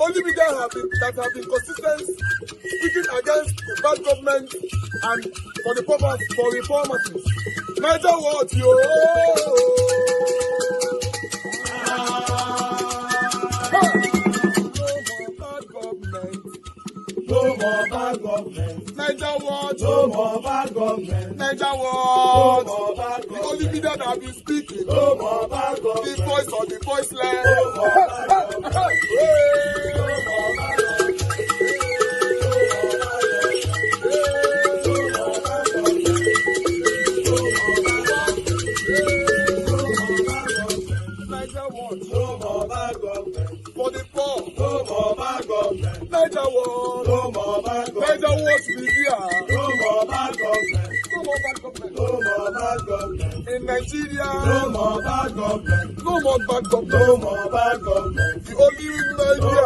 only media that have been consistent speaking against the bad government and for the purpose for reformers. Niger what yo? No more bad government. Niger what? No more bad government. Niger what? No more bad government. The only media that have been speaking. No more bad government. The voice of the voiceless. No more bad government. For the poor, no more bad government. Niger what? No more bad government. Niger what media? No more bad government. No more bad government. No more bad government. In Nigeria, no more bad government. No more bad government. No more bad government. The only media,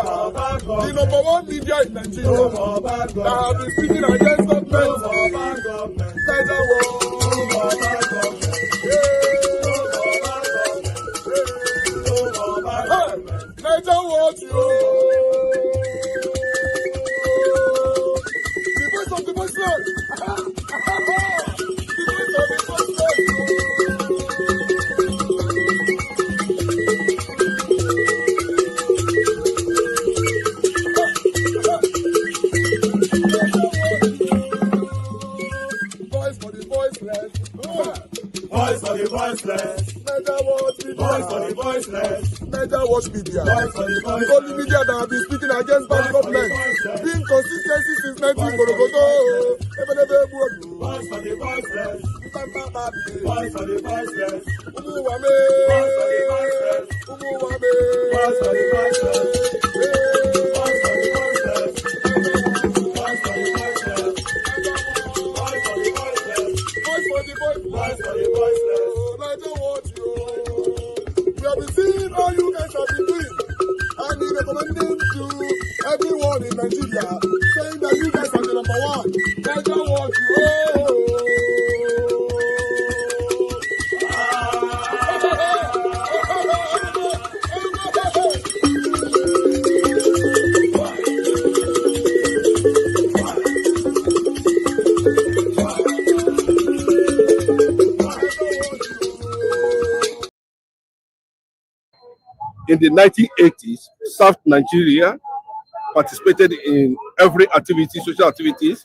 the number one media in Nigeria, no more bad government. That have been speaking against government. No more bad government. Niger what? No more bad government. Niger what you? The voice of the voiceless. The voice of the voiceless. Voice for the voiceless. Voice for the voiceless. Niger what media? Voice for the voiceless. Niger watch media. Voice for the voiceless. The only media that have been speaking against bad government. Being consistency since 1944. Voice for the voiceless. Voice for the voiceless. Umuwame. Voice for the voiceless. Umuwame. Voice for the voiceless. Voice for the voiceless. Voice for the voiceless. Voice for the voiceless. Voice for the voiceless. Voice for the voiceless. Niger watch you. We have been seeing all you guys have been doing, and we recommending to everyone in Nigeria, saying that you guys are the number one. Niger what you. In the 1980s, South Nigeria participated in every activity, social activities,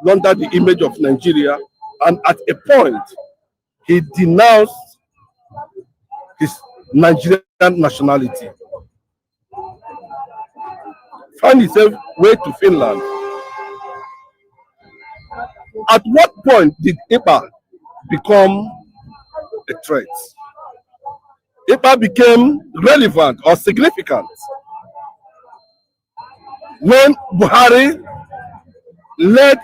under the image of Nigeria, and at a point, he denounced his Nigerian nationality. Found himself way to Finland. At what point did Ekpa become a threat? Ekpa became relevant or significant when Buhari led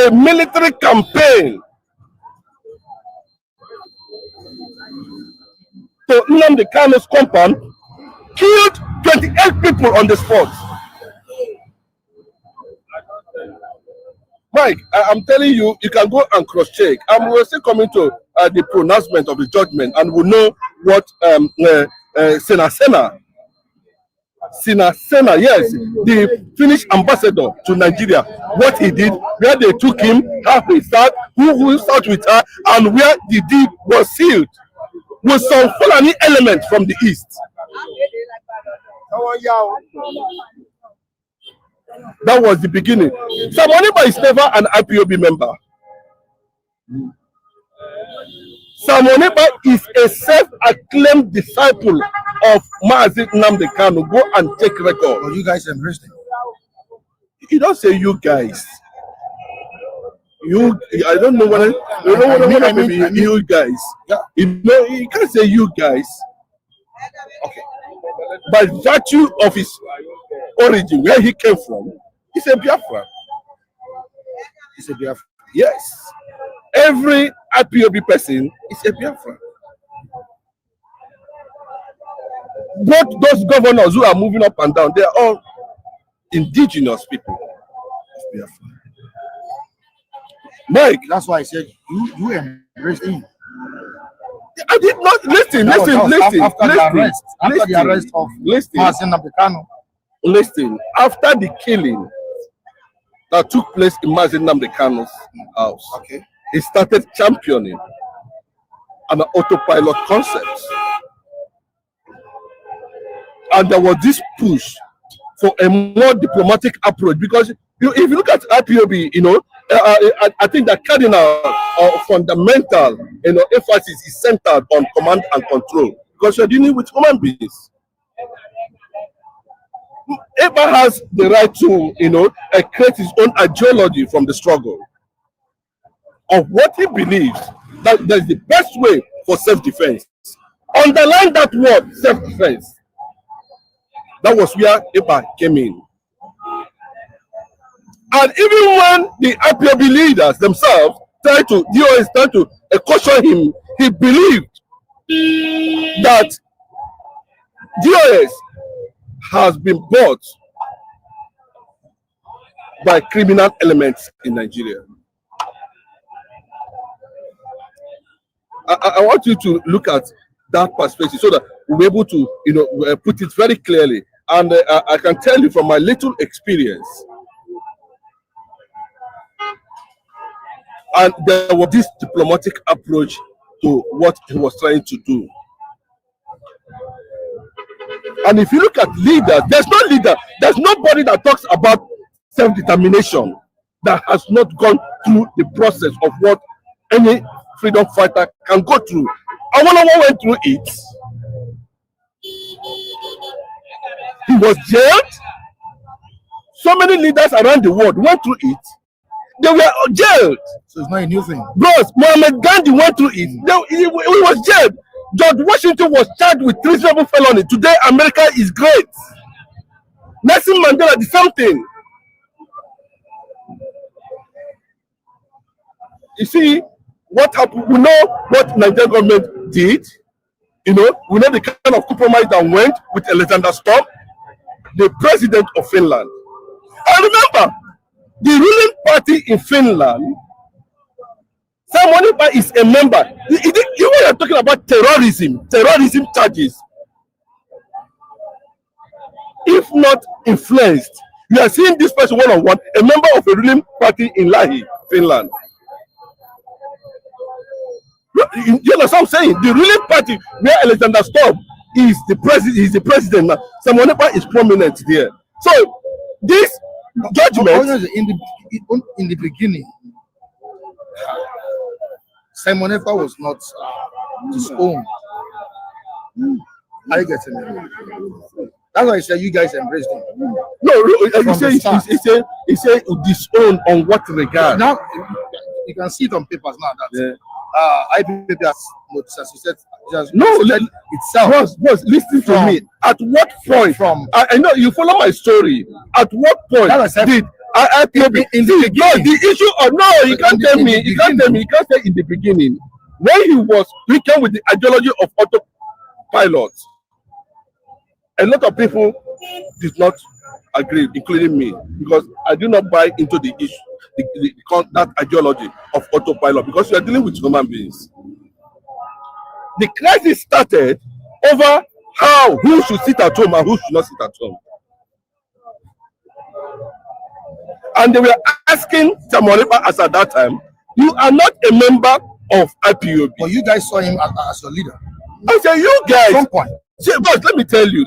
a military campaign to Nnamdi Kanu's compound, killed 28 people on the spot. Mike, I'm telling you, you can go and cross-check. And we're still coming to the pronouncement of the judgment, and we'll know what Sena, yes, the Finnish ambassador to Nigeria, what he did, where they took him, how he sat, who sat with her, and where the deed was sealed with some Fulani elements from the east. That was the beginning. Sam Oniba is never an IPOB member. Sam Oniba is a self-acclaimed disciple of Mazi Nnamdi Kanu. Go and take record. Well, you guys embraced him. You don't say you guys. You, I don't know what I mean, you guys. Yeah. You can't say you guys. Okay. By virtue of his origin, where he came from, he's a Biafra. He's a Biafra. Yes. Every IPOB person is a Biafra. Both those governors who are moving up and down, they are all indigenous people of Biafra. Mike, that's why I said you embraced him. I did not listen. After the arrest of Mazi Nnamdi Kanu. listen, after the killing that took place in Mazi Nnamdi Kanu's house, Okay. he started championing an autopilot concept. And there was this push for a more diplomatic approach, because if you look at IPOB, I think the cardinal or fundamental, emphasis is centered on command and control, because you're dealing with human beings. Ekpa has the right to, create his own ideology from the struggle of what he believes that is the best way for self-defense. Underline that word, self-defense. That was where Ekpa came in. And even when the IPOB leaders themselves tried to caution him, he believed that DOS has been bought by criminal elements in Nigeria. I want you to look at that perspective so that we'll be able to, put it very clearly. And I can tell you from my little experience, and there was this diplomatic approach to what he was trying to do. And if you look at leaders, there's no leader, there's nobody that talks about self-determination that has not gone through the process of what any freedom fighter can go through. Awolowo went through it. He was jailed. So many leaders around the world went through it. They were jailed. So it's not a new thing. Bros, Muhammad Gandhi went through it. He was jailed. George Washington was charged with treasonable felony. Today, America is great. Nelson Mandela did something. You see, what happened? We know what Nigerian government did. We know the kind of compromise that went with Alexander Stubb, the president of Finland. And remember, the ruling party in Finland, Simon Ekpa is a member. You are talking about terrorism charges. If not influenced, you are seeing this person one-on-one, a member of a ruling party in Lahi, Finland. You understand what I'm saying? The ruling party where Alexander Stubb is the president now. Simon Ekpa is prominent there. So this judgment in the beginning, Simon Ekpa was not disowned. Are you getting it? That's why I said you guys embraced him. No, he said disowned on what regard? Now you can see it on papers now that IPOB as you said, itself. Boss, listen to me. At what point? I know you follow my story. At what point did IPOB in the beginning? The issue of you can't tell me. You can't tell me. You can't say in the beginning when he came with the ideology of Autopilot. A lot of people did not agree, including me, because I do not buy into the issue. That ideology of Autopilot, because you are dealing with human beings. The crisis started over who should sit at home and who should not sit at home. And they were asking Simon Ekpa as at that time, you are not a member of IPOB. But you guys saw him as your leader. I said, you guys. At some point. See, boss, let me tell you,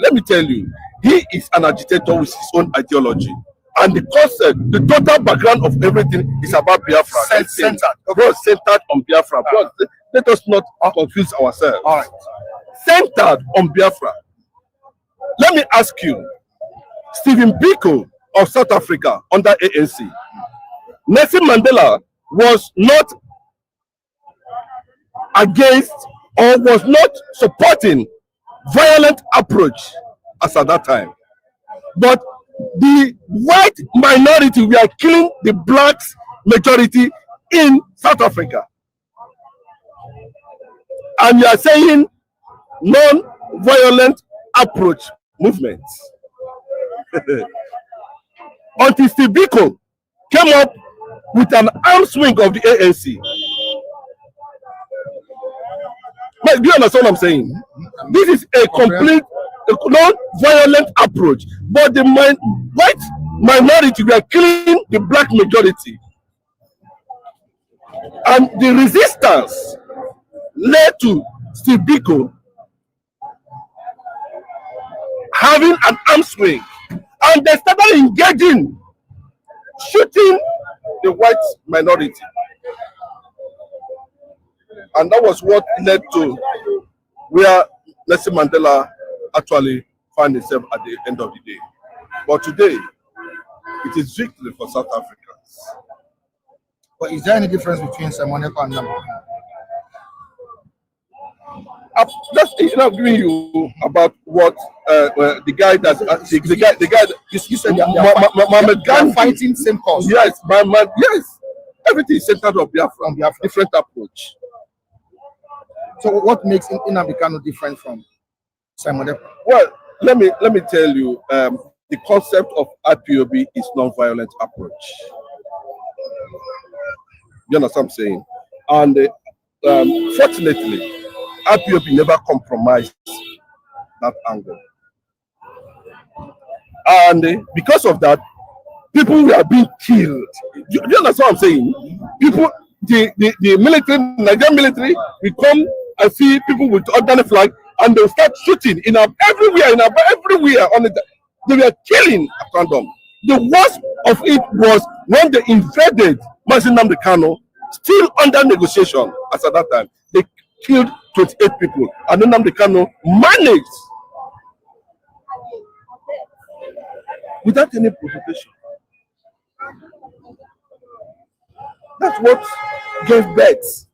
he is an agitator with his own ideology. And the concept, the total background of everything is about Biafra. Centered on Biafra. Bro, let us not confuse ourselves. All right. Centered on Biafra. Let me ask you, Stephen Biko of South Africa under ANC, Nelson Mandela was not against or was not supporting violent approach as at that time. But the white minority were killing the blacks majority in South Africa. And you are saying non-violent approach movements. Until Steve Biko came up with an arm swing of the ANC. But do you understand what I'm saying? This is a non-violent approach, but the white minority were killing the black majority. And the resistance led to Steve Biko having an arm swing, and they started engaging, shooting the white minority. And that was what led to where Nelson Mandela actually found himself at the end of the day. But today, it is victory for South Africans. But is there any difference between Simon Ekpa and Nnamdi Kanu? I'm just giving you about what the guy that the guy you said Mohammed Gandhi fighting same cause. Yes, yes, everything is centered on Biafra, different approach. So what makes Nnamdi Kanu different from Simon Ekpa? Well, let me tell you, the concept of IPOB is non-violent approach. You understand what I'm saying? And fortunately, IPOB never compromised that angle. And because of that, people were being killed. Do you understand what I'm saying? People, the military, Nigerian military, will come and see people with ordinary flag, and they'll start shooting everywhere on it. They were killing at random. The worst of it was when they invaded Nnamdi Kanu, still under negotiation as at that time. They killed 28 people, and Nnamdi Kanu managed without any provocation. That's what gave birth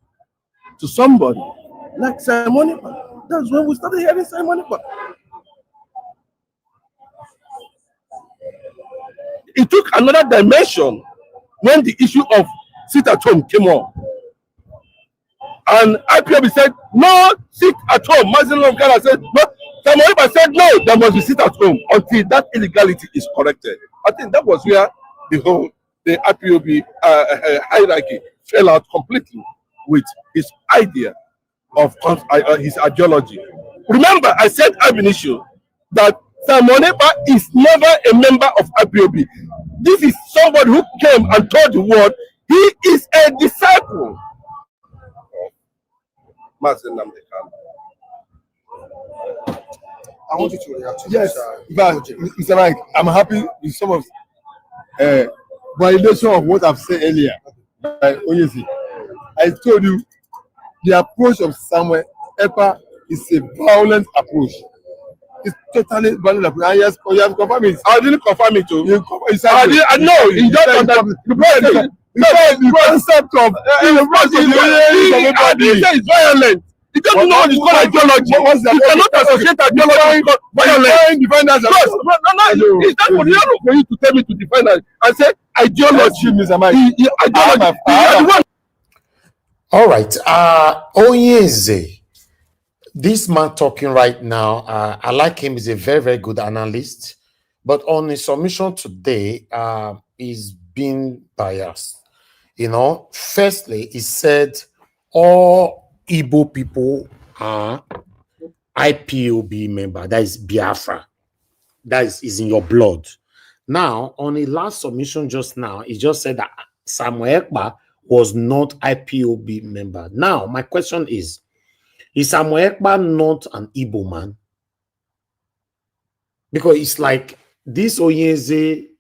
to somebody like Simon Ekpa. That's when we started hearing Simon Ekpa. It took another dimension when the issue of sit at home came on. And IPOB said, no, sit at home. Mazin Ghana said, no. Simon Ekpa said, no, there must be sit at home until that illegality is corrected. I think that was where the IPOB hierarchy fell out completely with his idea of his ideology. Remember, I said ab initio that Simon Ekpa is never a member of IPOB. This is somebody who came and told the world he is a disciple. I want you to react to Yes, this. but Mr. Mike, I'm happy with some of validation of what I've said earlier. I told you the approach of Samuel Ekpa is a violent approach. It's totally violent approach. And yes, you have confirmed it. I didn't confirm it too. I know. You just the concept of it's violent. He doesn't know what it's called ideology. You cannot associate ideology with violence. It's not for you to tell me to define it. I said ideology. Ideology. All right. Onyeze, this man talking right now, I like him. He's a very, very good analyst. But on his submission today, he's been biased. You know, firstly, he said all Igbo people are IPOB member. That is Biafra. That is in your blood. Now, on the last submission just now, he just said that Samuel Ekpa was not IPOB member. Now, my question is Samuel Ekpa not an Igbo man? Because it's like this Onyeze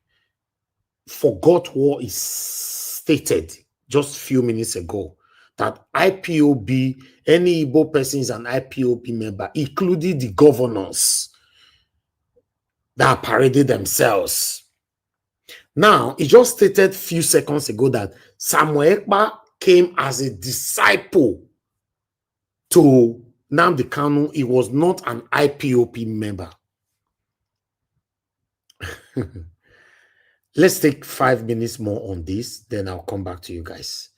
forgot what is stated just a few minutes ago, that IPOB, any Igbo person is an IPOB member, including the governors that paraded themselves. Now, he just stated a few seconds ago that Samuel Ekpa came as a disciple to Nnamdi Kanu. He was not an IPOB member. Let's take 5 minutes more on this, then I'll come back to you guys.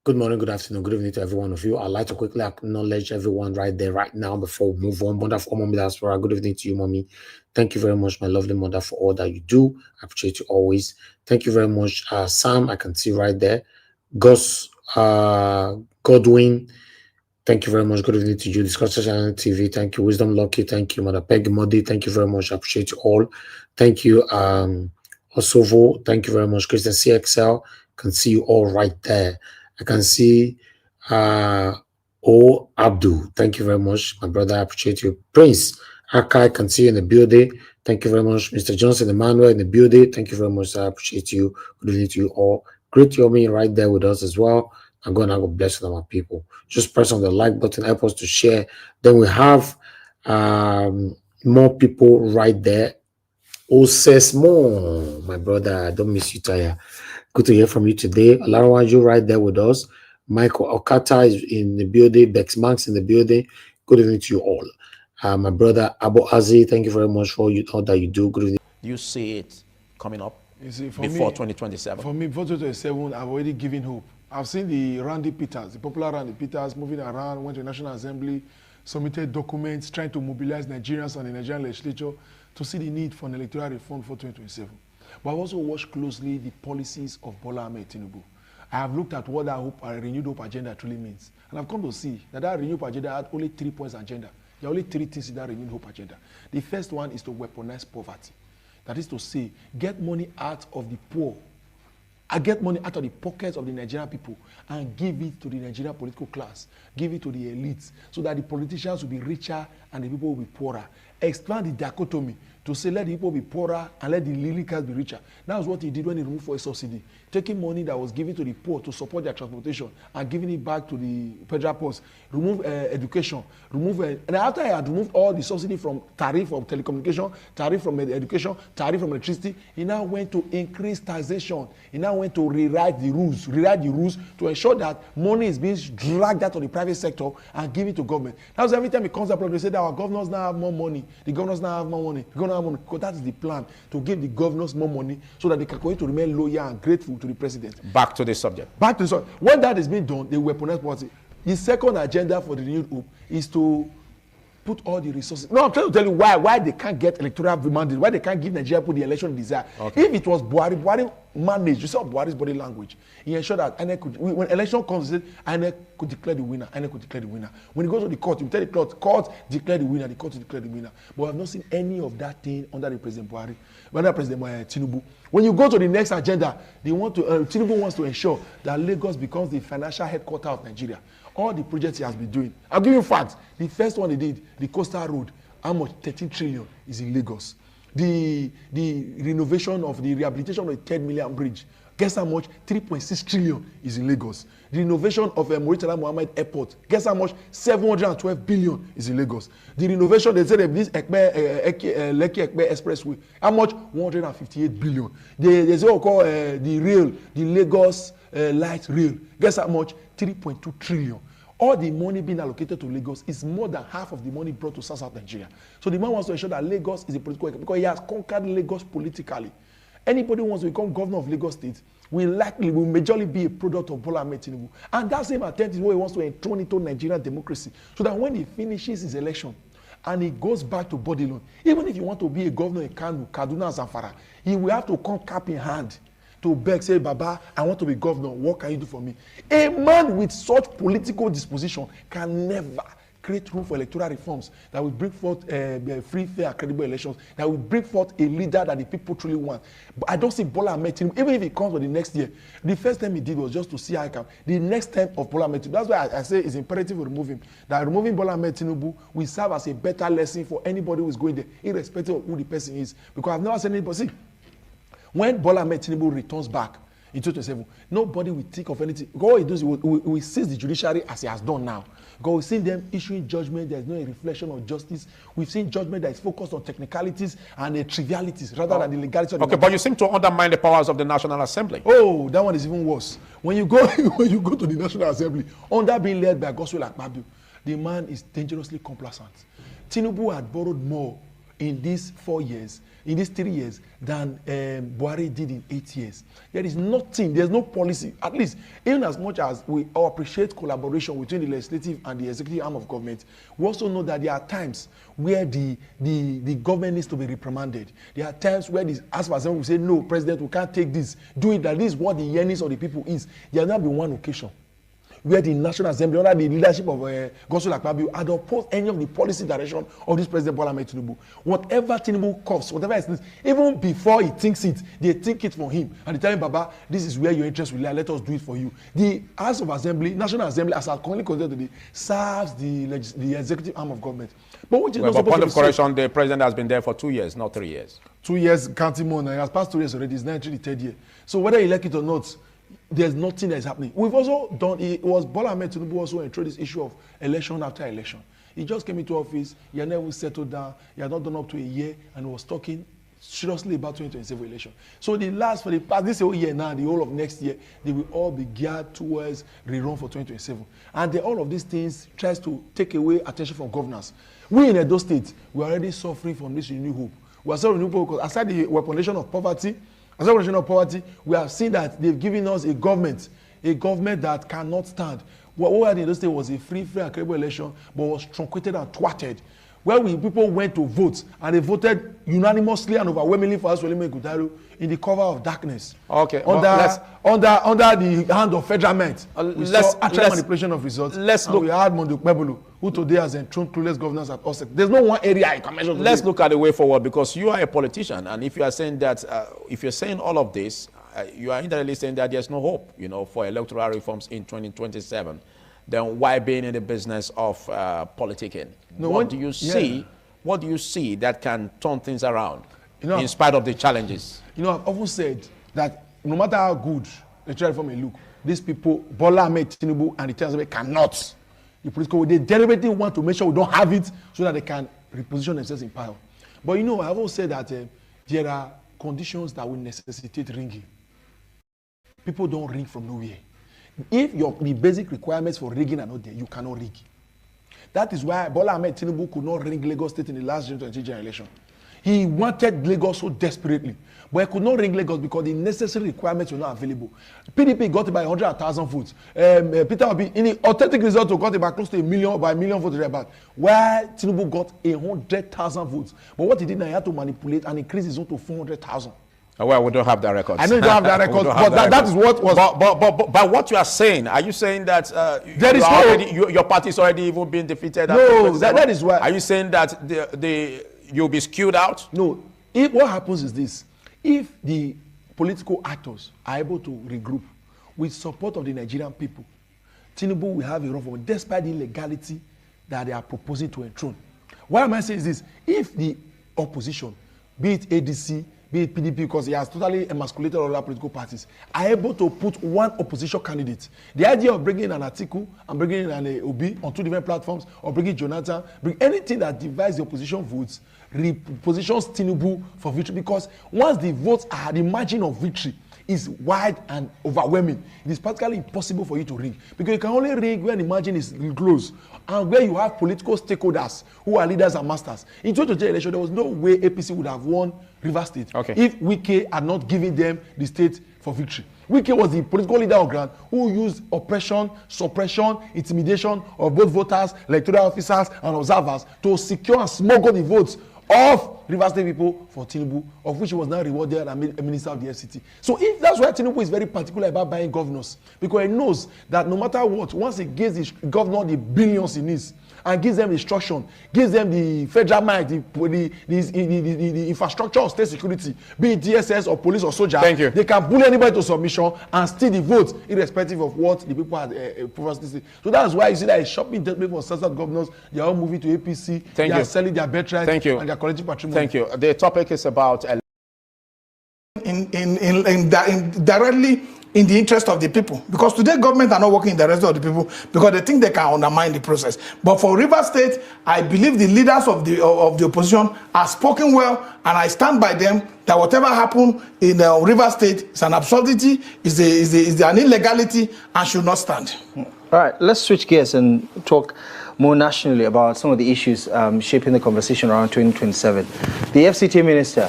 Good morning, good afternoon, good evening to every one of you. I'd like to quickly acknowledge everyone right there, right now, before we move on. Mother for Mommy Diaspora, good evening to you, Mommy. Thank you very much, my lovely mother, for all that you do. I appreciate you always. Thank you very much, Sam. I can see right there. Godwin, Thank you very much. Good evening to you. Discussion TV. Thank you. Wisdom Lucky. Thank you, Mother Peggy Modi. Thank you very much. I appreciate you all. Thank you, Osovo. Thank you very much. Christian CXL. Can see you all right there. I can see O Abdul. Thank you very much, my brother. I appreciate you. Prince Akai, can see you in the building. Thank you very much. Mr. Johnson Emmanuel in the building. Thank you very much. I appreciate you. Good evening to you all. Great Yomi right there with us as well. I'm going to have a blessing on our people. Just press on the like button, help us to share. Then we have more people right there. Oh, says more, my brother. I don't miss you, Taya. Good to hear from you today. Alarawaju right there with us. Michael Okata is in the building. Bex Max in the building. Good evening to you all. My brother Abu Azi, thank you very much for all that you do. Good evening. You see it coming up before 2027? For me, before 2027, I've already given hope. I've seen the Randy Peters, the popular Randy Peters, moving around, went to the National Assembly, submitted documents, trying to mobilize Nigerians and the Nigerian legislature to see the need for an electoral reform for 2027. But I've also watched closely the policies of Bola and Tinubu. I have looked at what that renewed hope agenda truly means. And I've come to see that renewed hope agenda had only 3 points agenda. There are only 3 things in that renewed hope agenda. The first one is to weaponize poverty. That is to say, get money out of the poor. I get money out of the pockets of the Nigerian people and give it to the Nigerian political class, give it to the elites, so that the politicians will be richer and the people will be poorer. Expand the dichotomy to say let the people be poorer and let the elite class be richer. That was what he did when he removed fuel subsidy, taking money that was given to the poor to support their transportation and giving it back to the federal post. Remove education, and after he had removed all the subsidy from tariff of telecommunication, tariff from education, tariff from electricity, he now went to increase taxation. He now went to rewrite the rules to ensure that money is being dragged out of the private sector and given to government. That's every time it comes up, they say that our governors now have more money. The governors now have more money. The governors have more money. Because that is the plan, to give the governors more money so that they can continue to remain loyal and grateful to the president. Back to the subject. Back to the subject. When that is being done, they weaponize policy. The second agenda for the renewed hope is to put all the resources. No, I'm trying to tell you why they can't get electoral mandate, why they can't give Nigeria the election desire. Okay. If it was Buhari managed, you saw Buhari's body language. He ensured that INEC could, when election comes, INEC could declare the winner. INEC could declare the winner. When you go to the court, you tell the court declare the winner. The court will declare the winner. But I've not seen any of that thing under the President Buhari, under President Tinubu. When you go to the next agenda, they want to Tinubu wants to ensure that Lagos becomes the financial headquarters of Nigeria. All the projects he has been doing. I'll give you facts. The first one he did, the coastal road, how much? 13 trillion is in Lagos. The renovation of the rehabilitation of the 3rd Million Bridge, guess how much? 3.6 trillion is in Lagos. The renovation of Murtala Muhammad Airport, guess how much? 712 billion is in Lagos. The renovation, they said of this Lekki Ekpa Expressway, how much? 158 billion. They say call the Lagos light rail, guess how much? 3.2 trillion. All the money being allocated to Lagos is more than half of the money brought to South Nigeria. So the man wants to ensure that Lagos is a political, because he has conquered Lagos politically. Anybody who wants to become governor of Lagos State will majorly be a product of Bola Tinubu. And that same attempt is what he wants to enthrone into Nigerian democracy. So that when he finishes his election and he goes back to body loan, even if you want to be a governor in Kano, Kaduna, Zamfara, he will have to come cap in hand to beg, say, Baba, I want to be governor. What can you do for me? A man with such political disposition can never create room for electoral reforms that will bring forth free, fair, credible elections, that will bring forth a leader that the people truly want. But I don't see Bola Tinubu, even if he comes for the next year. The first time he did was just to see how he can. The next time of Bola Tinubu, that's why I say it's imperative to remove him. That removing Bola Tinubu will serve as a better lesson for anybody who is going there, irrespective of who the person is. Because I've never seen anybody. See, when Bola Tinubu returns back in 2027, nobody will think of anything. All he does, he will seize the judiciary as he has done now. Because we've seen them issuing judgment, there's no reflection of justice. We've seen judgment that is focused on technicalities and trivialities rather than the legality of the but you seem to undermine the powers of the National Assembly. Oh, that one is even worse. When you go to the National Assembly, under being led by Gospel Akpabio, the man is dangerously complacent. Tinubu had borrowed more in these 4 years, in these 3 years, than Buhari did in 8 years. There is nothing, there's no policy. At least, even as much as we appreciate collaboration between the legislative and the executive arm of government, we also know that there are times where the government needs to be reprimanded. There are times where as for example, we say, no, President, we can't take this. Do it, that this is what the yearnings of the people is. There has not been one occasion. where the National Assembly, under the leadership of Gov had opposed any of the policy direction of this President Bola Tinubu. Whatever Tinubu coughs, whatever it is, even before he thinks it, they think it for him. And they tell him, Baba, this is where your interest will lie, let us do it for you. The House of Assembly, National Assembly, as I currently consider today, serves the executive arm of government. But which is not supposed point to of correction, the president has been there for 2 years, not 3 years. 2 years, counting more now. He has passed 2 years already. It's not actually the third year. So whether you like it or not, there's nothing that is happening. We've also done, it was Bola Tinubu also introduced this issue of election after election. He just came into office, he had never settled down, he had not done up to a year, and he was talking seriously about 2027 election. So for the past this whole year now, the whole of next year, they will all be geared towards rerun for 2027. And all of these things tries to take away attention from governance. We in Edo State, we are already suffering from this renewed hope. We are suffering renewed hope because aside the weaponization of poverty, we have seen that they've given us a government that cannot stand. What we had in Edo State was a free and credible election, but was truncated and thwarted. Where people went to vote, and they voted unanimously and overwhelmingly for Aswelime Gudaru in the cover of darkness. Okay. Under the hand of federal might. We saw actual manipulation of results. We had Mondo Kpebulu, who today has enthroned clueless governance at OSEC. There's no one area I can mention. Let's look at the way forward, because you are a politician, and if you are saying that, if you're saying all of this, you are indirectly saying that there's no hope, for electoral reforms in 2027. Then why being in the business of politicking? No, what do you see that can turn things around in spite of the challenges? I've often said that no matter how good the electoral reform may look, these people, Bola Tinubu and the Assembly, cannot. They deliberately want to make sure we don't have it so that they can reposition themselves in power. But I've also said that there are conditions that will necessitate ringing. People don't ring from nowhere. If the basic requirements for rigging are not there, you cannot rig. That is why Bola Tinubu could not ring Lagos State in the last general election. He wanted Lagos so desperately, but he could not ring Lagos because the necessary requirements were not available. PDP got it by 100,000 votes. Peter Obi, in the authentic result, got it by close to a million votes thereabout. While Tinubu got 100,000 votes. But what he did now, he had to manipulate and increase his vote to 400,000. Well, we don't have that record. I know you don't have that record, but that is what was. But what you are saying, are you saying that your party is already even being defeated? No, that is why. Are you saying that you'll be skewed out? No. What happens is this: if the political actors are able to regroup with support of the Nigerian people, Tinubu will have a run for it, despite the illegality that they are proposing to enthrone. Why am I saying this? If the opposition, be it ADC, be it PDP, because he has totally emasculated all other political parties, are able to put one opposition candidate. The idea of bringing an Atiku and bringing an Obi on two different platforms, or bringing Jonathan, bring anything that divides the opposition votes, repositions Tinubu for victory, because once the votes are, the margin of victory is wide and overwhelming, it is practically impossible for you to rig, because you can only rig where the margin is close and where you have political stakeholders who are leaders and masters. In 2020 election, there was no way APC would have won Rivers State if Wike had not given them the state for victory. Wike was the political leader on ground who used oppression, suppression, intimidation of both voters, electoral officers, and observers to secure and smuggle the votes of Rivers State people for Tinubu, of which he was now rewarded and made a minister of the FCT. So if that's why Tinubu is very particular about buying governors, because he knows that no matter what, once he gives the governor the billions he needs and gives them instruction, gives them the federal might, the infrastructure of state security, be it DSS or police or soldier, they can bully anybody to submission and steal the votes, irrespective of what the people had previously said. So that's why you see that a shopping debt for certain governors, they are all moving to APC, they are selling their birthright and their collective patrimony. Thank you. The topic is about directly in the interest of the people, because today government are not working in the rest of the people because they think they can undermine the process. But for Rivers State, I believe the leaders of the opposition are spoken well, and I stand by them that whatever happened in Rivers State is an absurdity, is an illegality, and should not stand. All right, let's switch gears and talk more nationally about some of the issues shaping the conversation around 2027. The FCT minister,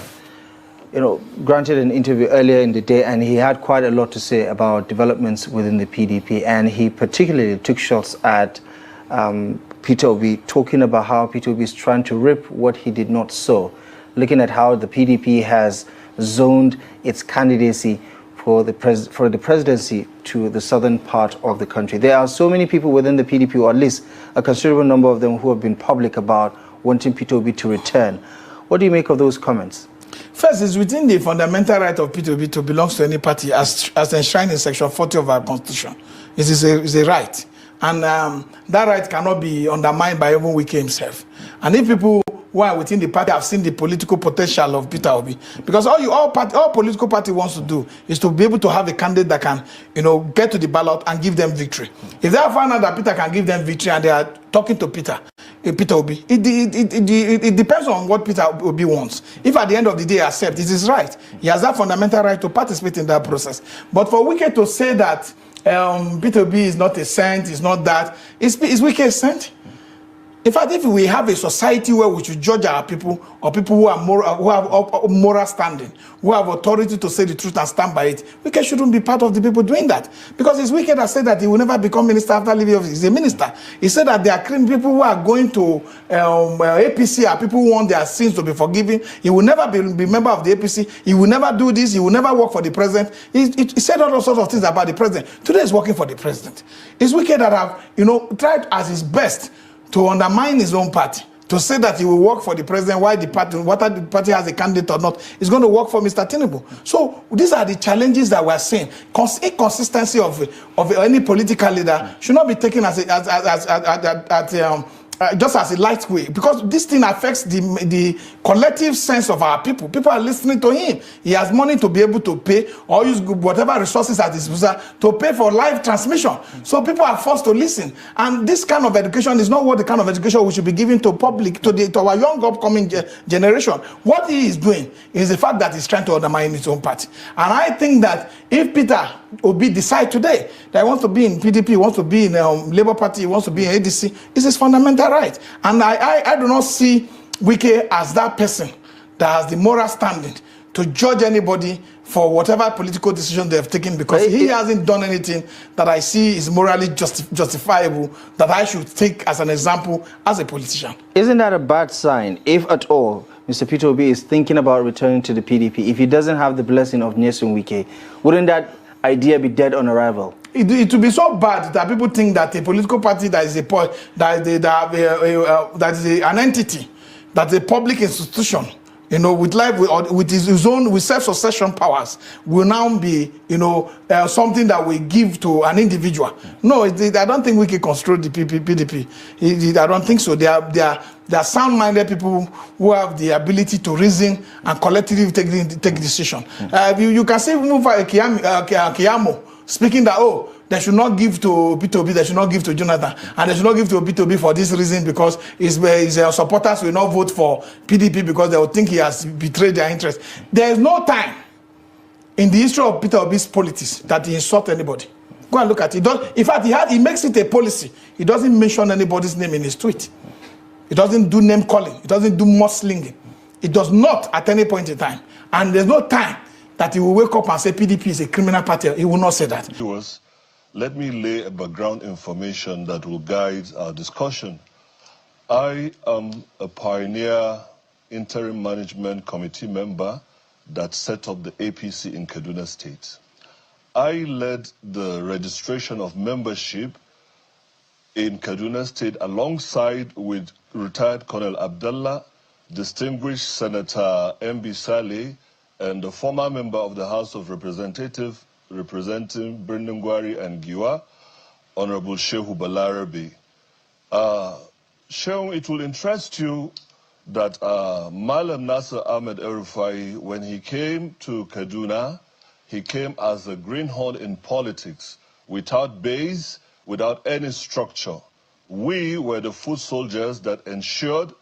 granted an interview earlier in the day, and he had quite a lot to say about developments within the PDP, and he particularly took shots at Peter Obi, talking about how Peter Obi is trying to rip what he did not sow, looking at how the PDP has zoned its candidacy for the presidency to the southern part of the country. There are so many people within the PDP, or at least a considerable number of them, who have been public about wanting Peter Obi to return. What do you make of those comments? First, it's within the fundamental right of Peter Obi to belong to any party as enshrined in Section 40 of our Constitution. It is a right. And that right cannot be undermined by even Wike himself. And if people who are within the party have seen the political potential of Peter Obi, because all political party wants to do is to be able to have a candidate that can, get to the ballot and give them victory. If they have found out that Peter can give them victory and they are talking to Peter Obi, it depends on what Peter Obi wants. If at the end of the day he accepts, it is right. He has that fundamental right to participate in that process. But for Wike to say that Peter Obi is not a saint, is not that, is Wike a saint? In fact, if we have a society where we should judge our people, or people who are who have moral standing, who have authority to say the truth and stand by it, Wike shouldn't be part of the people doing that. Because it's Wike that said that he will never become minister after leaving office. He's a minister. He said that there are people who are going to APC are people who want their sins to be forgiven. He will never be member of the APC. He will never do this. He will never work for the president. He said all sorts of things about the president. Today he's working for the president. It's Wike that have tried as his best to undermine his own party, to say that he will work for the president, why the party, whether the party has a candidate or not, is going to work for Mr. Tinubu. So these are the challenges that we're seeing. Inconsistency of any political leader should not be taken just as a light way, because this thing affects the collective sense of our people. People are listening to him. He has money to be able to pay or use whatever resources at his disposal to pay for live transmission. So people are forced to listen. And this kind of education is not what the kind of education we should be giving to public, to our young upcoming generation. What he is doing is the fact that he's trying to undermine his own party. And I think that if Peter Obi decide today that he wants to be in PDP, he wants to be in Labour Party, he wants to be in ADC, it's his fundamental right. And I do not see Wike as that person that has the moral standing to judge anybody for whatever political decision they have taken, because he hasn't done anything that I see is morally justifiable that I should take as an example as a politician. Isn't that a bad sign, if at all, Mr. Peter Obi is thinking about returning to the PDP? If he doesn't have the blessing of Nyesom Wike, wouldn't that idea be dead on arrival? It will be so bad that people think that a political party that is an entity, that's a public institution, with his own self-succession powers, will now be, something that we give to an individual. No, I don't think we can control the PDP. I don't think so. They are sound-minded people who have the ability to reason and collectively take decision. You can see Kiyamo speaking that, they should not give to Peter Obi, they should not give to Jonathan, and they should not give to Peter Obi for this reason, because his supporters will not vote for PDP because they will think he has betrayed their interest. There is no time in the history of Peter Obi's politics that he insults anybody. Go and look at it. In fact, he makes it a policy. He doesn't mention anybody's name in his tweet. He doesn't do name calling. He doesn't do mudslinging. He does not at any point in time. And there's no time that he will wake up and say PDP is a criminal party. He will not say that. Let me lay a background information that will guide our discussion. I am a pioneer interim management committee member that set up the APC in Kaduna State. I led the registration of membership in Kaduna State alongside with retired Colonel Abdullah, distinguished Senator M.B. Saleh, and the former member of the House of Representatives representing Brindangwari and Giwa, Honorable Shehu Balarabe. Shehu, it will interest you that Malam Nasser Ahmed El-Rufai, when he came to Kaduna, he came as a greenhorn in politics, without base, without any structure. We were the foot soldiers that ensured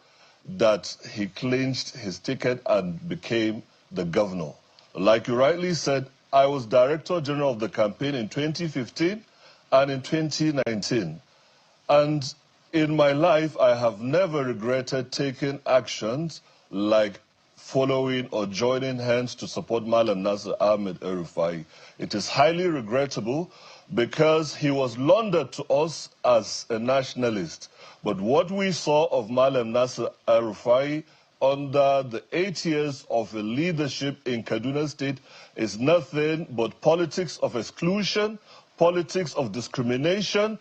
that he clinched his ticket and became the governor. Like you rightly said, I was Director General of the campaign in 2015 and in 2019. And in my life, I have never regretted taking actions like following or joining hands to support Malam Nasser Ahmed El-Rufai. It is highly regrettable because he was laundered to us as a nationalist. But what we saw of Malam Nasser El-Rufai under the 8 years of a leadership in Kaduna State is nothing but politics of exclusion, politics of discrimination,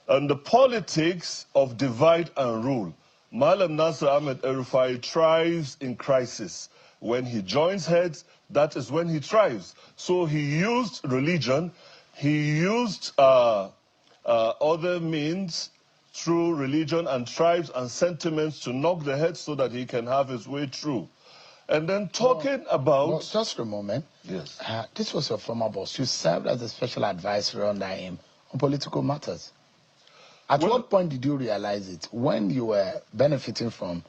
and the politics of divide and rule. Malam Nasser Ahmed El-Rufai thrives in crisis. When he joins heads, that is when he thrives. So he used religion, he used other means through religion and tribes and sentiments to knock the head so that he can have his way through. And then talking about... Well, just for a moment. Yes. This was your former boss. You served as a special advisor under him on political matters. At what point did you realize it? When you were benefiting from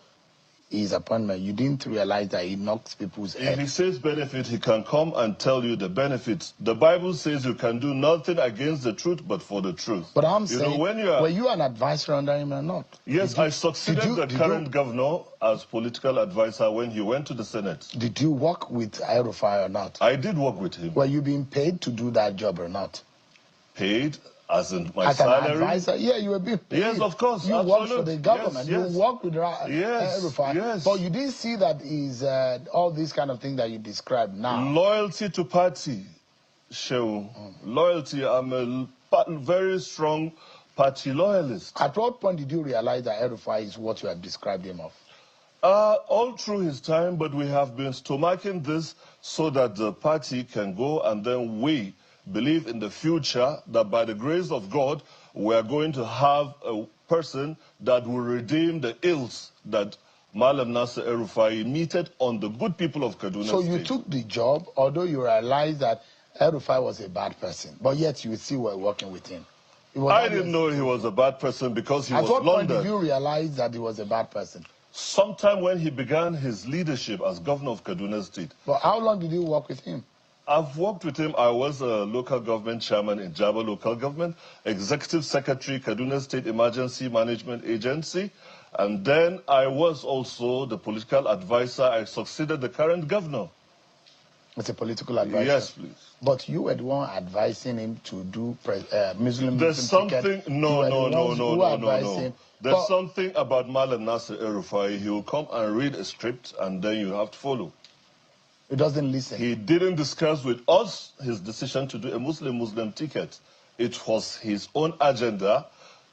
his appointment, you didn't realize that he knocks people's heads. If he says benefit, he can come and tell you the benefits. The Bible says you can do nothing against the truth but for the truth. But I'm saying, when you are, were you an advisor under him or not? Yes, I succeeded the current governor as political advisor when he went to the Senate. Did you work with El-Rufai or not? I did work with him. Were you being paid to do that job or not? Paid? As in my as salary? An advisor? Yeah, you were being paid. Yes, of course. You worked for the government. Yes, you worked with El-Rufai. Yes. But you didn't see that is all these kind of things that you described now. Loyalty to party, show. Loyalty, I'm a very strong party loyalist. At what point did you realize that El-Rufai is what you have described him of? All through his time, but we have been stomaching this so that the party can go, and then we believe in the future that by the grace of God, we are going to have a person that will redeem the ills that Malam Nasser El-Rufai meted on the good people of Kaduna So State. you took the job, although you realized that El-Rufai was a bad person, but yet you still were working with him. I didn't know he was a bad person because he was At what point London. did you realize that he was a bad person? Sometime when he began his leadership as governor of Kaduna State. But how long did you work with him? I've worked with him. I was a local government chairman in Jaba local government, executive secretary, Kaduna State Emergency Management Agency, and then I was also the political advisor. I succeeded the current governor. As a political advisor? Yes, please. But you were the one advising him to do Muslim There's something, ticket. no. There's something about Malam Nasser El-Rufai. He will come and read a script and then you have to follow. He doesn't listen. He didn't discuss with us his decision to do a Muslim ticket. It was his own agenda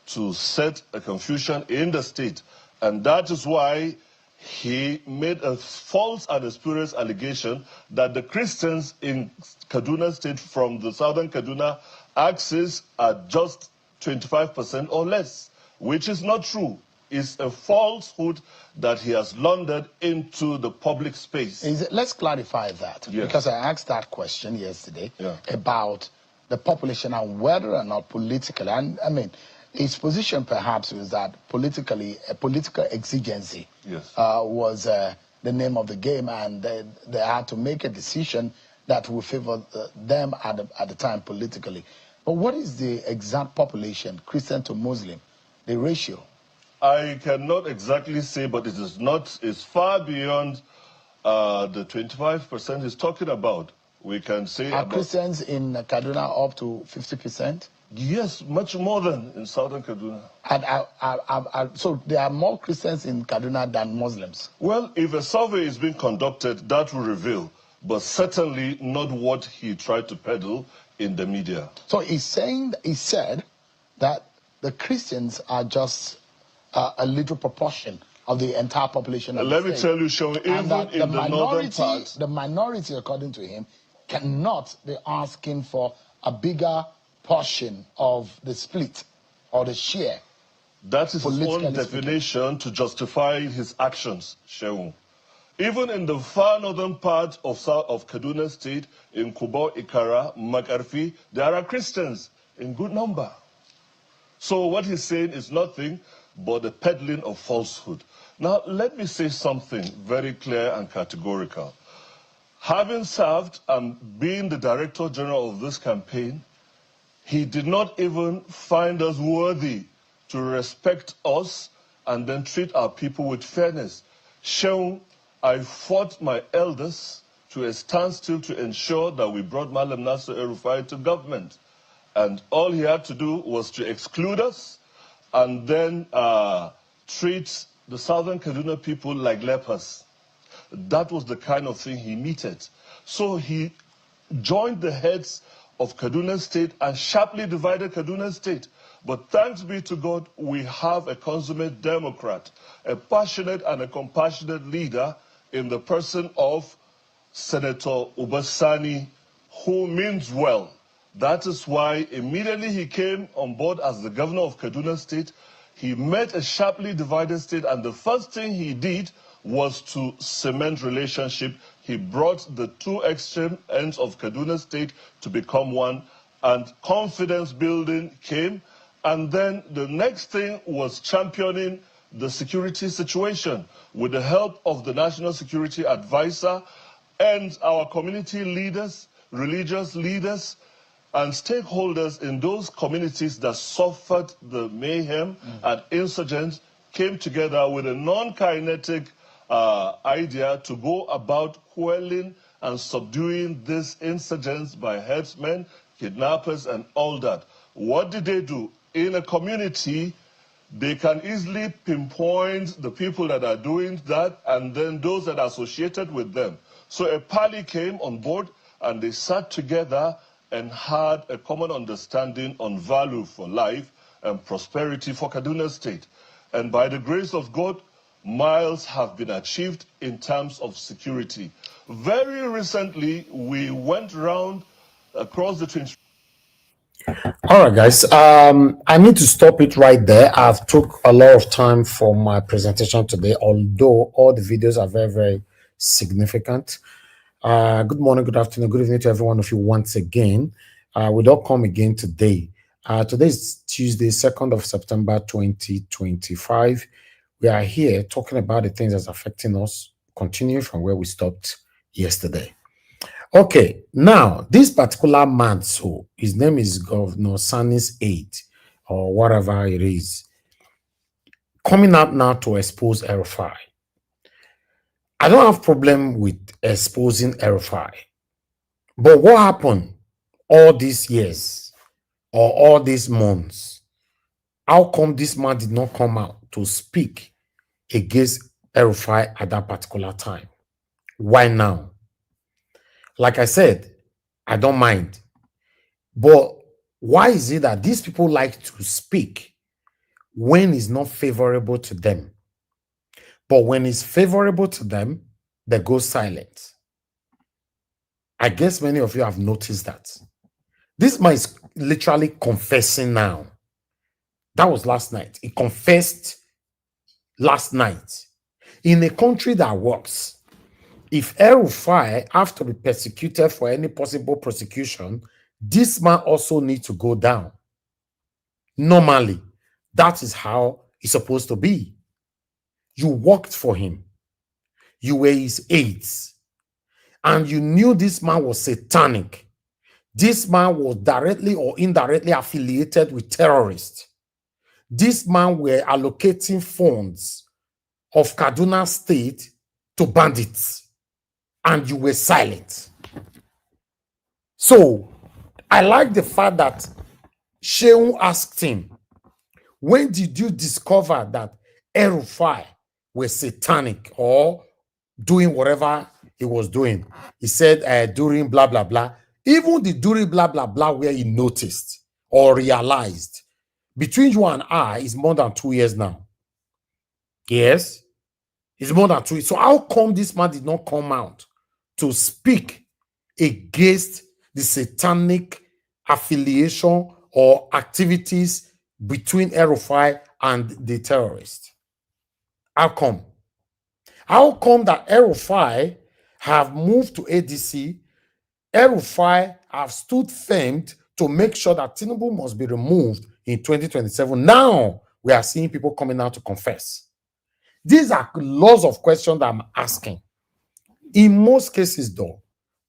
to set a confusion in the state. And that is why he made a false and a spurious allegation that the Christians in Kaduna State from the southern Kaduna axis are just 25% or less, which is not true. It's a falsehood that he has laundered into the public space. Let's clarify that, yes. Because I asked that question yesterday about the population and whether or not politically, and I mean, his position perhaps was that politically, a political exigency was the name of the game, and they had to make a decision that would favor them at the time politically. But what is the exact population, Christian to Muslim, the ratio? I cannot exactly say, but it is not, it's far beyond the 25% he's talking about. We can say Are Christians in Kaduna up to 50%? Yes, much more than in southern Kaduna. And so there are more Christians in Kaduna than Muslims? Well, if a survey is being conducted, that will reveal, but certainly not what he tried to peddle in the media. So he said that the Christians are just a little proportion of the entire population of Let me tell you, Sean, even in the northern part, the minority, according to him, cannot be asking for a bigger portion of the split or the share. That is his own definition to justify his actions, Shehu. Even in the far northern part of Kaduna State, in Kubo, Ikara, Makarfi, there are Christians in good number. So what he's saying is nothing but the peddling of falsehood. Now, let me say something very clear and categorical. Having served and being the Director General of this campaign, he did not even find us worthy to respect us and then treat our people with fairness. Shehu, I fought my elders to a standstill to ensure that we brought Malam Nasser El-Rufai to government. And all he had to do was to exclude us and then treat the southern Kaduna people like lepers. that was the kind of thing he needed. So he joined the heads of Kaduna State and sharply divided Kaduna State. But thanks be to God, we have a consummate Democrat, a passionate and a compassionate leader in the person of Senator Obi Sani, who means well. That is why immediately he came on board as the governor of Kaduna State. He met a sharply divided state, and the first thing he did was to cement relationship. He brought the two extreme ends of Kaduna State to become one, and confidence building came. And then the next thing was championing the security situation with the help of the National Security Advisor and our community leaders, religious leaders, and stakeholders in those communities that suffered the mayhem and insurgents came together with a non-kinetic idea to go about quelling and subduing these insurgents by herdsmen, kidnappers, and all that. What did they do? In a community, they can easily pinpoint the people that are doing that and then those that are associated with them. So a party came on board and they sat together and had a common understanding on value for life and prosperity for Kaduna State. And by the grace of God, miles have been achieved in terms of security. Very recently, we went round across the 20. All right, guys. I need to stop it right there. I've took a lot of time for my presentation today, although all the videos are very, very significant. Good morning, good afternoon, good evening to every one of you once again. We don't come again today. Today is Tuesday, 2nd of September, 2025. We are here talking about the things that's affecting us, continuing from where we stopped yesterday. Okay, now, this particular man, so his name is Governor Sani's aide, or whatever it is, coming out now to expose El-Rufai. I don't have problem with exposing El-Rufai, but what happened all these years or all these months? How come this man did not come out to speak against El-Rufai at that particular time? Why now? Like I said, I don't mind. But why is it that these people like to speak when it's not favorable to them? But when it's favorable to them, they go silent. I guess many of you have noticed that. This man is literally confessing now. That was last night. He confessed last night. In a country that works, if El-Rufai have to be persecuted for any possible prosecution, this man also needs to go down. Normally, that is how it's supposed to be. You worked for him. You were his aides. And you knew this man was satanic. This man was directly or indirectly affiliated with terrorists. This man were allocating funds of Kaduna State to bandits. And you were silent. So, I like the fact that Shehu asked him, when did you discover that El-Rufai was satanic or doing whatever he was doing? He said during blah, blah, blah. Even the during blah, blah, blah where he noticed or realized between you and I is more than 2 years now. Yes, it's more than 2 years. So how come this man did not come out to speak against the satanic affiliation or activities between El-Rufai and the terrorists? How come? How come that El-Rufai have moved to ADC? El-Rufai have stood firm to make sure that Tinubu must be removed in 2027. Now we are seeing people coming out to confess. These are lots of questions that I'm asking. In most cases, though,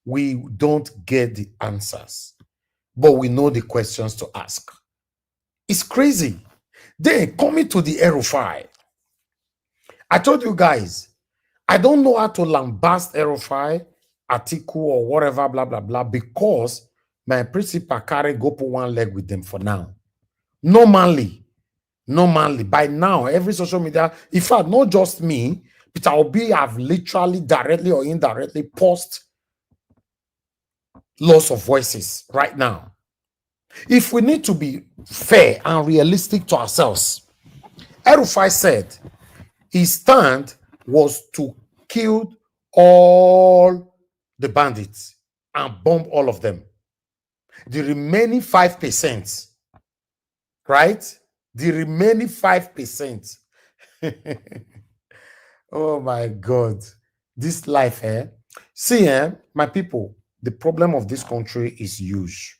we don't get the answers, but we know the questions to ask. It's crazy. Then coming to the El-Rufai, I told you guys, I don't know how to lambast El-Rufai, Atiku, or whatever, blah, blah, blah, because my principal carry go put one leg with them for now. Normally, by now, every social media, in fact, not just me, Peter Obi have literally directly or indirectly paused loss of voices right now. If we need to be fair and realistic to ourselves, El-Rufai said his stand was to kill all the bandits and bomb all of them. The remaining 5%, right? The remaining 5%. Oh my God. This life, eh? See, my people, the problem of this country is huge.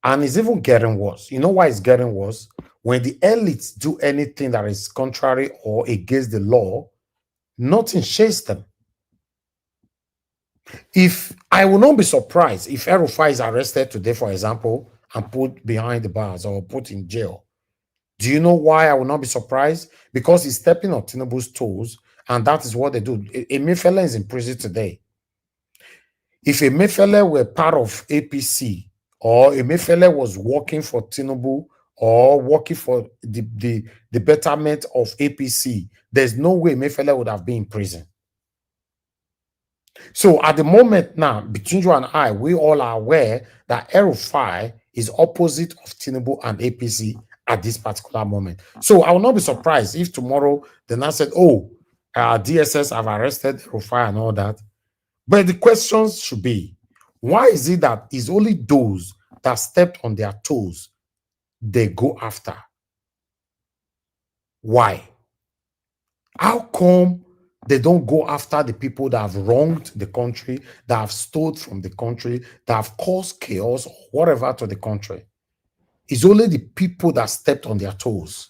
And it's even getting worse. You know why it's getting worse? When the elites do anything that is contrary or against the law, nothing shakes them. If I will not be surprised if El-Rufai is arrested today, for example, and put behind the bars or put in jail. Do you know why I will not be surprised? Because he's stepping on Tinubu's toes, and that is what they do. Emefiele is in prison today. If Emefiele were part of APC, or Emefiele was working for Tinubu, or working for the betterment of APC, there's no way Emefiele would have been in prison. So at the moment now, between you and I, we all are aware that El-Rufai is opposite of Tinubu and APC at this particular moment. So I will not be surprised if tomorrow they now said, oh, DSS have arrested El-Rufai and all that. But the questions should be, why is it that it's only those that stepped on their toes they go after? Why? How come they don't go after the people that have wronged the country, that have stolen from the country, that have caused chaos or whatever to the country? It's only the people that stepped on their toes.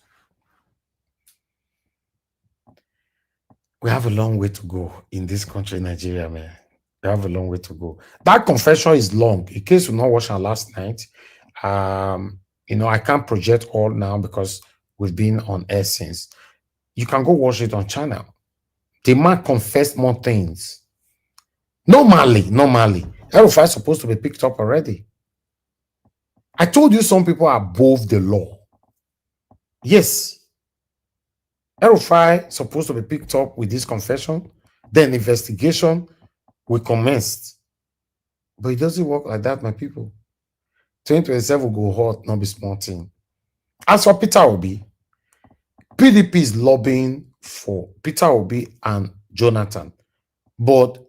We have a long way to go in this country, Nigeria, man. We have a long way to go. That confession is long. In case you not watched our last night, you know, I can't project all now because we've been on air since. You can go watch it on channel. The man confessed more things. Normally, El-Rufai is supposed to be picked up already. I told you some people are above the law. Yes. El-Rufai is supposed to be picked up with this confession. Then investigation will commence. But it doesn't work like that, my people. 2027 will go hot, not be small thing. As for Peter Obi, PDP is lobbying for Peter Obi and Jonathan, but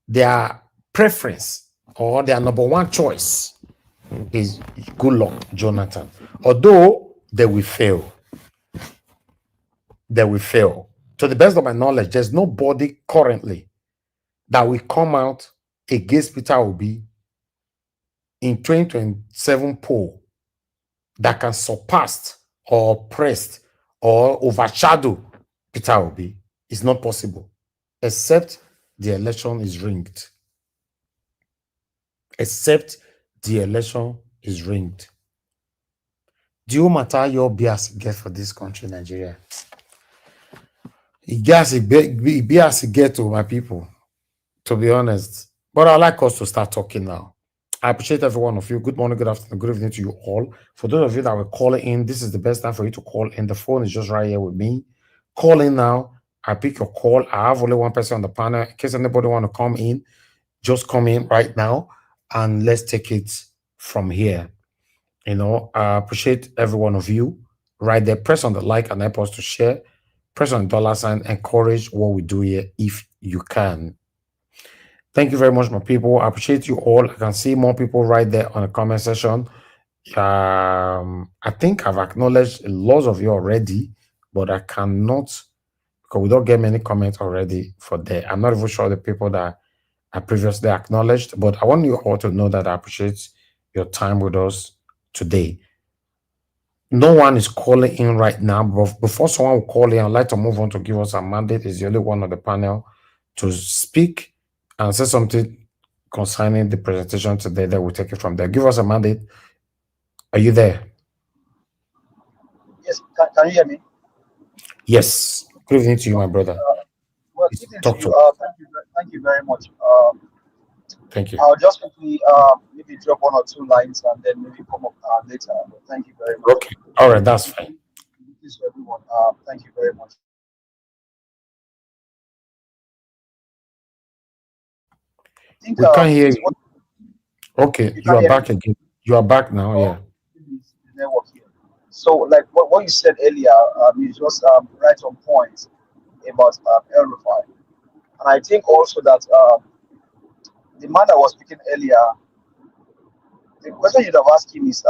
their preference or their number one choice is good luck, Jonathan. Although they will fail. They will fail. To the best of my knowledge, there's nobody currently that will come out against Peter Obi in 2027 poll that can surpass or oppress or overshadow Peter Obi. It's not possible, except the election is rigged. Except the election is rigged. Do you matter your bias get for this country, Nigeria? It bias get to my people, to be honest. But I'd like us to start talking now. I appreciate every one of you. Good morning, good afternoon, good evening to you all. For those of you that were calling in, this is the best time for you to call in. The phone is just right here with me. Call in now. I pick your call. I have only one person on the panel. In case anybody want to come in, just come in right now and let's take it from here. You know, I appreciate every one of you right there. Press on the like and help us to share. Press on the $sign. Encourage what we do here if you can. Thank you very much, my people. I appreciate you all. I can see more people right there on the comment section. I think I've acknowledged lots of you already, but I cannot, because we don't get many comments already for there. I'm not even sure the people that I previously acknowledged, but I want you all to know that I appreciate your time with us today. No one is calling in right now, but before someone will call in, I'd like to move on to give us a mandate. Is the only one on the panel to speak and say something concerning the presentation today that we'll take it from there. Give us a mandate. Are you there? Yes, can you hear me? Yes. Good evening to you, my brother. Well, good evening to you. Thank you very much. Thank you. I'll just quickly maybe drop one or two lines and then maybe come up later. But thank you very much. Okay. All right, that's fine. Everyone. Thank you very much. think We can't hear you. what Okay, you you can are hear me. back again. You are back now, yeah. The network here. So, like what you said earlier, is just right on point about El-Rufai. And I think also that the man that was speaking earlier, the question you'd have asked him is,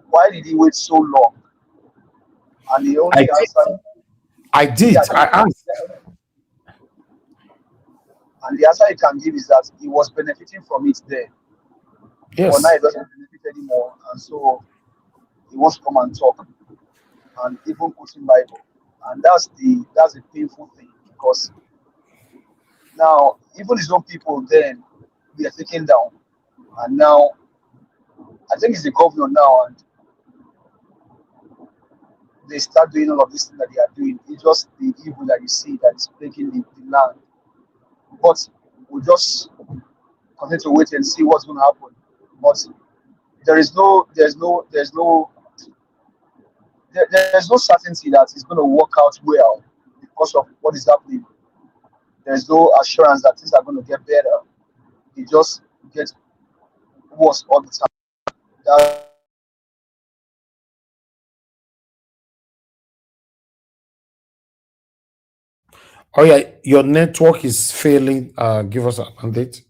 why did he wait so long? And the I only did. answer, I yeah, did. I asked. and the answer he can give is that he was benefiting from it there, but now Yes. he doesn't benefit anymore, and so he wants to come and talk and even put in Bible, and that's the painful thing, because now even his own people then they are taken down, and now I think he's the governor now, and they start doing all of this thing that they are doing. It's just the evil that you see that is plaguing the land. But we just continue to wait and see what's going to happen. But there's no certainty that it's going to work out well because of what is happening. There's no assurance that things are going to get better. It just gets worse all the time. That, Oh yeah, your network is failing. Give us a mandate.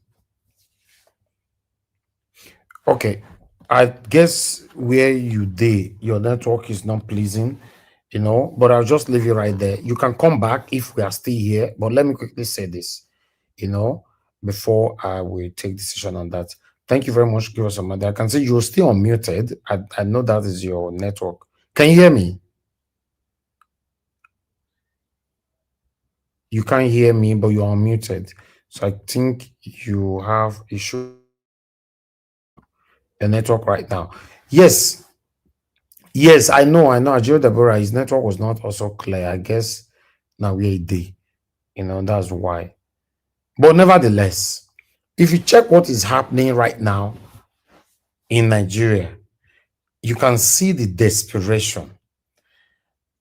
Okay. I guess where you did, your network is not pleasing, but I'll just leave you right there. You can come back if we are still here, but let me quickly say this, before I will take decision on that. Thank you very much. Give us a mandate. I can see you're still unmuted. I know that is your network. Can you hear me? You can't hear me, but you're unmuted. So I think you have issue the network right now. Yes, I know. Ajio Deborah, his network was not also clear. I guess now we're a day. That's why. But nevertheless, if you check what is happening right now in Nigeria, you can see the desperation.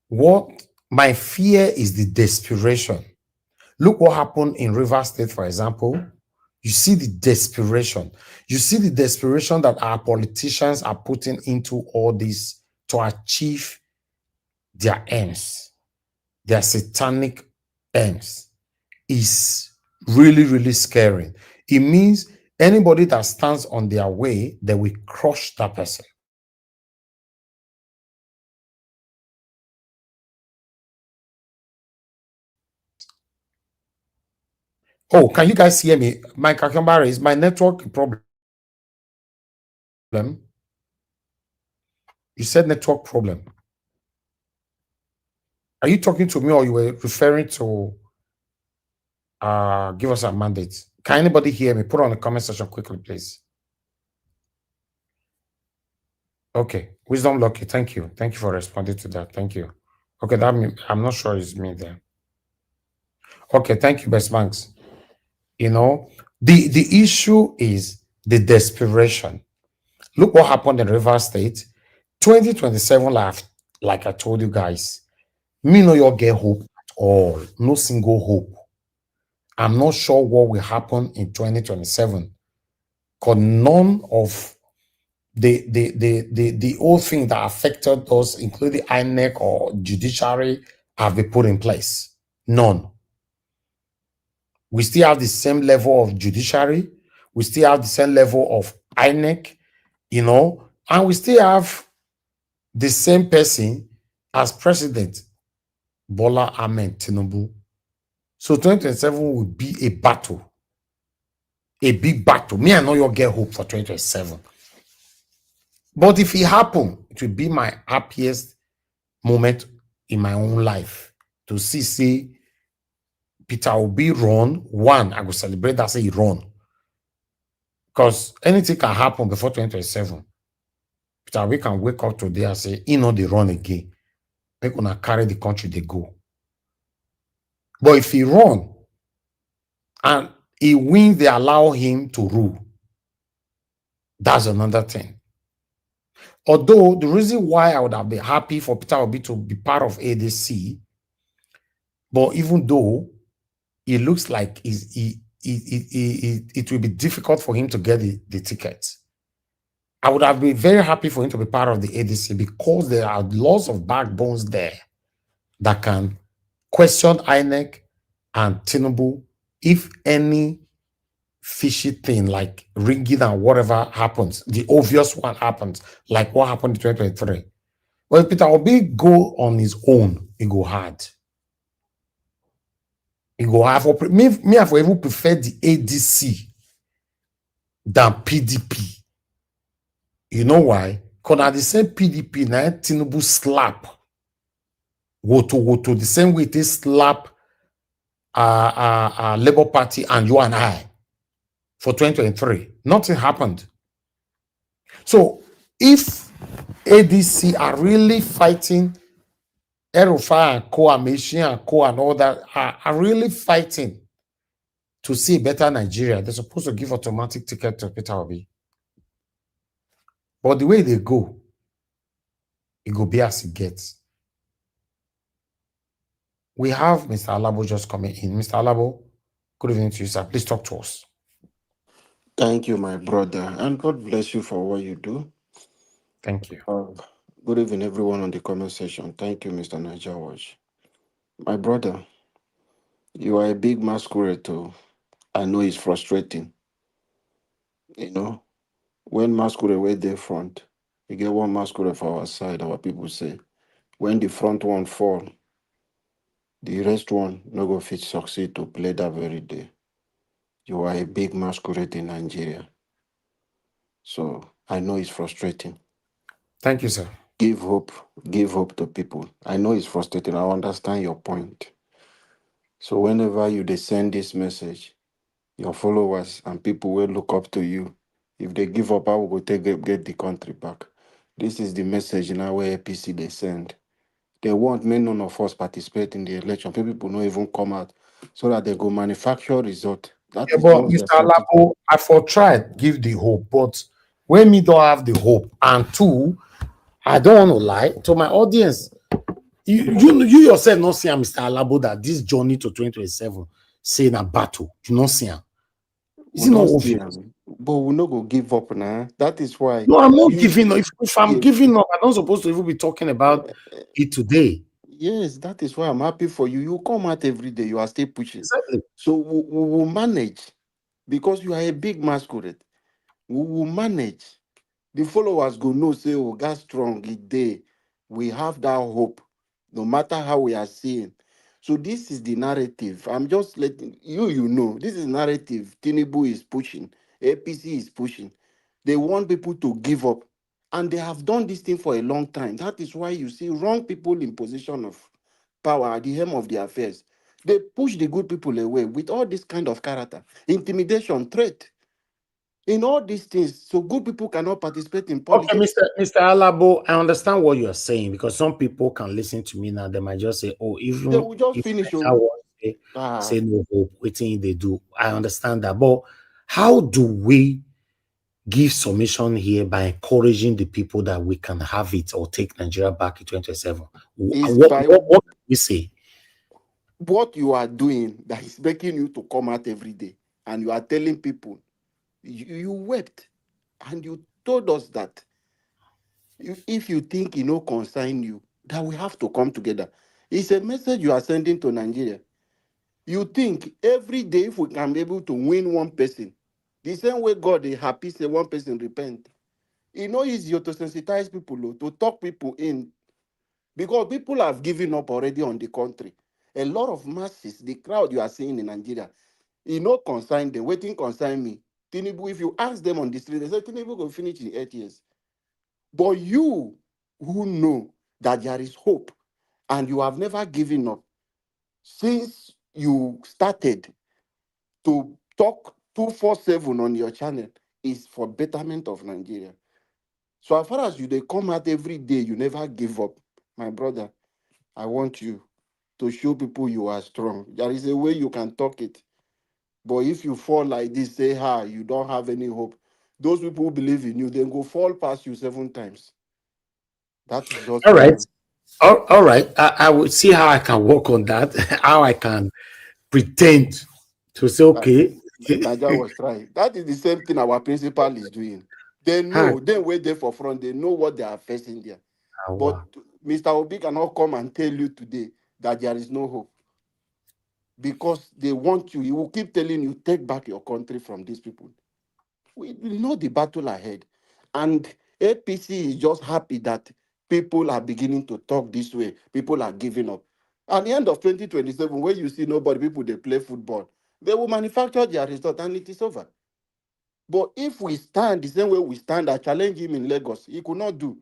What my fear is the desperation. Look what happened in River State, for example. You see the desperation. You see the desperation that our politicians are putting into all this to achieve their aims, their satanic aims, is really, really scary. It means anybody that stands on their way, they will crush that person. Oh, can you guys hear me? My Kakambara, is my network problem? You said network problem. Are you talking to me or you were referring to give us a mandate? Can anybody hear me? Put on the comment section quickly, please. Okay, Wisdom Lucky, thank you. Thank you for responding to that. Thank you. Okay, that I'm not sure it's me there. Okay, thank you, Best Banks. The issue is the desperation. Look what happened in River State. 2027, like I told you guys, me no you get hope at all. No single hope. I'm not sure what will happen in 2027. Because none of the whole thing that affected us, including INEC or judiciary, have been put in place. None. We still have the same level of judiciary. We still have the same level of INEC, and we still have the same person as President Bola Tinubu. So 2027 will be a battle, a big battle. Me, I know you'll get hope for 2027. But if it happen, it will be my happiest moment in my own life to see Peter Obi run. One, I will celebrate that say he run. Because anything can happen before 2027. Peter Obi can wake up today and say, they run again. They're going to carry the country they go. But if he run and he wins, they allow him to rule. That's another thing. Although the reason why I would have been happy for Peter Obi to be part of ADC, but even though it looks like he it will be difficult for him to get the ticket. I would have been very happy for him to be part of the ADC because there are lots of backbones there that can question INEC and Tinubu if any fishy thing like rigging and whatever happens, the obvious one happens, like what happened in 2023. Well, Peter Obi go on his own, he go hard. He go hard. Me, I for even prefer the ADC than PDP. You know why? Because at the same PDP, now Tinubu slap Woto, the same way they slap Labour Party and you and I for 2023. Nothing happened. So if ADC are really fighting, El-Rufai and Co and Meshin and Co and all that are really fighting to see a better Nigeria, they're supposed to give automatic ticket to Peter Obi. But the way they go, it go be as it gets. We have Mr. Alabo just coming in. Mr. Alabo, good evening to you, sir. Please talk to us. Thank you, my brother, and God bless you for what you do. Thank you. Good evening, everyone on the comment section. Thank you, Mr. Niger Watch. My brother, you are a big masquerade too. I know it's frustrating. You know, when masquerade were there front, you get one masquerade for our side, our people say. When the front one fall, the rest one no go fit succeed to play that very day. You are a big masquerade in Nigeria. So I know it's frustrating. Thank you, sir. Give hope to people. I know it's frustrating. I understand your point. So whenever you send this message, your followers and people will look up to you. If they give up, I will go get the country back. This is the message now where APC they send. They want none of us participate in the election. People don't even come out so that they go manufacture result. That is but just Mr. their strategy. Alabo, I for try give the hope, but when me don't have the hope, and two, I don't want to lie to my audience. You yourself not see Mr. Alabo that this journey to 2027 saying a battle. You not see him. Is it not obvious? But we not go give up now. That is why. No, I'm not giving up. If I'm giving up, I'm not supposed to even be talking about it today. Yes, that is why I'm happy for you. You come out every day. You are still pushing. Exactly. So we will manage because you are a big masquerade. We will manage. The followers go know say, oh, God strong. Day we have that hope, no matter how we are seeing. So this is the narrative. I'm just letting you know. This is narrative. Tinubu is pushing. APC is pushing. They want people to give up. And they have done this thing for a long time. That is why you see wrong people in position of power at the helm of the affairs. They push the good people away with all this kind of character, intimidation, threat. In all these things, so good people cannot participate in politics. Okay, Mr. Alabo, I understand what you are saying because some people can listen to me now. They might just say, "Oh, even They will just if finish. say no hope, waiting they do." I understand that, but how do we give submission here by encouraging the people that we can have it or take Nigeria back in 2027? What do we say? What you are doing that is making you to come out every day, and you are telling people. You wept and you told us that if you think it no concern you, that we have to come together. It's a message you are sending to Nigeria. You think every day if we can be able to win one person, the same way God is happy say one person repent. It's not easier to sensitize people, to talk people in, because people have given up already on the country. A lot of masses, the crowd you are seeing in Nigeria, it no concern them. Waiting concern me. Tinubu, if you ask them on the street, they say Tinubu will finish in 8 years. But you who know that there is hope and you have never given up since you started to talk 247 on your channel is for betterment of Nigeria. So as far as they come out every day, you never give up. My brother, I want you to show people you are strong. There is a way you can talk it. But if you fall like this, say, you don't have any hope. Those people who believe in you, then go fall past you 7 times. That is just all right. All right. I will see how I can work on that, how I can pretend to say, okay, Nigeria was trying. That is the same thing our principal is doing. They know, they wait there for front, they know what they are facing there. But Mr. Obi cannot come and tell you today that there is no hope. Because they want you. He will keep telling you, take back your country from these people. We know the battle ahead. And APC is just happy that people are beginning to talk this way. People are giving up. At the end of 2027, when you see nobody, people, they play football, they will manufacture their result and it is over. But if we stand the same way we stand, I challenge him in Lagos, he could not do.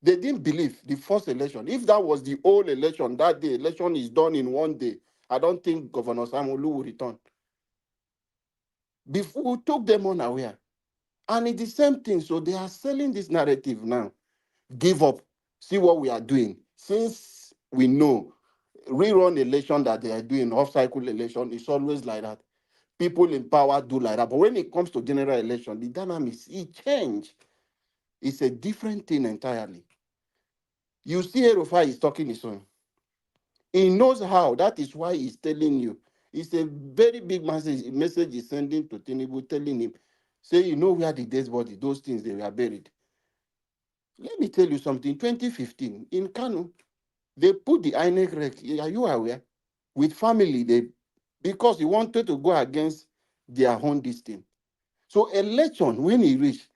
They didn't believe the first election. If that was the old election, that the election is done in one day, I don't think Governor Samuelu will return. Before we took them unaware. And it's the same thing. So they are selling this narrative now. Give up. See what we are doing. Since we know rerun election that they are doing, off-cycle election, it's always like that. People in power do like that. But when it comes to general election, the dynamics, it change. It's a different thing entirely. You see El-Rufai is talking his own. He knows how. That is why he's telling you. It's a very big message he's sending to Tinubu, telling him, say, you know where the dead body, those things, they were buried. Let me tell you something. 2015, in Kano, they put the INEC rec. Are you aware? With family, because he wanted to go against their own destiny. So election, when he reached,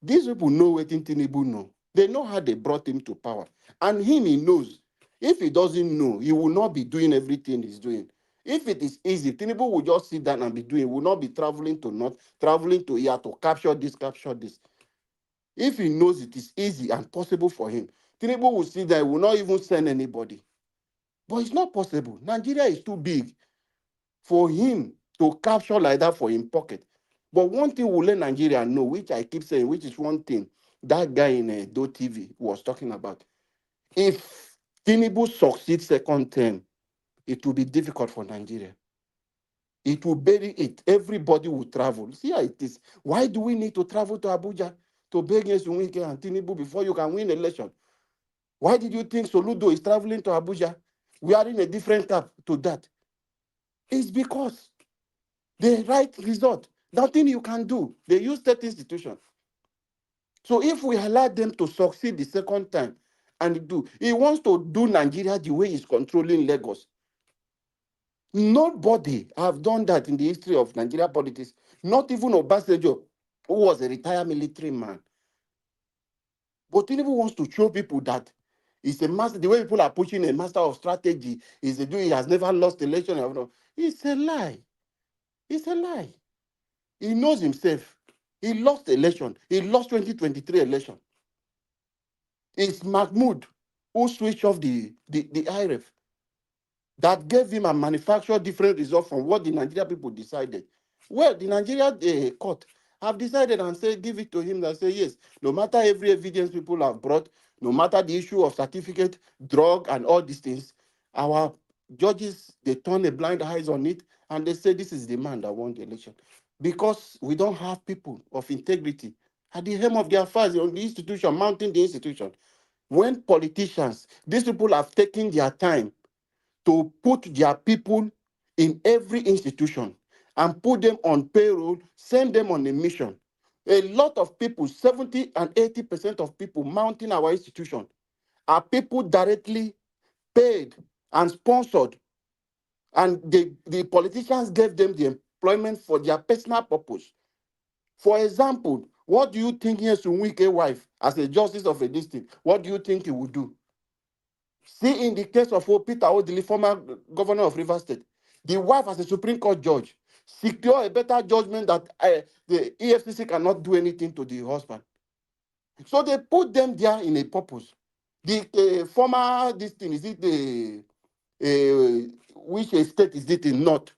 these people know what Tinubu know. They know how they brought him to power. And him, he knows. If he doesn't know, he will not be doing everything he's doing. If it is easy, Tinubu will just sit down and be doing. He will not be traveling to North, traveling to here to capture this, capture this. If he knows it is easy and possible for him, Tinubu will sit there, he will not even send anybody. But it's not possible. Nigeria is too big for him to capture like that for him pocket. But one thing we'll let Nigeria know, which I keep saying, which is one thing that guy in Do TV was talking about. If Tinubu succeeds second term, it will be difficult for Nigeria. It will bury it. Everybody will travel. See how it is. Why do we need to travel to Abuja to beg Yesunwike and Tinubu before you can win election? Why did you think Soludo is traveling to Abuja? We are in a different cap to that. It's because the right result. Nothing you can do. They use state institutions. So if we allow them to succeed the second time, and he wants to do Nigeria the way he's controlling Lagos. Nobody have done that in the history of Nigeria politics. Not even Obasanjo, who was a retired military man. But Tinubu wants to show people that he's a master. The way people are pushing a master of strategy, he has never lost election. It's a lie. It's a lie. He knows himself. He lost election. He lost 2023 election. It's Mahmoud who switched off the IRF that gave him a manufactured different result from what the Nigeria people decided. Well, the Nigeria court have decided and say, give it to him and say, yes, no matter every evidence people have brought, no matter the issue of certificate, drug, and all these things, our judges, they turn a blind eyes on it, and they say this is the man that won the election. Because we don't have people of integrity at the helm of their affairs on the institution, mounting the institution. When politicians, these people have taken their time to put their people in every institution and put them on payroll, send them on a mission. A lot of people, 70 and 80% of people mounting our institution are people directly paid and sponsored. And the politicians gave them the employment for their personal purpose. For example, what do you think Yesunwike's wife, as a justice of a district, what do you think he would do? See, in the case of Peter Odili, former governor of Rivers State, the wife as a Supreme Court judge secure a better judgment that the EFCC cannot do anything to the husband. So they put them there in a purpose. The former, this thing, is it the, which state is it in North?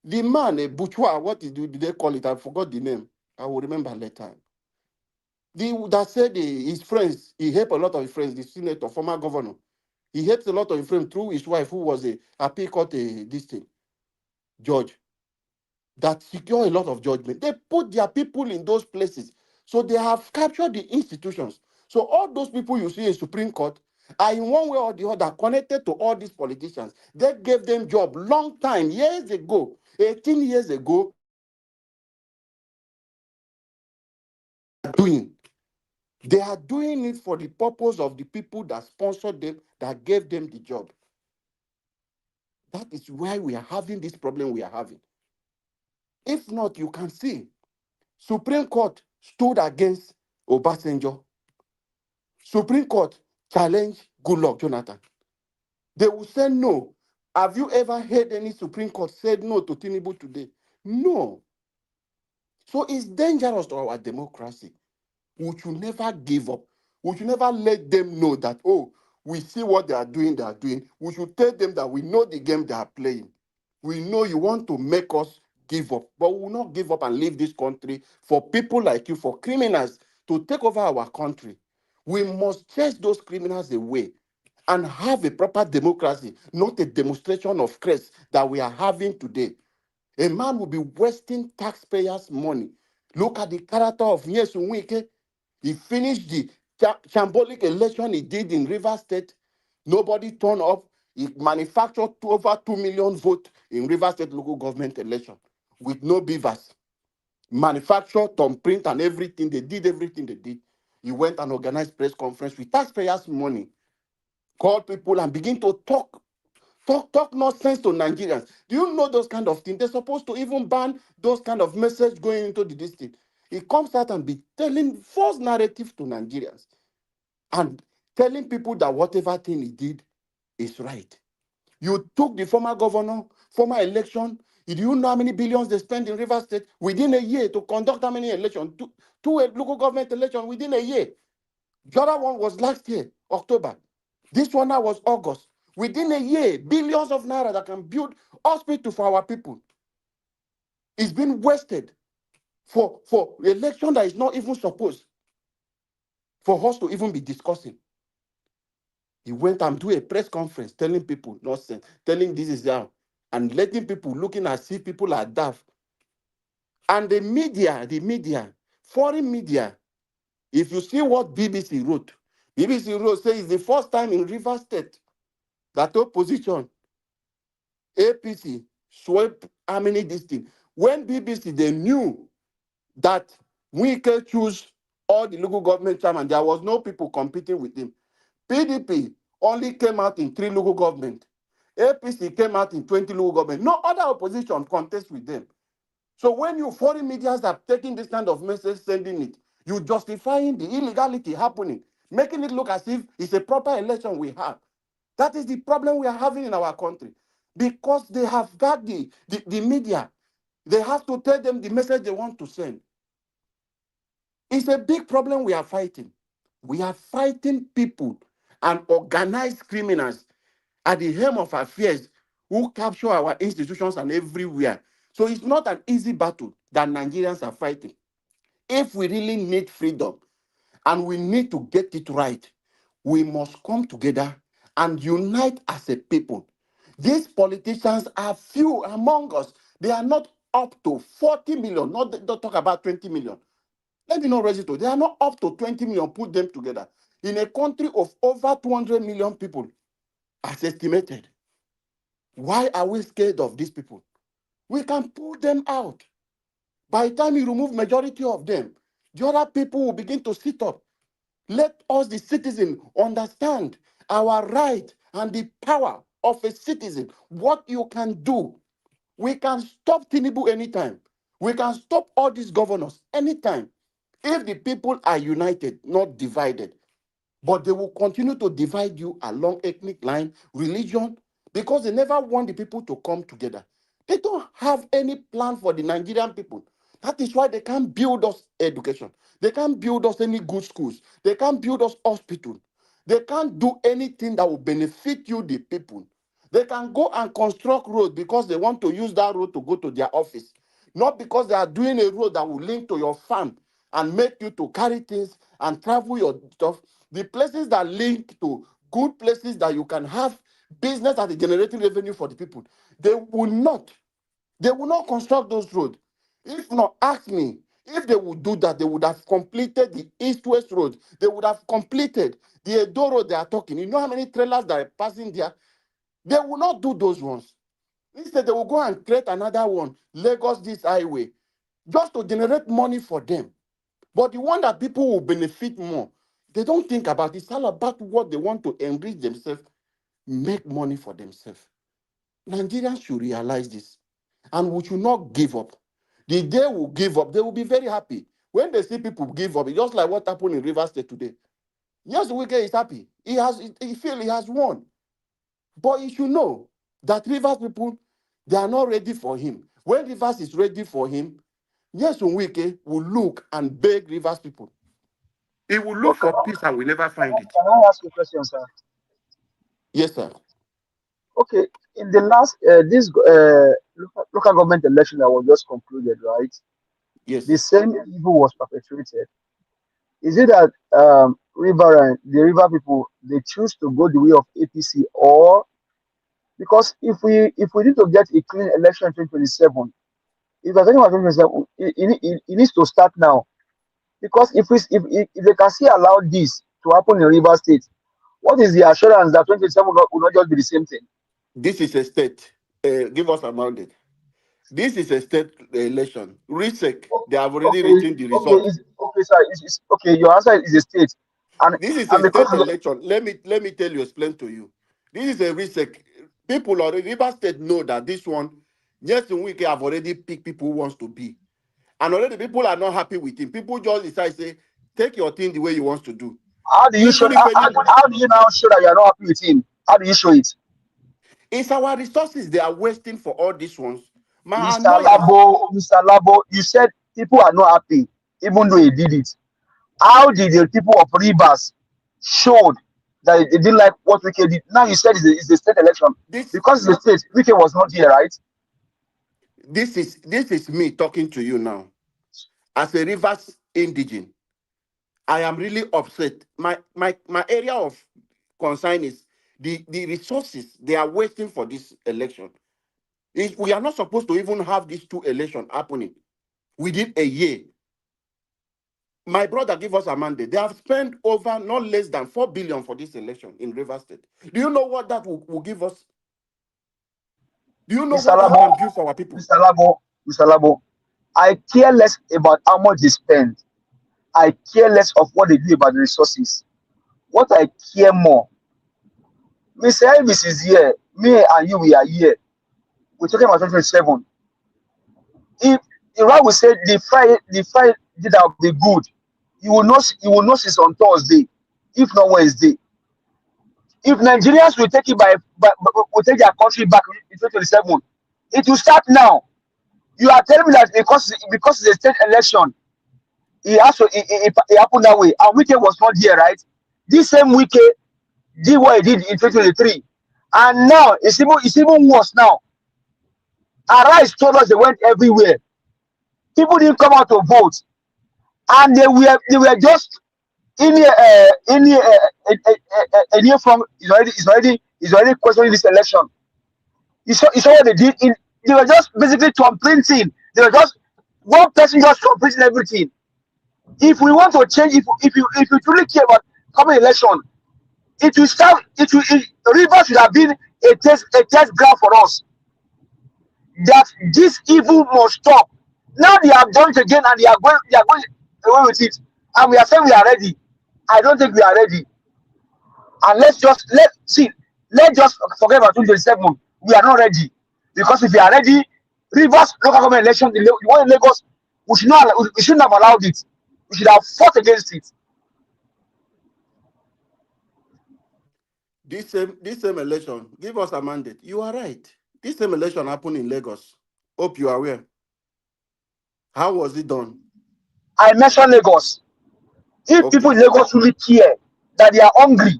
The man, a bourgeois, did they call it? I forgot the name. I will remember later. That said his friends, he helped a lot of his friends, the senator, former governor. He helped a lot of his friends through his wife, who was a appeal court judge, that secure a lot of judgment. They put their people in those places. So they have captured the institutions. So all those people you see in Supreme Court are in one way or the other connected to all these politicians. They gave them job long time, years ago, 18 years ago. doing. They are doing it for the purpose of the people that sponsored them, that gave them the job. That is why we are having this problem we are having. If not, you can see, Supreme Court stood against Obasanjo. Supreme Court challenged Goodluck Jonathan. They will say no. Have you ever heard any Supreme Court said no to Tinubu today? No. So it's dangerous to our democracy. We should never give up. We should never let them know that, oh, we see what they are doing. We should tell them that we know the game they are playing. We know you want to make us give up, but we will not give up and leave this country for people like you, for criminals to take over our country. We must chase those criminals away and have a proper democracy, not a demonstration of crest that we are having today. A man will be wasting taxpayers' money. Look at the character of Nyesom Wike. He finished the shambolic election he did in Rivers State. Nobody turned up. He manufactured over 2 million votes in Rivers State local government election with no beavers. Manufactured, thumbprint, and everything. They did everything they did. He went and organized press conference with taxpayers' money. Called people and begin to talk nonsense to Nigerians. Do you know those kind of things? They're supposed to even ban those kind of message going into the district. He comes out and be telling false narrative to Nigerians and telling people that whatever thing he did is right. You took the former governor, former election. Do you know how many billions they spent in Rivers State within a year to conduct how many elections? Two local government elections within a year. The other one was last year, October. This one now was August. Within a year, billions of naira that can build hospital for our people. It's been wasted for election that is not even supposed for us to even be discussing. He went and do a press conference telling people nonsense, telling this is down, and letting people looking as if people are daft. And the media, foreign media, if you see what BBC wrote says it's the first time in Rivers State that opposition, APC, swept how many this thing. When BBC, they knew that we can choose all the local government chairman, there was no people competing with him. PDP only came out in 3 local government. APC came out in 20 local government. No other opposition contest with them. So when you foreign media are taking this kind of message, sending it, you justifying the illegality happening, making it look as if it's a proper election we have. That is the problem we are having in our country. Because they have got the media. They have to tell them the message they want to send. It's a big problem we are fighting. We are fighting people and organized criminals at the helm of affairs who capture our institutions and everywhere. So it's not an easy battle that Nigerians are fighting. If we really need freedom and we need to get it right, we must come together and unite as a people. These politicians are few among us. They are not up to 40 million, don't talk about 20 million. Let me not raise it to. They are not up to 20 million, put them together. In a country of over 200 million people, as estimated. Why are we scared of these people? We can pull them out. By the time you remove majority of them, the other people will begin to sit up. Let us, the citizen, understand our right and the power of a citizen, what you can do. We can stop Tinubu anytime. We can stop all these governors anytime. If the people are united, not divided, but they will continue to divide you along ethnic line, religion, because they never want the people to come together. They don't have any plan for the Nigerian people. That is why they can't build us education. They can't build us any good schools. They can't build us hospitals. They can't do anything that will benefit you, the people. They can go and construct road because they want to use that road to go to their office. Not because they are doing a road that will link to your farm and make you to carry things and travel your stuff. The places that link to good places that you can have business as a generating revenue for the people, they will not construct those roads. If not, ask me, if they would do that, they would have completed the east-west road. They would have completed the Edo road they are talking. You know how many trailers that are passing there? They will not do those ones. Instead, they will go and create another one, Lagos this highway, just to generate money for them. But the one that people will benefit more, they don't think about it. It's all about what they want to enrich themselves, make money for themselves. Nigerians should realize this. And we should not give up. The day we give up, they will be very happy. When they see people give up, it's just like what happened in Rivers State today. Yes, Wike is happy. He feels he has won. But you should know that Rivers people, they are not ready for him. When Rivers is ready for him, yes, Wike will look and beg Rivers people. He will look for peace and will never find it. Can I ask you a question, sir? Yes, sir. Okay, in the last this local government election that was just concluded, right? Yes. The same evil was perpetrated. Is it that the river people, they choose to go the way of APC, or because if we need to get a clean election in 2027, if we're talking about 2027, it needs to start now. Because if they can see allow this to happen in River State, what is the assurance that 2027 will not just be the same thing? This is a state. Give us a mandate. This is a state election. RISEC, they have already written the result. Okay, sir. Okay, your answer is a state. And this is a state election. Let me tell you, explain to you. This is a RISEC. People already, River State know that this one, just in week, have already picked people who wants to be. And already people are not happy with him. People just decide, say, take your thing the way you want to do. How do you show? How do you now show that you are not happy with him? How do you show it? It's our resources they are wasting for all these ones. Mr. Labo, you said people are not happy, even though he did it. How did the people of Rivers showed that they didn't like what Wike did? Now you said it's a state election. Because it's a state, Wike was not here, right? This is me talking to you now. As a Rivers indigene, I am really upset. My area of concern is the resources they are wasting for this election. We are not supposed to even have these two elections happening within a year. My brother gave us a mandate. They have spent over not less than 4 billion for this election in Rivers State. Do you know what that will give us? Do you know what that can do for our people? Mr. Labo, I care less about how much they spend. I care less of what they do about the resources. What I care more, Mr. Elvis is here. Me and you, we are here. We're talking about 2027. If Iran will say the Friday that will be good, you will not see it on Thursday, if not Wednesday. If Nigerians will take it will take their country back in 2027, it will start now. You are telling me that because it's a state election, it happened that way. And Wike was not here, right? This same Wike did what he did in 2023, and now it's even worse now. Arise told us they went everywhere. People didn't come out to vote, and they were just in here from is already questioning this election. You saw what they did. They were just basically completing. They were just one person just completing everything. If we want to change, if you truly care about coming election, it will start. Rivers should have been a test ground for us. That this evil must stop. Now they have done it again, and they are going away with it. And we are saying we are ready. I don't think we are ready. And let's just forget about 2027. We are not ready. Because if we are ready, Rivers local government election, the one in Lagos, we shouldn't have allowed it. We should have fought against it. This same election, give us a mandate. You are right. This same election happened in Lagos. Hope you are aware. How was it done? I mentioned Lagos. If people in Lagos really care that they are hungry,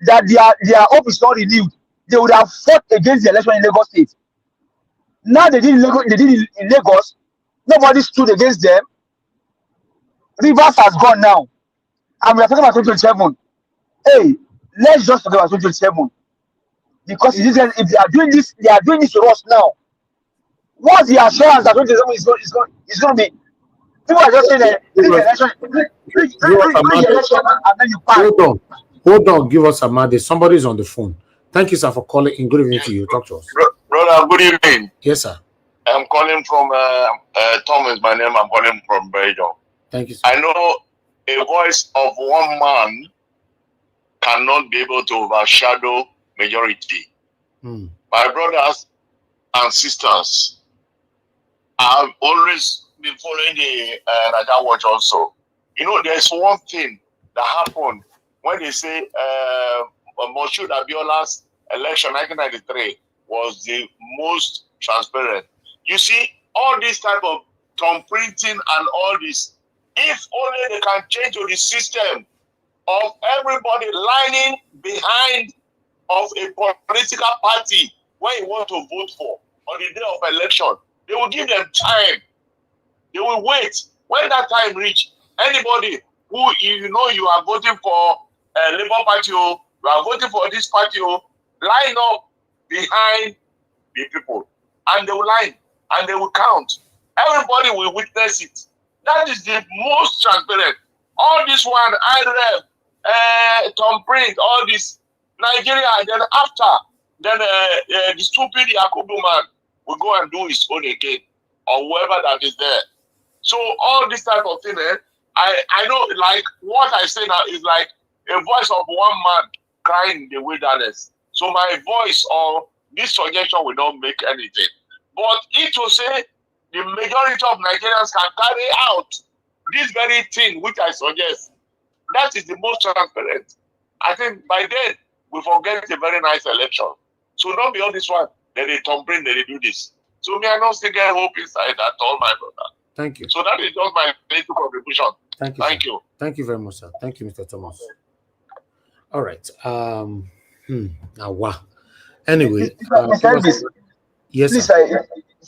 that their hope is not renewed, they would have fought against the election in Lagos State. Now they did it in Lagos. Nobody stood against them. Rivers has gone now. And we are talking about 2027. Hey, let's just talk about 2027. Because if they are doing this to us now. What's the assurance that 2027 is going to be? People are just saying that election, and then you pass. Hold on, give us a mandate. Somebody is on the phone. Thank you, sir, for calling. In good evening to you. Talk to us. Brother, good evening. Yes, sir. I'm calling from Thomas, my name. I'm calling from Belgium. Thank you, sir. I know a voice of one man cannot be able to overshadow majority. My brothers and sisters, I've always been following the Raja Watch also. You know, there's one thing that happened when they say Moshood Abiola's election 1993 was the most transparent. You see, all this type of thumb printing and all this, if only they can change to the system of everybody lining behind of a political party where you want to vote for on the day of election, they will give them time. They will wait. When that time reach, anybody who you know you are voting for a Labour Party, you are voting for this party, line up behind the people, and they will line and they will count. Everybody will witness it. That is the most transparent. All this one, IREF, Tom Print, all this Nigeria, and then after, then the stupid Yakubu man will go and do his own again, or whoever that is there. So all this type of thing, I know, like what I say now is like a voice of one man crying in the wilderness. So my voice or this suggestion will not make anything. But it will say the majority of Nigerians can carry out this very thing which I suggest. That is the most transparent. I think by then we forget a very nice election. So don't be on this one. Then they tumbling, then they do this. So me, I don't still get hope inside that all, my brother. Thank you. So that is just my little contribution. Thank you. Thank you. Thank you very much, sir. Thank you, Mr. Thomas. All right. Now, wow. Anyway, yes, please, sir.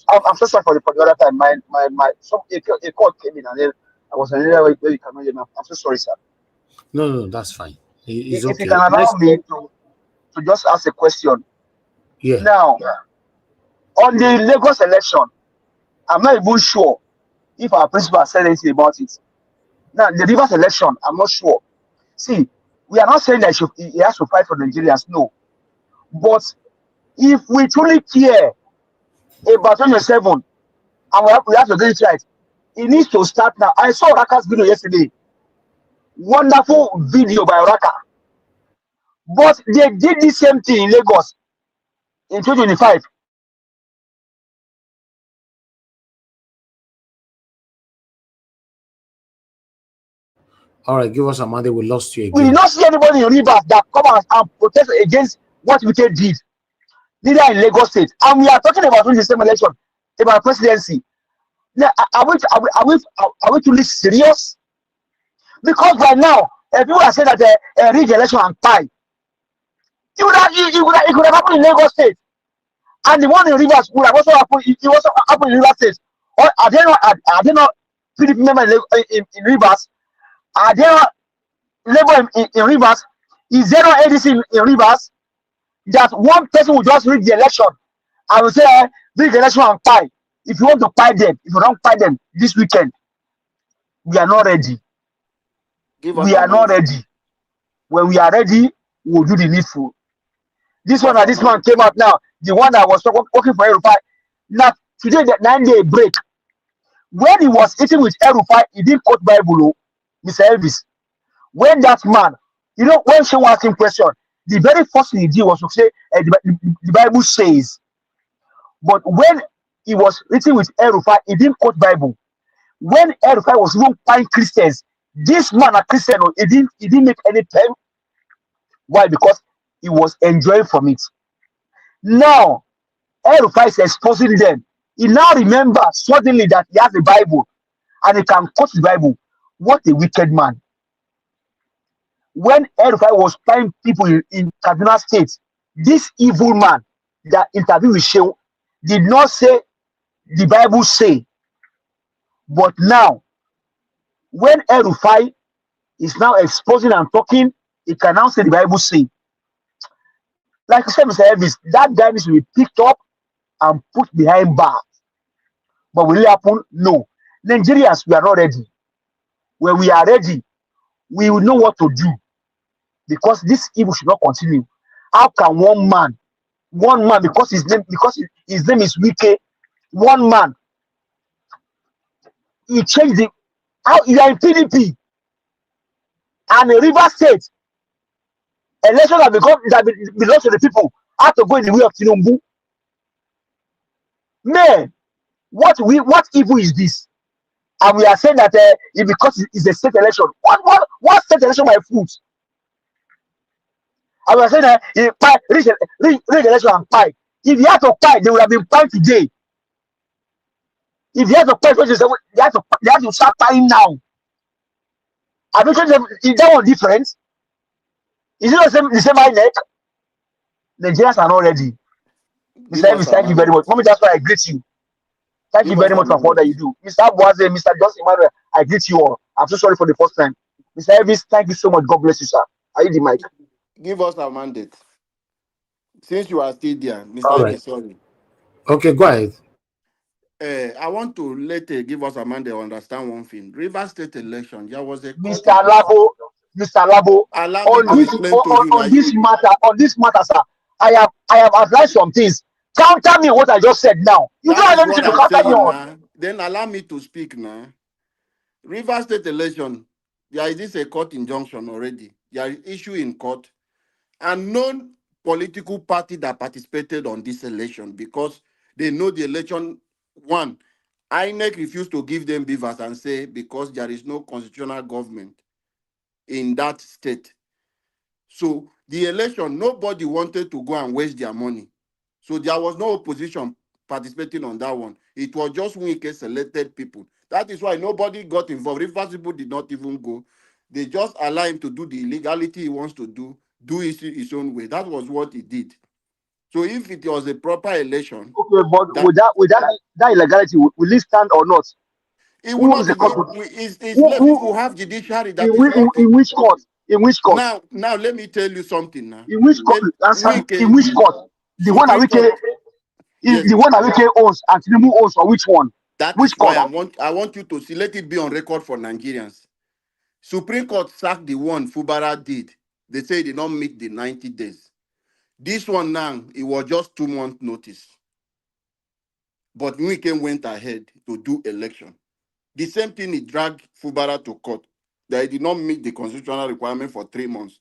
I'm so sorry for the other time. A call came in and then I was in an area where you cannot hear me. I'm so sorry, sir. No, that's fine. It's if okay. you can allow me to just ask a question. Yeah. Now, on the Lagos election, I'm not even sure if our principal said anything about it. Now, the Rivers election, I'm not sure. See, we are not saying that he has to fight for Nigerians, no. But if we truly care about 27 and we have to get it right, it needs to start now. I saw Raka's video yesterday. Wonderful video by Raka. But they did the same thing in Lagos in 2025. All right, give us a Monday. We lost you again. We did not see anybody in Rivers that come out and protest against what we did, neither in Lagos State. And we are talking about the same election, about presidency. Now, are we truly serious? Because right now, if people are saying that a rig election and tie, it could have happened in Lagos State. And the one in Rivers would have also happened. It also happened in Rivers State. Or are they not PDP members in Rivers? Are there not labor in Rivers? Is there not anything in Rivers that one person will just rig the election and will say, rig the election and tie? If you want to tie them, if you don't tie them this weekend, we are not ready. We are not ready. When we are ready, we will do the needful. This one came out now. The one that was working for El-Rufai. Now, today, the 9-day break. When he was eating with El-Rufai, he didn't quote Bible, Mr. Elvis. When that man, when someone asked him question, the very first thing he did was to say, the Bible says. But when he was eating with El-Rufai, he didn't quote Bible. When El-Rufai was even buying Christians, this man, a Christian, he didn't make any time. Why? Because he was enjoying from it. Now, El-Rufai is exposing them. He now remembers suddenly that he has the Bible and he can quote the Bible. What a wicked man. When El-Rufai was buying people in Kaduna State, this evil man that interviewed with Shehu did not say the Bible say. But now, when El-Rufai is now exposing and talking, he can now say the Bible say. Like I said, Mr. Elvis, that guy needs to be picked up and put behind bars. But will it happen? No. Nigerians, we are not ready. When we are ready, we will know what to do. Because this evil should not continue. How can one man, because his name is Wike, one man, he changed the How you are in PDP and a River State election that belongs to the people have to go in the way of Tinubu? Man, what evil is this? And we are saying that it because it's a state election. What state election by food? And we are saying that reach election and pie. If you had to pie, they would have been pie today. If you have to pie, they have to start pieing now. I don't think is that one different? Is it the same high neck? Nigerians are not ready. Mr. Evans, thank you very much. Mommy, that's why I greet you. Thank you very much for all that you do. Mr. Boaze, Mr. Johnson Emmanuel, I greet you all. I'm so sorry for the first time. Mr. Evans, thank you so much. God bless you, sir. Are you the mic? Give us a mandate. Since you are still there, Mr. All Evans, right. sorry. Okay, go ahead. I want to give us a mandate to understand one thing. River State election, there was a Mr. Labo, on this matter, sir. I have advised some things. Counter me what I just said now. You don't have anything to counter me on. Then allow me to speak now. River State election, there is a court injunction already. There is issue in court. And non-political party that participated on this election because they know the election, one, INEC refused to give them beavers and say because there is no constitutional government in that state. So the election, nobody wanted to go and waste their money. So there was no opposition participating on that one. It was just Wike selected people. That is why nobody got involved. Rivers people did not even go. They just allow him to do the illegality he wants to do it his own way. That was what he did. So if it was a proper election... Okay, but with that illegality, will it stand or not? It will not. It's left who have judiciary. In which court? In which court? Now let me tell you something now. In which court? In which court? The one that the one that Wike owns and Tinubu owns, or which one? Which court? I want you to see. Let it be on record for Nigerians. Supreme Court sacked the one Fubara did. They say they don't meet the 90 days. This one now, it was just 2 months notice. But Wike went ahead to do election. The same thing, he dragged Fubara to court. That he did not meet the constitutional requirement for 3 months.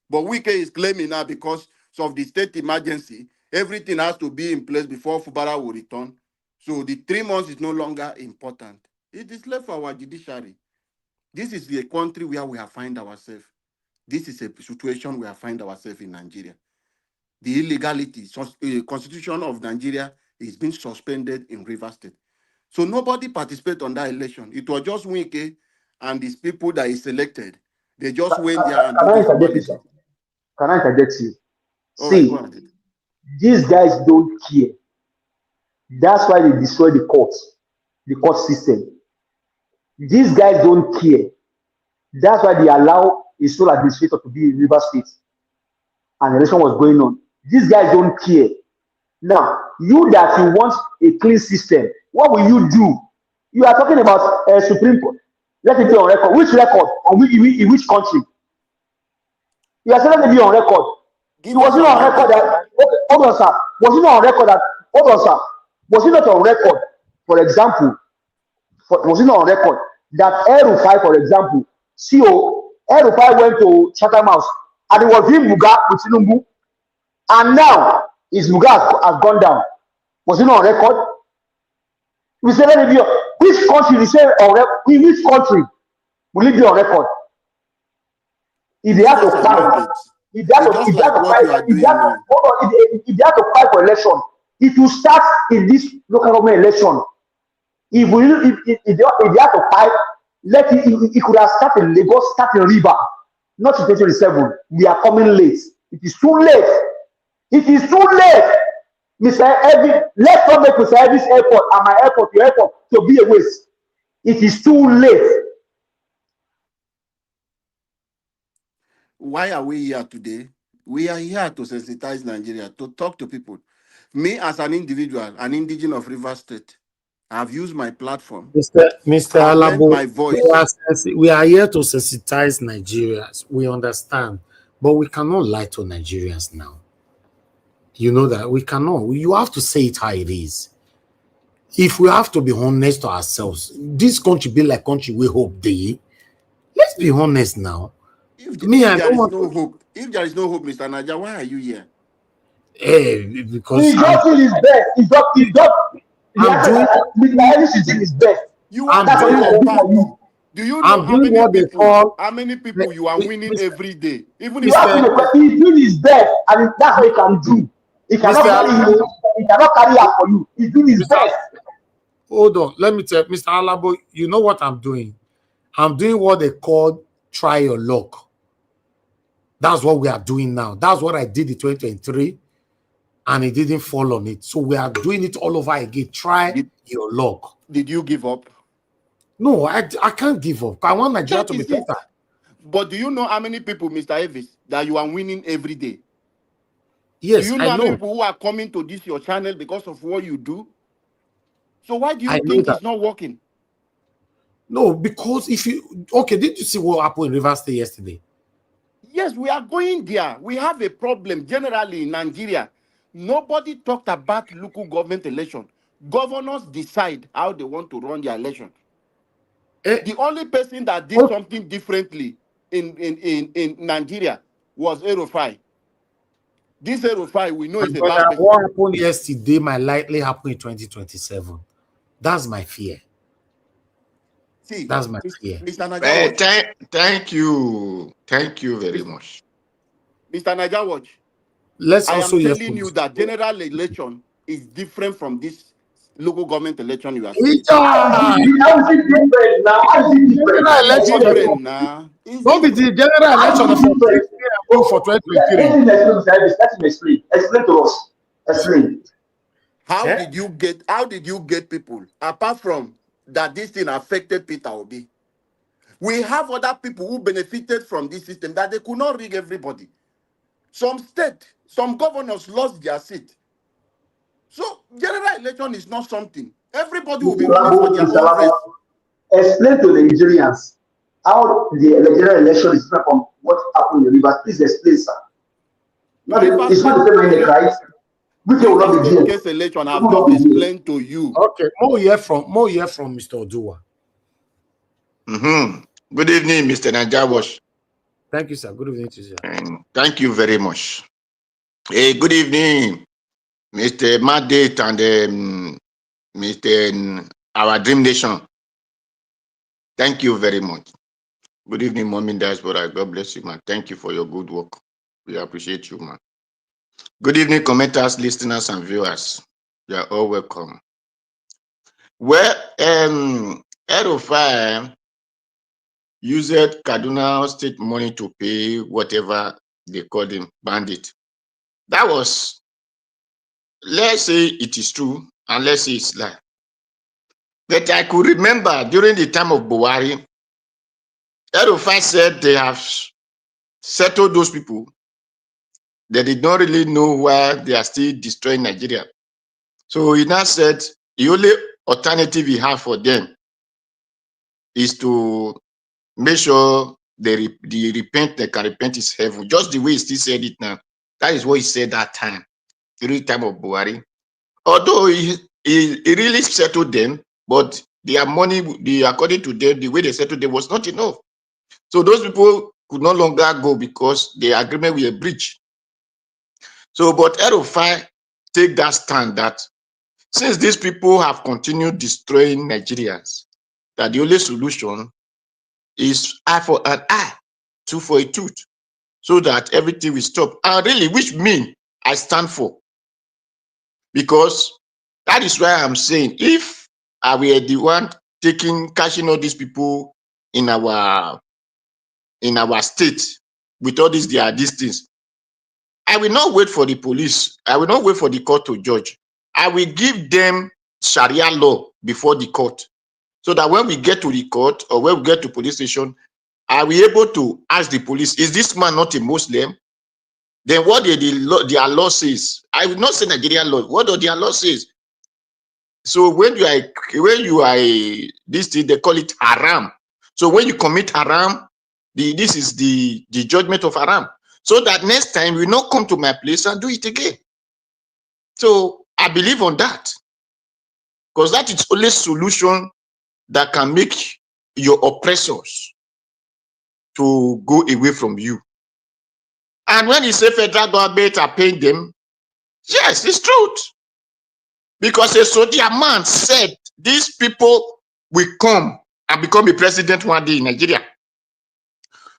But Wike is claiming now because of the state emergency, everything has to be in place before Fubara will return. So the 3 months is no longer important. It is left for our judiciary. This is the country where we have found ourselves. This is a situation we have found ourselves in Nigeria. The illegality, constitution of Nigeria is being suspended in Rivers State. So nobody participated on that election. It was just Wike and these people that he selected. They just went there and did the formality. Can I interject you? See, these guys don't care. That's why they destroy the court system. These guys don't care. That's why they allow a sole administrator to be in River State. And the election was going on. These guys don't care. Now, you that you want a clean system, what will you do? You are talking about a Supreme Court. Let it be on record. Which record? In which country? You are saying let it be on record. It wasn't on record that. Okay, hold on, sir. Was it not on record that? Hold on, sir. Was it not on record? For example, was it not on record that El-Rufai, for example, CEO El-Rufai went to Chatham House and it was him Muga with Tinubu, and now his Muga has gone down. Was it not on record? We say let it be on. Which country? We say on record. In which country will it be on record? If they have to fight, if they have to fight for election, it will start in this local government election. If they have to fight, it could have started in Lagos, start in River, not in 2027. We are coming late. It is too late. It is too late. Mr. Evie, let's not make Mr. Evie's airport and my airport, your airport, to be a waste. It is too late. Why are we here today? We are here to sensitize Nigeria, to talk to people. Me as an individual, an indigenous of Rivers State, I've used my platform. Mr. Alabo, my voice. We are here to sensitize Nigerians. We understand, but we cannot lie to Nigerians now. You know that we cannot. You have to say it how it is. if we have to be honest to ourselves, this country be like country we hope they. Let's be honest now. If I there don't is want no to. hope, if there is no hope, Mr. Naja, why are you here? Because He just did his best. He I'm doing. Mr. Ellis is doing his best. You are I'm That's what he doing doing can your do what for part you. too. Do you know I'm doing what they call. how many people you are winning every day? Even You if ask him Mr. a question, he's doing his best, and that's what he can do. He cannot Mr. carry you, he cannot carry out for you. He's doing his Mr. best. Hold on. Let me tell Mr. Alabo, you know what I'm doing? I'm doing what they call try your luck. That's what we are doing now. That's what I did in 2023, and it didn't fall on it. So we are doing it all over again. Try your luck. Did you give up? No, I can't give up. I want Nigeria to be better. But do you know how many people, Mr. Evis, that you are winning every day? Yes, Do you know I how many know. people who are coming to this your channel because of what you do? So why do you I know think that. it's not working? No, because if you did you see what happened in Rivers State yesterday? Yes, we are going there. We have a problem generally in Nigeria. Nobody talked about local government election. Governors decide how they want to run their election. The only person that did something differently in Nigeria was El-Rufai. This El-Rufai, we know is a bad person. What happened yesterday might likely happen in 2027. That's my fear. See, that's my fear. Mr. Naja Thank you very much. Mr. Naja Watch. Let's I also am hear telling from you that general election is different from this local government election you are How seeing. How is it different now? How is it different? general It's election different now. Don't be the general election for 2023. Let him explain. Explain to us. Explain. How did you get people apart from that this thing affected Peter Obi? We have other people who benefited from this system that they could not rig everybody. Some governors lost their seat. So general election is not something. Everybody will be running for their own race. Explain to the Nigerians how the general election is different from what happened in Rivers. Please explain, sir. It's not the same right? We will not be here. Case election, I've just explained to you. Okay, more hear from Mr. Odua. Good evening, Mr. Najawash. Thank you, sir. Good evening to you. Thank you very much. Hey, good evening, Mr. Mandate and Mr. Our Dream Nation. Thank you very much. Good evening, Mom in Diaspora. God bless you, man. Thank you for your good work. We appreciate you, man. Good evening, commenters, listeners, and viewers. You are all welcome. Well, El-Rufai used Kaduna state money to pay whatever they called him bandit. That was, let's say it is true, and let's say it's lie. But I could remember during the time of Buhari, El-Rufai said they have settled those people. They did not really know why they are still destroying Nigeria. So he now said the only alternative he have for them is to make sure they can repent is heaven. Just the way he still said it now. That is what he said that time, during the time of Buhari. Although he really settled them, but their money, according to them, the way they settled them was not enough. So those people could no longer go because the agreement was a breach. So, but El-Rufai take that stand that since these people have continued destroying Nigerians, that the only solution is eye for an eye, tooth for a tooth, so that everything will stop. And really, which mean I stand for. Because that is why I'm saying, if I were the one cashing all these people in our state with all these things, I will not wait for the police. I will not wait for the court to judge. I will give them Sharia law before the court, so that when we get to the court or when we get to police station, I will be able to ask the police, is this man not a Muslim? Then what their law says? I will not say Nigerian law. What do their law says? So when you are this thing, they call it haram. So when you commit haram, this is the judgment of haram. So that next time you not come to my place and do it again. So I believe on that. because that is only solution that can make your oppressors to go away from you. And when you say federal government are paying them, yes, it's truth. Because a soldier man said these people will come and become a president one day in Nigeria.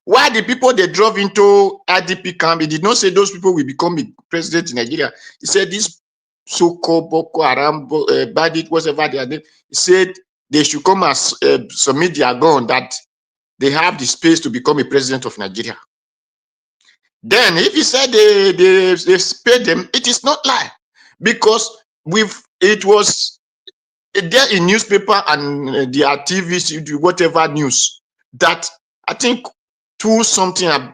Why the people they drove into IDP camp, he did not say those people will become a president in Nigeria. He said this so-called Boko Haram, bandit, whatever they are named, he said they should come and submit their gun that they have the space to become a president of Nigeria. Then if he said they paid them, it is not lie. Because it was there in newspaper and their TV, whatever news, that I think two something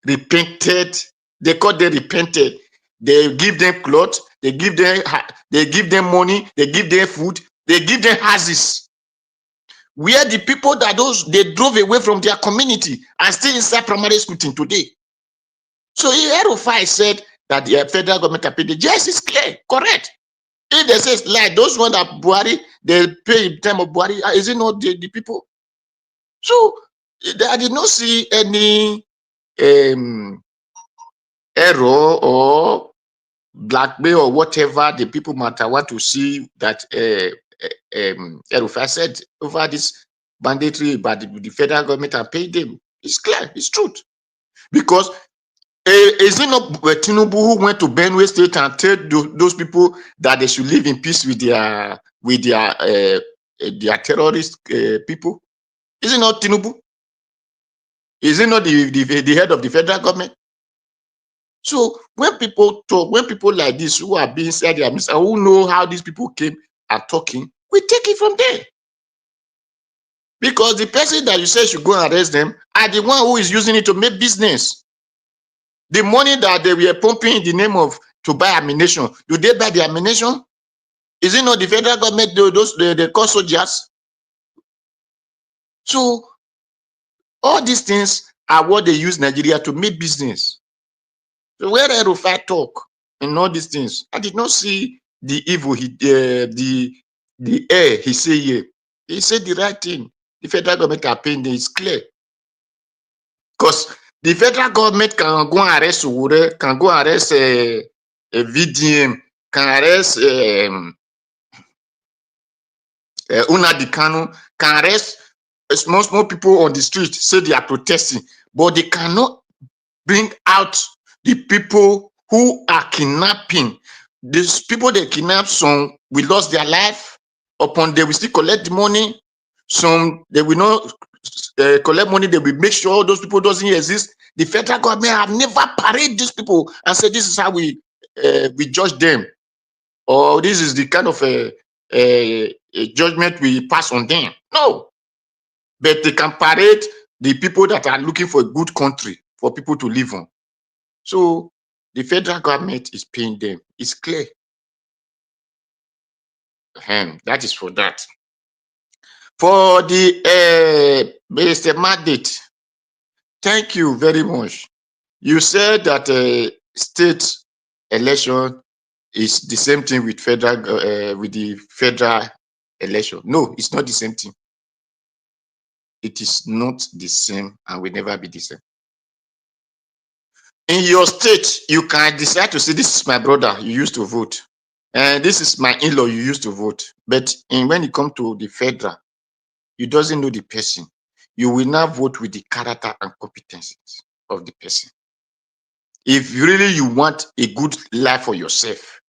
repented. They call them repented. They give them clothes, they give them money, they give them food, they give them houses. Where the people that they drove away from their community and still inside primary school till today. So El-Rufai said that the federal government are paid. Yes, it's clear, correct. If they say like those ones that Buhari, they pay in time of Buhari, is it not the people? So I did not see any error or blackmail or whatever the people might want to see that El-Rufai said over this banditry, but the federal government are paying them. It's clear, it's truth. Because is it not Tinubu who went to Benue State and told those people that they should live in peace with their terrorist people? Is it not Tinubu? Is it not the head of the federal government? So when people talk, when people like this who are being said their mistakes, who know how these people came and talking, we take it from there. Because the person that you say should go and arrest them are the one who is using it to make business. The money that they were pumping in the name of to buy ammunition, do they buy the ammunition? Is it not the federal government, they call soldiers? So all these things are what they use Nigeria to make business. So where El-Rufai talk and all these things, I did not see the evil, the air he say here. He said the right thing. The federal government are paying, it's clear. Because the federal government can go and arrest Ure, can go and arrest a VDM, can arrest Una Kanu, can arrest small people on the street, say they are protesting, but they cannot bring out the people who are kidnapping. These people they kidnap, some will lose their life. Upon they will still collect the money. Some they will not collect money. They will make sure those people doesn't exist. The federal government have never paraded these people and said this is how we judge them, or this is the kind of a judgment we pass on them. No, but they can parade the people that are looking for a good country for people to live on. So the federal government is paying them. It's clear. That is for that. For the Mr. Mandate, thank you very much. You said that state election is the same thing with federal with the federal election. No, it's not the same thing. It is not the same and will never be the same. In your state, you can decide to say, this is my brother, you used to vote. And this is my in-law, you used to vote. But when it comes to the federal, you doesn't know the person. You will not vote with the character and competencies of the person. If really you want a good life for yourself,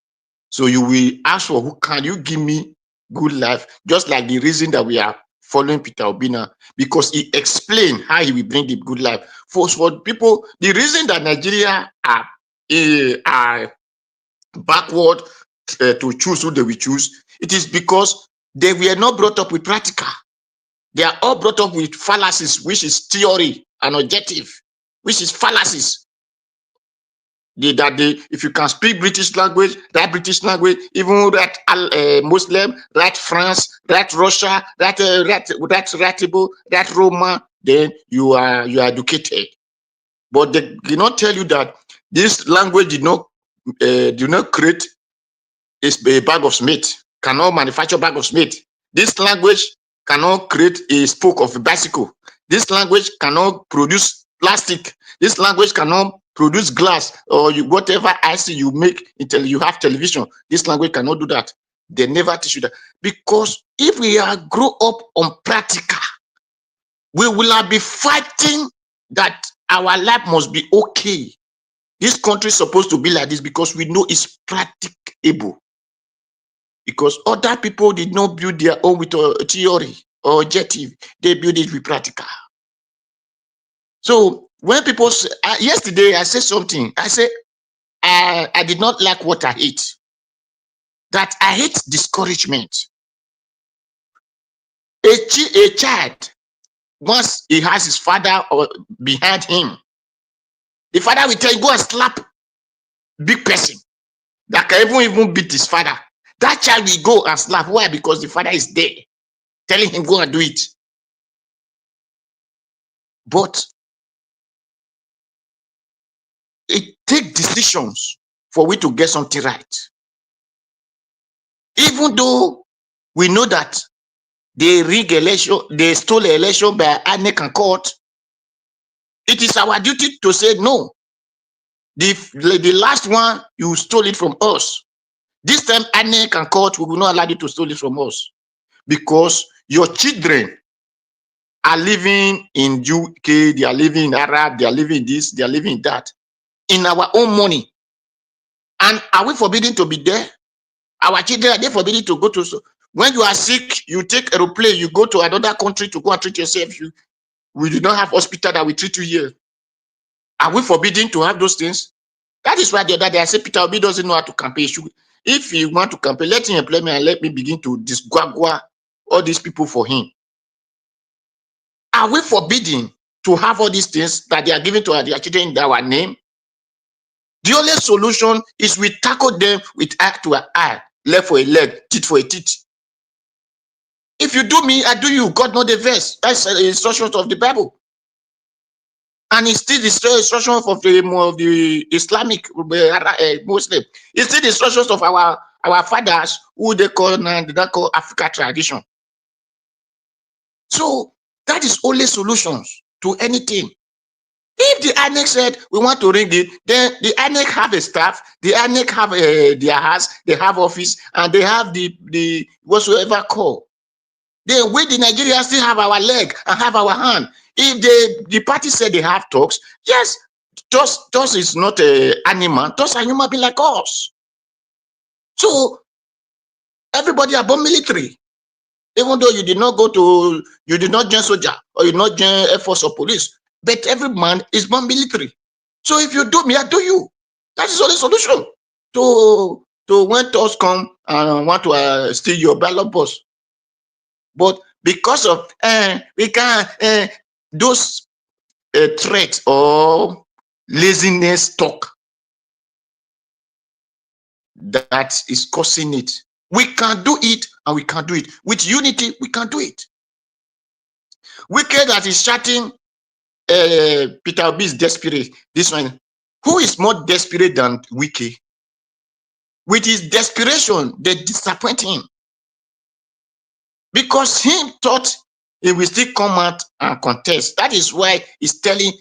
so you will ask for, who can you give me good life? Just like the reason that we are following Peter Obi now, because he explained how he will bring the good life. For people, the reason that Nigeria are backward to choose who they will choose, it is because they were not brought up with practical. They are all brought up with fallacies, which is theory and objective, which is fallacies. If you can speak British language, that British language, even that Muslim, that France, that Russia, that Roma, then you are educated. But they did not tell you that this language did not create a bag of meat. cannot manufacture bag of cement. This language cannot create a spoke of a bicycle. This language cannot produce plastic. This language cannot produce glass or whatever IC you make until you have television. This language cannot do that. They never teach you that. Because if we are grow up on practical, we will be fighting that our life must be okay. This country is supposed to be like this because we know it's practicable. Because other people did not build their own with a theory or objective. They build it with practical. So when people say, yesterday I said something. I said, I did not like what I hate. That I hate discouragement. A child, once he has his father or behind him, the father will tell you, go and slap big person that can even beat his father. That child will go and slap. Why? Because the father is there, telling him, go and do it. But it takes decisions for we to get something right. Even though we know that they rig election, they stole the election by INEC and court, it is our duty to say no. The last one, you stole it from us. This time, INEC and court, we will not allow you to steal it from us. Because your children are living in UK, they are living in Arab, they are living this, they are living that, in our own money. And are we forbidden to be there? Our children, are they forbidden to go to? When you are sick, you take an aeroplane, you go to another country to go and treat yourself. We do not have hospital that will treat you here. Are we forbidden to have those things? That is why the other day I said Peter Obi doesn't know how to campaign. If he want to campaign, let him employ me and let me begin to disguagua all these people for him. Are we forbidden to have all these things that they are giving to their children in our name? The only solution is we tackle them with eye to eye, leg for a leg, teeth for a teeth. If you do me, I do you. God know the verse. That's the instructions of the Bible. And it's still the instructions of the Islamic Muslim. It's still the instructions of our fathers who they call Africa tradition. So that is only solutions to anything. If the INEC said we want to ring it, then the INEC have a staff, the INEC have their house, they have office, and they have the whatsoever call. Then we, the Nigerians, still have our leg and have our hand. If the party said they have talks, yes, those is not an animal. Those are human beings like us. So everybody are born military. Even though you did not join soldier or you did not join Air Force or police, but every man is born military. So if you do me, I do you. That is the only solution to when those come and want to steal your ballot box. But because of we can't those threats or laziness talk that is causing it. We can do it and we can do it. With unity, we can do it. Wicked that is shouting Peter Obi is desperate. This one. Who is more desperate than Wicked? With his desperation, they disappoint him. Because he thought he will still come out and contest. That is why he's telling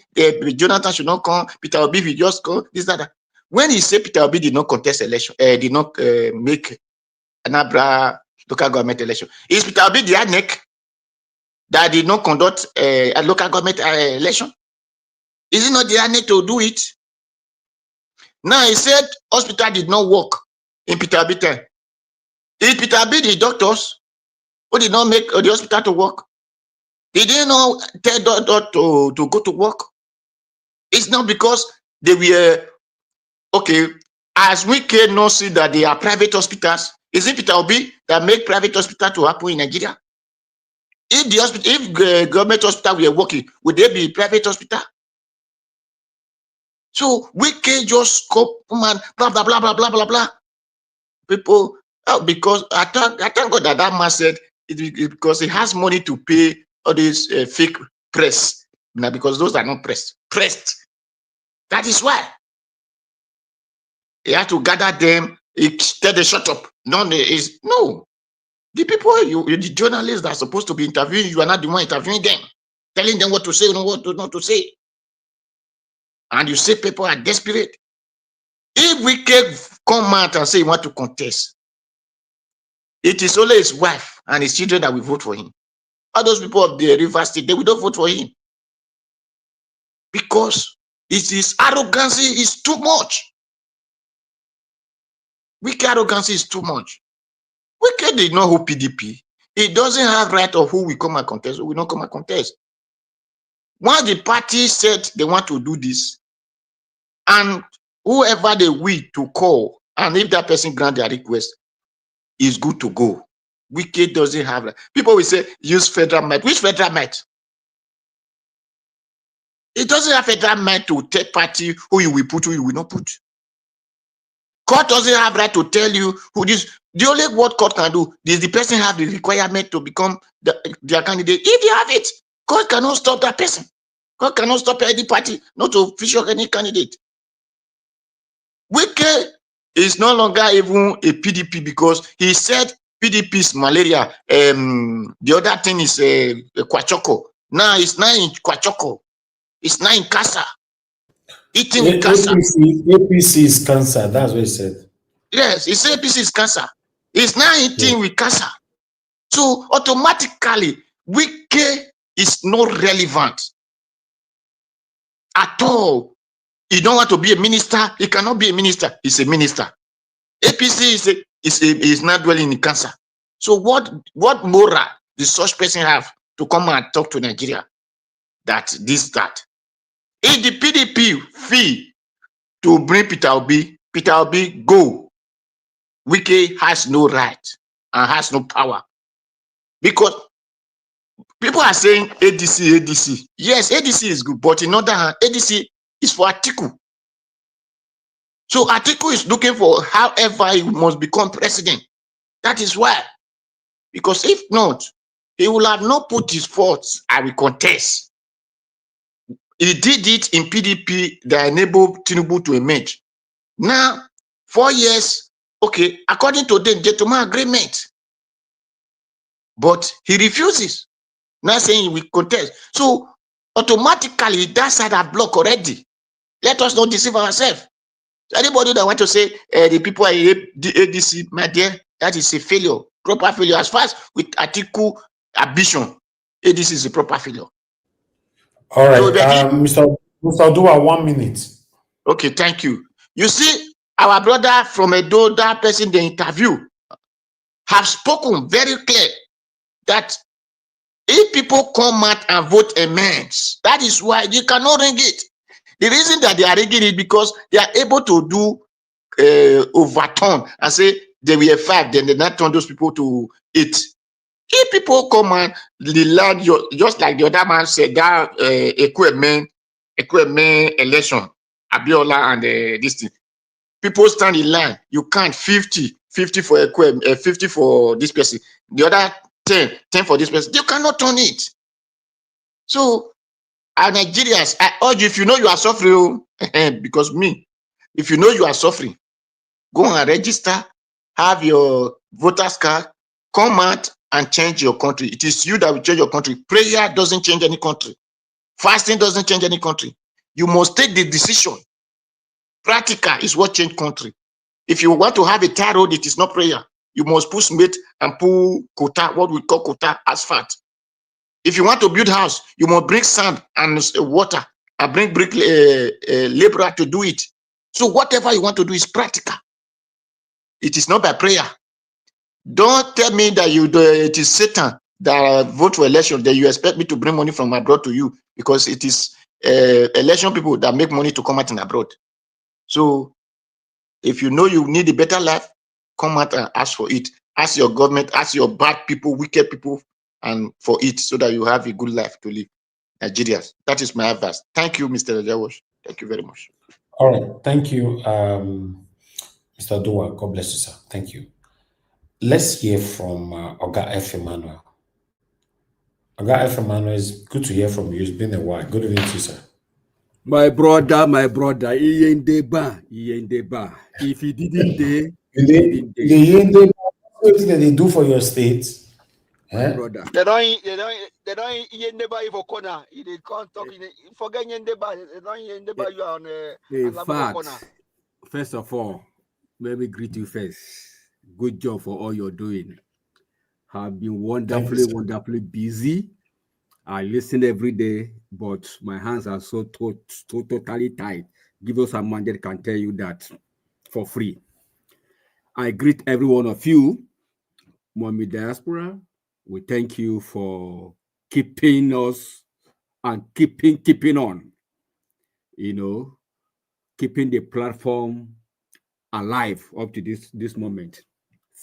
Jonathan should not come, Peter Obi will just go, this, that. When he said Peter Obi did not contest election, did not make Anambra local government election, is Peter Obi the INEC that did not conduct a local government election? Is it not the INEC to do it? Now he said hospital did not work in Peter Obi time. Is Peter Obi the doctors who did not make the hospital to work? They didn't know tell doctor to go to work. It's not because they were okay. As we can not see that they are private hospitals, is it Peter Obi that make private hospital to happen in Nigeria? If the hospital, if government hospital were working, would they be private hospital? So we can just scope man, blah blah blah blah blah blah blah. People, because I thank God that man said it because he has money to pay all these fake press. Now, because those are not pressed. That is why he had to gather them. He tell them shut up. No. The people, the journalists that are supposed to be interviewing, you are not the one interviewing them, telling them what to say and what not to say. And you say people are desperate. If we can come out and say he want to contest, it is only his wife and his children that will vote for him. All those people of the River State, they will not vote for him. Because his arrogancy is too much. Wicked arrogancy is too much. Wicked did not who PDP. It doesn't have right of who will come and contest, who will not come and contest. Once the party said they want to do this, and whoever they will to call, and if that person grant their request, is good to go. Wicked doesn't have that. People will say, use federal might. Which federal might? It doesn't have federal might to third party who you will put, who you will not put. Court doesn't have right to tell you who this. The only what court can do is the person have the requirement to become their candidate. If they have it, court cannot stop that person. Court cannot stop any party not to feature any candidate. Wike is no longer even a PDP because he said PDP is malaria. The other thing is Kwachoko. Now it's not in Kwachoko. It's not in Kasa. Eating with cancer. APC is cancer. That's what he said. Yes, he said APC is cancer. It's now eating with cancer. So automatically, Wike is not relevant at all. He don't want to be a minister. He cannot be a minister. He's a minister. APC is not dwelling in cancer. So what moral does such person have to come and talk to Nigeria? That. If the PDP fee to bring Peter Obi go. Wike has no right and has no power. Because people are saying ADC. Yes, ADC is good, but in other hand, ADC is for Atiku. So Atiku is looking for however he must become president. That is why. Because if not, he will have not put his thoughts, I will contest. He did it in PDP that enabled Tinubu to emerge. Now, 4 years, okay, according to the gentleman agreement. But he refuses. Now saying he will contest. So automatically that side are blocked already. Let us not deceive ourselves. Anybody that want to say the people are the ADC, my dear, that is a failure, proper failure. As far as with Atiku ambition, ADC is a proper failure. All right, so Mr. Dua, 1 minute. Okay, thank you. You see, our brother from Edo, that person they interview, have spoken very clear that if people come out and vote amends, that is why you cannot ring it. The reason that they are rigging it because they are able to do overturn and say they were 5, then they not turn those people to 8. If people come and the land, just like the other man said, that equipment election, Abiola and this thing, people stand in line. You can't 50 for equipment, 50 for this person. The other 10 for this person. You cannot turn it. So, our Nigerians, I urge you, if you know you are suffering, because if you know you are suffering, go and register, have your voter's card, come out and change your country. It is you that will change your country. Prayer doesn't change any country. Fasting doesn't change any country. You must take the decision. Practical is what change country. If you want to have a tar road, it is not prayer. You must put cement and put quota, what we call quota, asphalt. If you want to build house, you must bring sand and water and bring brick laborer to do it. So whatever you want to do is practical. It is not by prayer. Don't tell me that it is Satan that vote for election, that you expect me to bring money from abroad to you, because it is election people that make money to come out in abroad. So if you know you need a better life, come out and ask for it. Ask your government, ask your bad people, wicked people, and for it, so that you have a good life to live. Nigerians. That is my advice. Thank you, Mr. Rajawash. Thank you very much. All right. Thank you, Mr. Dua. God bless you, sir. Thank you. Let's hear from Oga F. Emmanuel. Oga F. Emmanuel, it's good to hear from you. It's been a while. Good evening to you, sir. My brother, If he didn't day, he didn't day. what they do for your state. My brother. They don't hear neighbor for corner. They can't talk. Forget your neighbor. They don't hear neighbor. You are on In corner. fact, first of all, let me greet you first. Good job for all you're doing. Have been wonderfully busy. I listen every day, but my hands are so totally tight. Give us a man that can tell you that for free. I greet every one of you, Mommy Diaspora. We thank you for keeping us and keeping on. You know, keeping the platform alive up to this moment.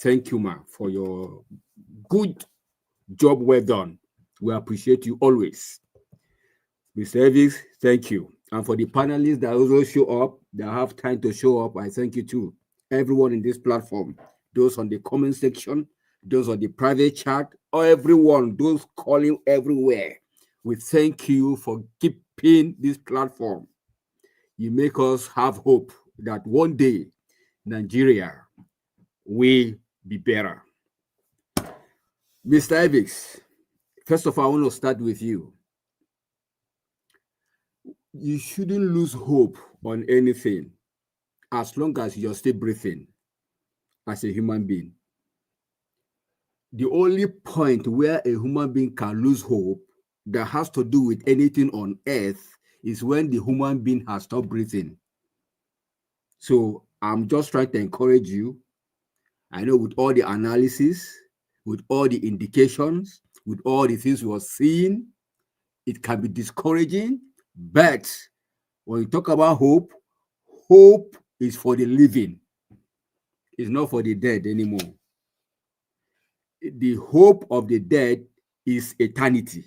Thank you, ma, for your good job well done. We appreciate you always. Mr. Evis, thank you. And for the panelists that also show up, that have time to show up, I thank you too. Everyone in this platform, those on the comment section, those on the private chat, or everyone, those calling everywhere, we thank you for keeping this platform. You make us have hope that one day Nigeria will be better. Mr. Evix, first of all, I want to start with you. You shouldn't lose hope on anything as long as you're still breathing as a human being. The only point where a human being can lose hope that has to do with anything on earth is when the human being has stopped breathing. So I'm just trying to encourage you. I know with all the analysis, with all the indications, with all the things we are seeing, it can be discouraging. But when you talk about hope, hope is for the living. It's not for the dead anymore. The hope of the dead is eternity.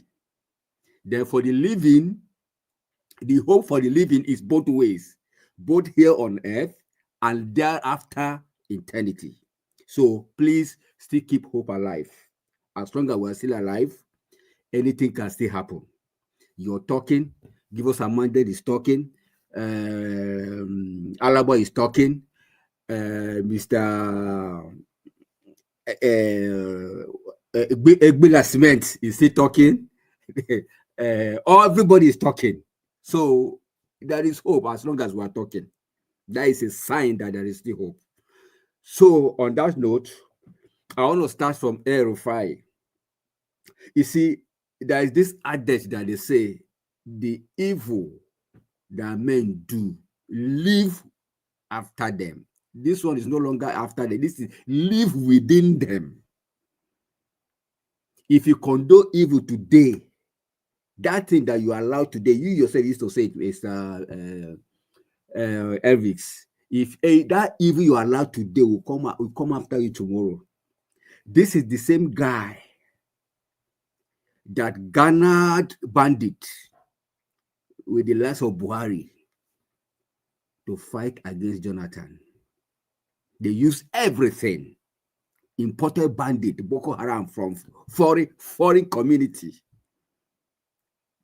Then for the living, the hope for the living is both ways, both here on earth and thereafter eternity. So please still keep hope alive. As long as we're still alive, anything can still happen. You're talking, give us a mandate is talking, Alaba is talking, Mr. Egbila Cement is still talking, everybody is talking. So there is hope as long as we're talking. That is a sign that there is still hope. So on that note, I want to start from El-Rufai. You see, there is this adage that they say, the evil that men do, live after them. This one is no longer after them. This is live within them. If you condone evil today, that thing that you allow today, you yourself used to say it, Mr. Elvis, if that evil you allow today will come after you tomorrow. This is the same guy that garnered bandit with the likes of Buhari to fight against Jonathan. They used everything. Imported bandit, Boko Haram from foreign community.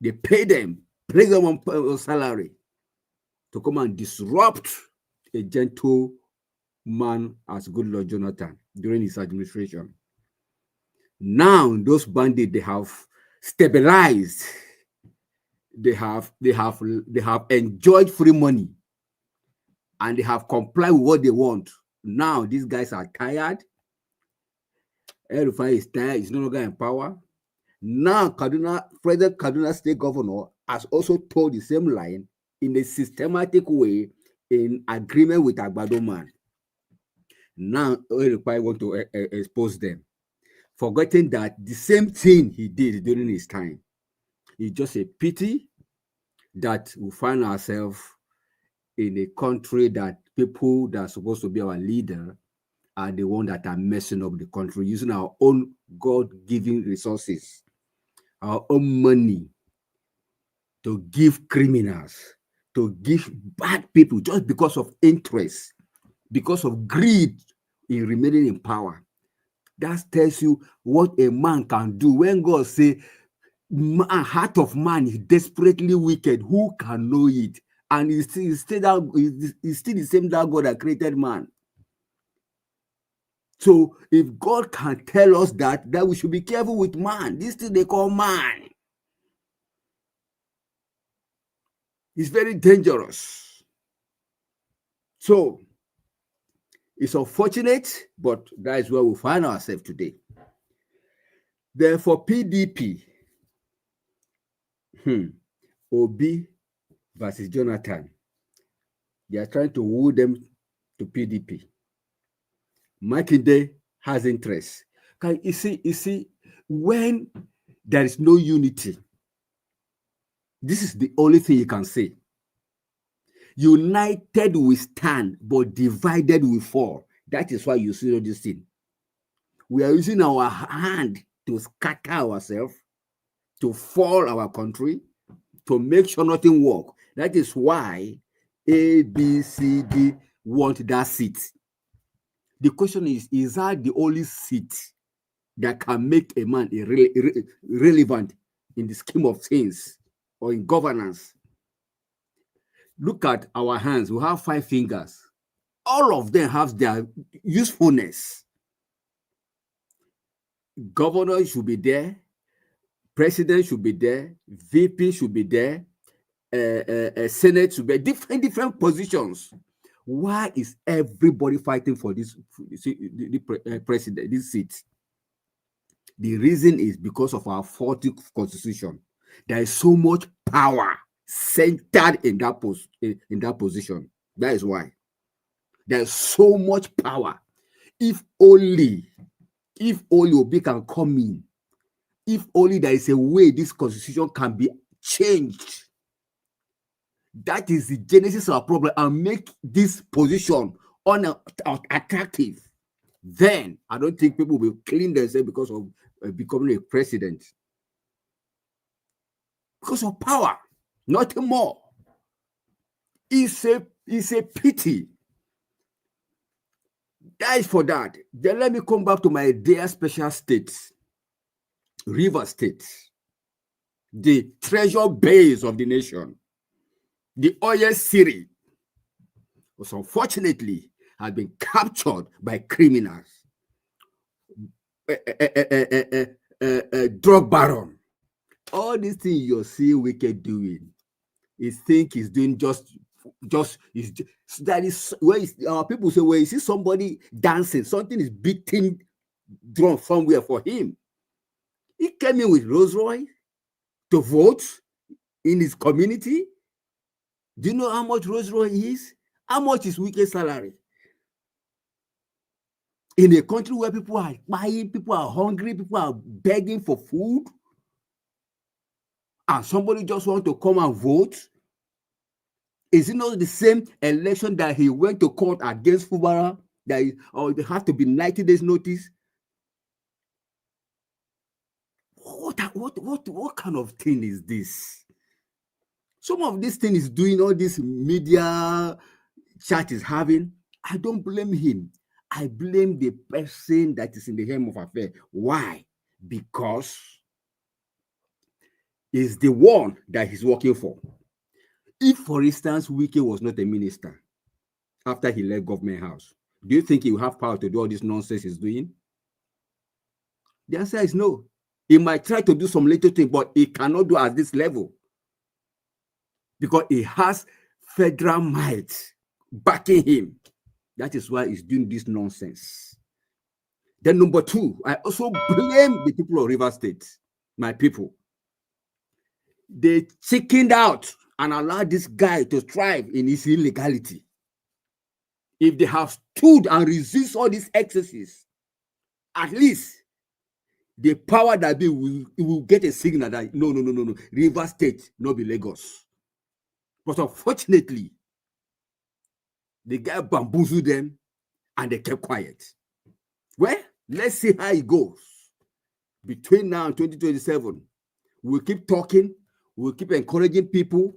They pay them on salary to come and disrupt a gentle man as Goodluck Jonathan during his administration. Now those bandits, they have stabilized. They have enjoyed free money, and they have complied with what they want. Now these guys are tired. El-Rufai is tired. He's no longer in power. Now President Kaduna State Governor has also told the same line in a systematic way in agreement with Agbado Man. Now El-Rufai want to expose them, forgetting that the same thing he did during his time. It's just a pity that we find ourselves in a country that people that are supposed to be our leader are the ones that are messing up the country, using our own God-given resources, our own money to give criminals, to give bad people just because of interest, because of greed in remaining in power. That tells you what a man can do. When God says, heart of man is desperately wicked, who can know it? And it's still the same that God that created man. So if God can tell us that we should be careful with man. This thing they call man. It's very dangerous. So it's unfortunate, but that is where we find ourselves today. Therefore, PDP, Obi versus Jonathan, they are trying to woo them to PDP. Makinde has interest. You see, when there is no unity, this is the only thing you can say. United we stand, but divided we fall. That is why you see all this thing. We are using our hand to scatter ourselves, to fall our country, to make sure nothing works. That is why A, B, C, D want that seat. The question is that the only seat that can make a man relevant in the scheme of things or in governance? Look at our hands. We have 5 fingers. All of them have their usefulness. Governor should be there. President should be there. VP should be there. Senate should be different positions. Why is everybody fighting for this president, this seat? The reason is because of our 40th constitution. There is so much power centered in that position. That is why there's so much power. If only Obi can come in, if only there is a way this constitution can be changed, that is the genesis of our problem, and make this position unattractive, then I don't think people will clean themselves because of becoming a president. Because of power, nothing more. It's a pity. That is for that. Then let me come back to my dear special states, River State, the treasure base of the nation, the oil city, was unfortunately has been captured by criminals, drug baron. All these things you're seeing Wicked doing, he think he's doing that is where our people say, well, you see somebody dancing, something is beating drum somewhere for him. He came in with Rolls Royce to vote in his community. Do you know how much Rolls Royce is? How much is Wike's salary? In a country where people are buying, people are hungry, people are begging for food, and somebody just wants to come and vote. Is it not the same election that he went to court against Fubara? There has to be 90 days notice. What kind of thing is this? Some of this thing is doing all this media chat is having. I don't blame him. I blame the person that is in the helm of affairs. Why? Because he's the one that he's working for. If, for instance, Wike was not a minister after he left government house, do you think he will have power to do all this nonsense he's doing? The answer is no. He might try to do some little thing, but he cannot do at this level because he has federal might backing him. That is why he's doing this nonsense. Then number 2, I also blame the people of River State, my people. They chickened out and allowed this guy to thrive in his illegality. If they have stood and resist all these excesses, at least the power that be will get a signal that no, River State, not be Lagos. But unfortunately, the guy bamboozled them and they kept quiet. Well, let's see how it goes. Between now and 2027, we'll keep talking, we'll keep encouraging people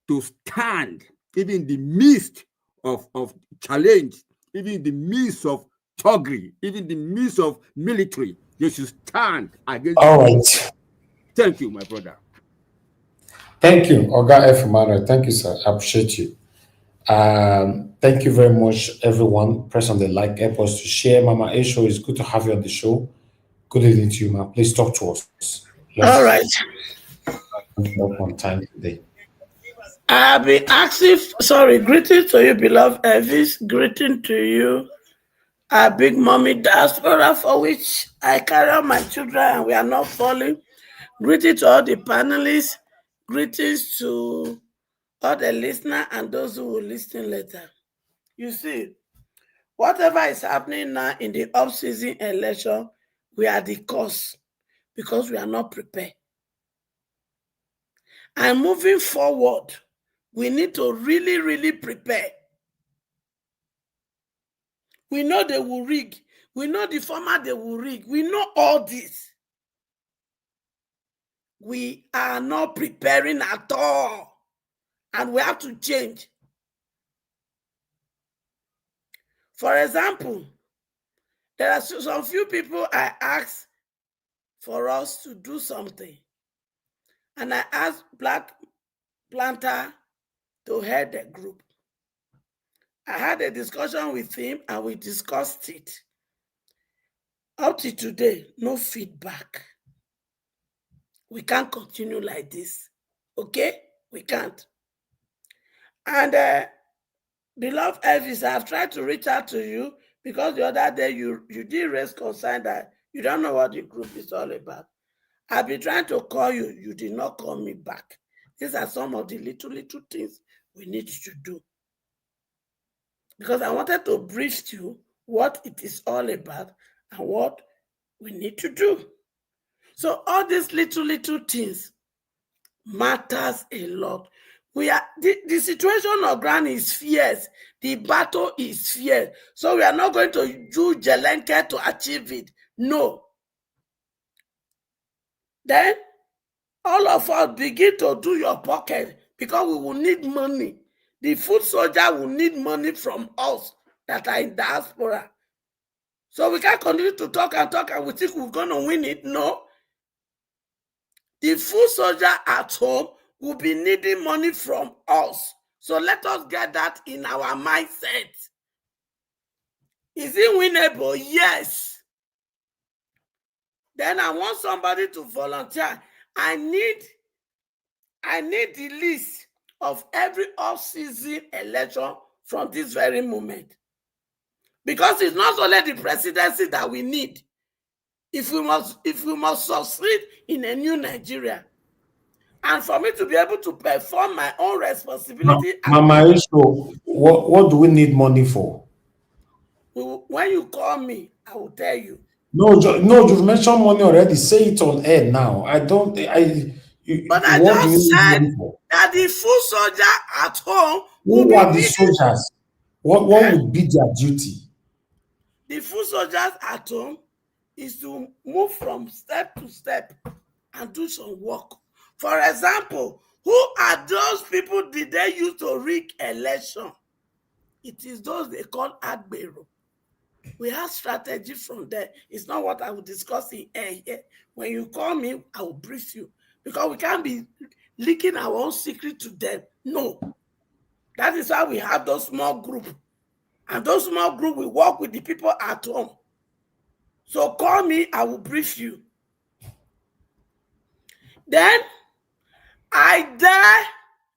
to stand, even in the midst of challenge, even in the midst of thuggery, even in the midst of military. You should stand against. All right. Thank you, my brother. Thank you, Oga F. Emmanuel. Thank you, sir. I appreciate you. Thank you very much, everyone. Press on the like, help us to share. Mama Esho, it's good to have you on the show. Good evening to you, ma. Please talk to us. All right. Up on time today. I've been asking, sorry, greeting to you, beloved Elvis, greeting to you, our big mommy diaspora, for which I carry on my children and we are not falling. Greeting to all the panelists, greetings to all the listeners and those who will listen later. You see, whatever is happening now in the off-season election, we are the cause because we are not prepared. And moving forward, we need to really, really prepare. We know they will rig. We know the format they will rig. We know all this. We are not preparing at all. And we have to change. For example, there are some few people I asked for us to do something. And I asked Black Planter to head the group. I had a discussion with him and we discussed it. Up to today, no feedback. We can't continue like this. Okay? We can't. And beloved Elvis, I've tried to reach out to you because the other day you did raise concern that you don't know what the group is all about. I've been trying to call you. You did not call me back. These are some of the little things we need to do. Because I wanted to brief you what it is all about and what we need to do. So all these little things matters a lot. We are the situation of ground is fierce. The battle is fierce. So we are not going to do Jelenke to achieve it. No. Then all of us begin to do your pocket because we will need money. The food soldier will need money from us that are in diaspora. So we can't continue to talk and we think we're going to win it. No. The food soldier at home will be needing money from us. So let us get that in our mindset. Is it winnable? Yes. Then I want somebody to volunteer. I need the list of every off-season election from this very moment. Because it's not only the presidency that we need. If we must succeed in a new Nigeria. And for me to be able to perform my own responsibility. Mama Isho, what do we need money for? When you call me, I will tell you. No, you've mentioned money already. Say it on air now. But I just said that the full soldier at home will Who are the soldiers? What would be their duty? The full soldiers at home is to move from step to step and do some work. For example, who are those people did they use to rig election? It is those they call Agbero. We have strategy from there. It's not what I will discuss in air here. When you call me, I will brief you. Because we can't be leaking our own secret to them. No. That is why we have those small groups. And those small groups, we work with the people at home. So call me, I will brief you. Then, Aide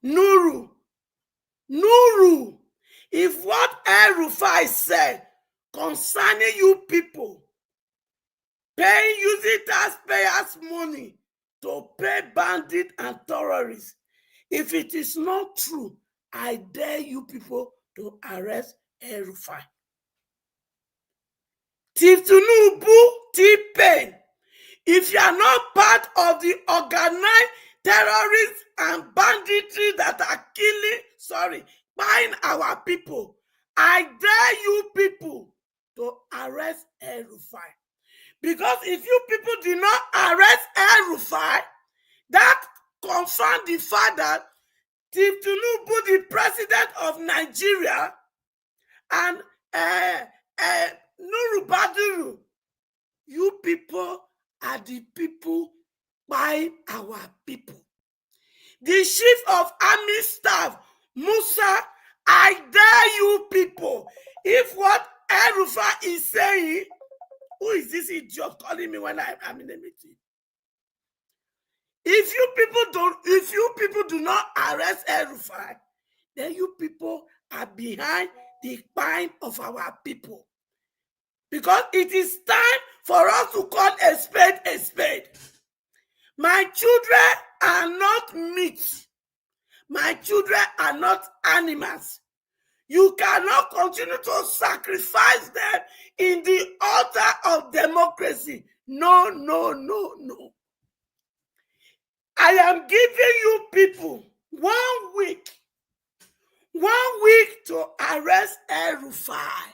Nuru. If what El-Rufai said concerning you people paying using taxpayers' money to pay bandits and terrorists, if it is not true, I dare you people to arrest El-Rufai. Tinubu, T-Pain, if you are not part of the organized terrorists and banditry that are buying our people, I dare you people to arrest El-Rufai. Because if you people did not arrest El-Rufai, that confirms the fact that Tinubu, the president of Nigeria, and Nuru Baduru, you people are the people by our people. The chief of army staff, Musa I dare you people, if what El-Rufai is saying, who is this idiot calling me when I'm in a meeting? If you people do not arrest El-Rufai, then you people are behind the spine of our people. Because it is time for us to call a spade a spade. My children are not meat. My children are not animals. You cannot continue to sacrifice them in the altar of democracy. No, no, no, no. I am giving you people 1 week. 1 week to arrest El-Rufai.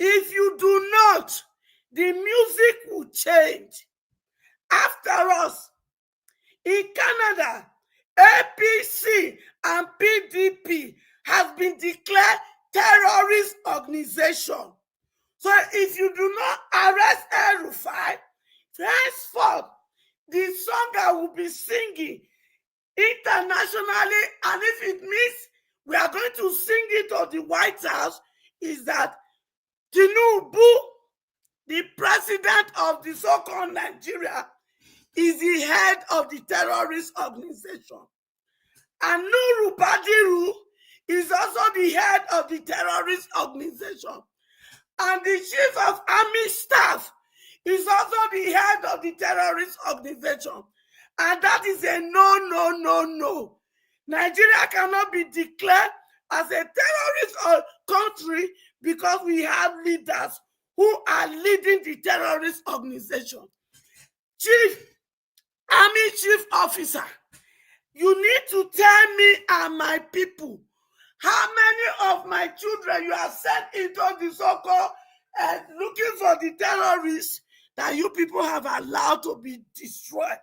If you do not, the music will change. After us, in Canada, APC and PDP have been declared terrorist organization. So if you do not arrest El-Rufai, henceforth, the song I will be singing internationally, and if it means we are going to sing it on the White House, is that Tinubu, the president of the so-called Nigeria, is the head of the terrorist organization. And Nuru Badiru is also the head of the terrorist organization. And the chief of army staff is also the head of the terrorist organization. And that is a no, no, no, no. Nigeria cannot be declared as a terrorist country because we have leaders who are leading the terrorist organization. Army chief officer, you need to tell me and my people how many of my children you have sent into the so-called looking for the terrorists that you people have allowed to be destroyed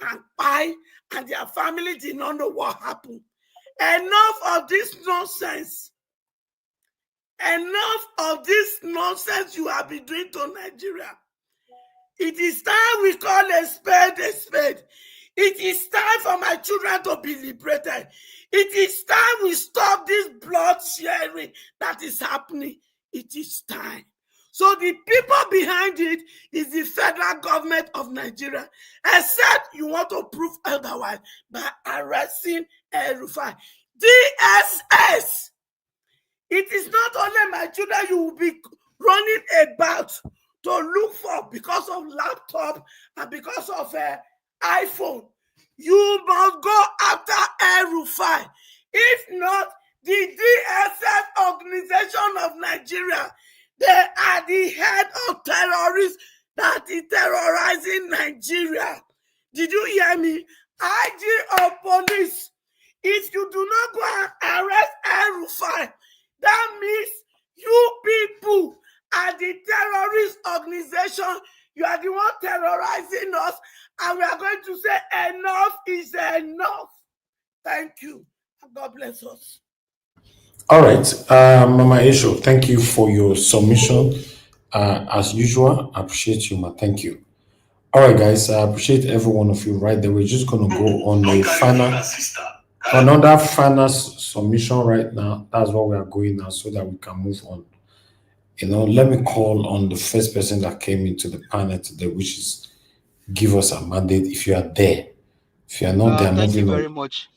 and died, and their family did not know what happened. Enough of this nonsense. Enough of this nonsense you have been doing to Nigeria. It is time we call a spade a spade. It is time for my children to be liberated. It is time we stop this blood sharing that is happening. It is time. So the people behind it is the federal government of Nigeria, except you want to prove otherwise by arresting El-Rufai. DSS. It is not only my children you will be running about to look for because of laptop and because of iPhone. You must go after El-Rufai. If not, the DSS organization of Nigeria, they are the head of terrorists that is terrorizing Nigeria. Did you hear me? IG of police, if you do not go and arrest El-Rufai, that means you people are the terrorist organization. You are the one terrorizing us, and we are going to say enough is enough. Thank you. God bless us. All right, Mama Esho, thank you for your submission. As usual, I appreciate you, ma. Thank you. All right, guys, I appreciate every one of you right there. We're just going to go on another final submission right now. That's what we are going now, so that we can move on. Let me call on the first person that came into the panel today, which is give us a mandate if you are there. If you are not there, thank you moving very on. much.